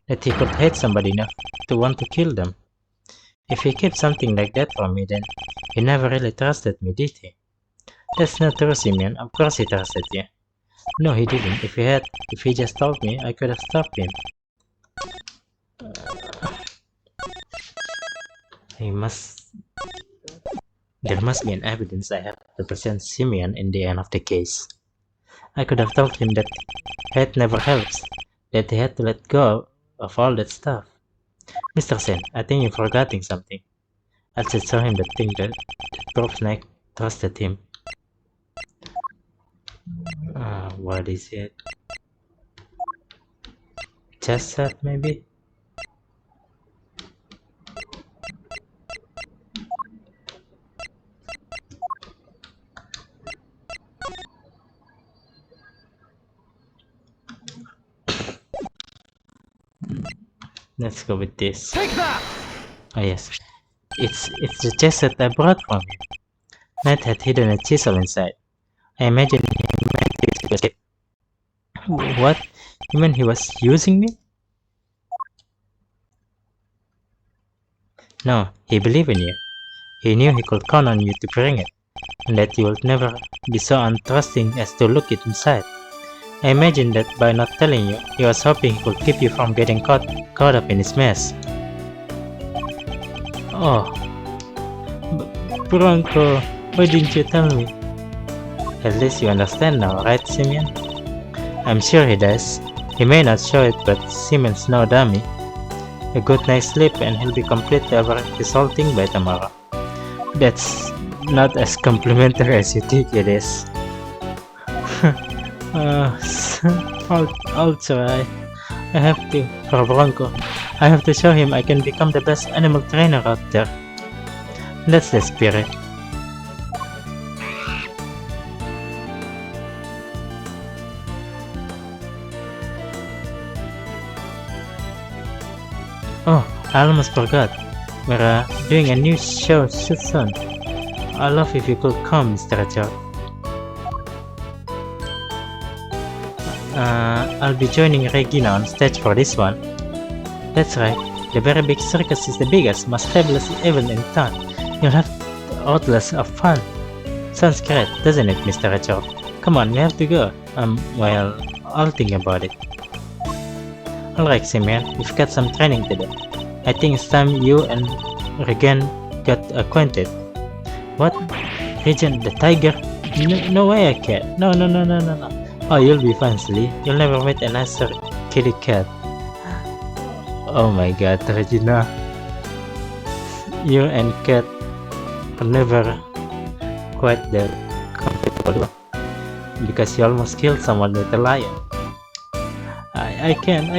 could hate somebody enough to want to kill them. If he kept something like that from me, then he never really trusted me, did he? That's not true, Simeon. Of course he trusted you. No, he didn't. If he just told me, I could have stopped him. There must be an evidence I have to present Simeon in the end of the case. I could have told him that hate never helps, that he had to let go of all that stuff. Mr. Sen, I think you're forgetting something. I should show him the thing that proves I trusted him. What is it? Chest set, maybe? Let's go with this. Take that! Oh yes, it's the chest set I brought from him. Ned had hidden a chisel inside. I imagine he meant to escape. What? You mean he was using me? No, he believed in you. He knew he could count on you to bring it, and that you would never be so untrusting as to look it inside. I imagine that by not telling you, he was hoping he could keep you from getting caught up in his mess. Oh, Bronco, why didn't you tell me? At least you understand now, right, Simeon? I'm sure he does. He may not show it, but Simeon's no dummy. A good night's sleep and he'll be completely over this whole thing by tomorrow. That's not as complimentary as you think it is. I'll try. I have to, for Bronco. I have to show him I can become the best animal trainer out there. That's the spirit. Oh, I almost forgot. We're doing a new show soon. I'd love if you could come, Mr. Ratchford. I'll be joining Regina on stage for this one. That's right. The very big circus is the biggest, most fabulous event in town. You'll have lots of fun. Sounds great, doesn't it, Mr. Ratchford? Come on, we have to go. Well, I'll think about it. Alright, Simeon, we've got some training to do. I think it's time you and Regan got acquainted. What? Regen the tiger? No way I can. No. Oh, you'll be fine, silly. You'll never meet a nicer kitty cat. Oh my god, Regina. You and Cat are never quite that compatible because you almost killed someone with a lion. I can.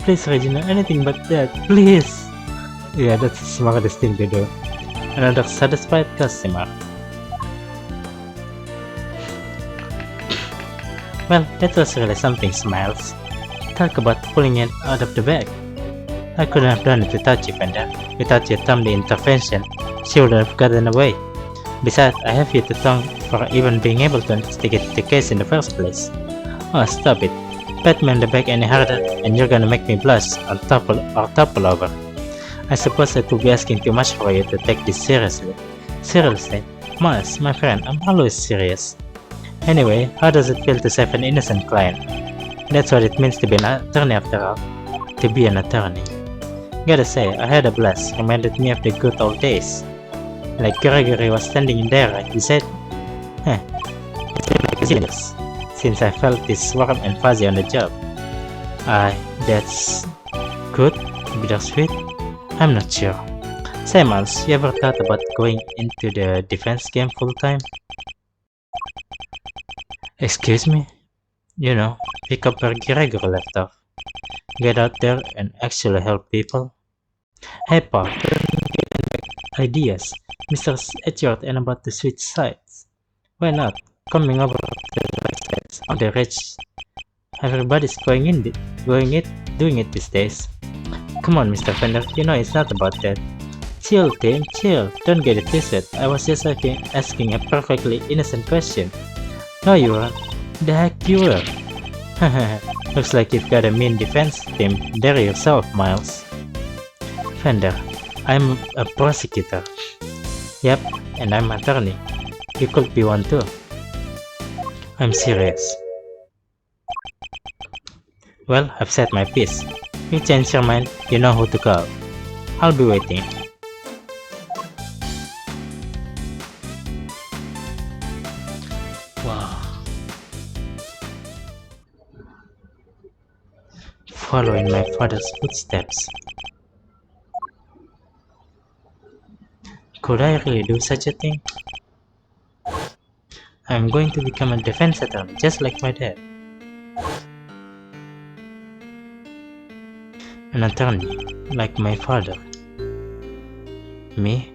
Please, Regina, anything but that, please. Yeah, that's the smartest thing to do. Another satisfied customer. Well, that was really something, Smiles. Talk about pulling it out of the bag. I couldn't have done it without you, Fender. Without your timely intervention, she would have gotten away. Besides, I have you to thank for even being able to investigate the case in the first place. Oh, stop it. Pat me on the back any harder, and you're gonna make me blush or topple over. I suppose it would be asking too much for you to take this seriously. Seriously? Miles, my friend, I'm always serious. Anyway, how does it feel to save an innocent client? That's what it means to be an attorney after all. To be an attorney. Gotta say, I had a blast. Reminded me of the good old days. Like Gregory was standing in there, right? He said, huh, it's been like years since I felt this warm and fuzzy on the job. That's good? Bittersweet? I'm not sure. Say, Miles, you ever thought about going into the defense game full time? Excuse me? You know, pick up where Gregory left off. Get out there and actually help people. Hey, Paul, ideas. Mr. Edgeworth and about to switch sides. Why not? Coming over to the right sides on the rich. Everybody's doing it these days. Come on, Mr. Fender, you know it's not about that. Chill, Tim, chill. Don't get it twisted. I was just asking a perfectly innocent question. No, you weren't. The heck you were. Looks like you've got a mean defense team there yourself, Miles. Fender, I'm a prosecutor. Yep, and I'm an attorney. You could be one too. I'm serious. Well, I've said my piece. You change your mind, you know who to call. I'll be waiting. Wow. Following my father's footsteps. Could I really do such a thing? I'm going to become a defense attorney just like my dad. An attorney like my father. Me?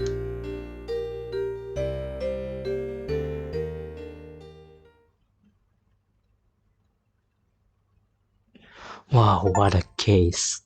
Wow, what a case.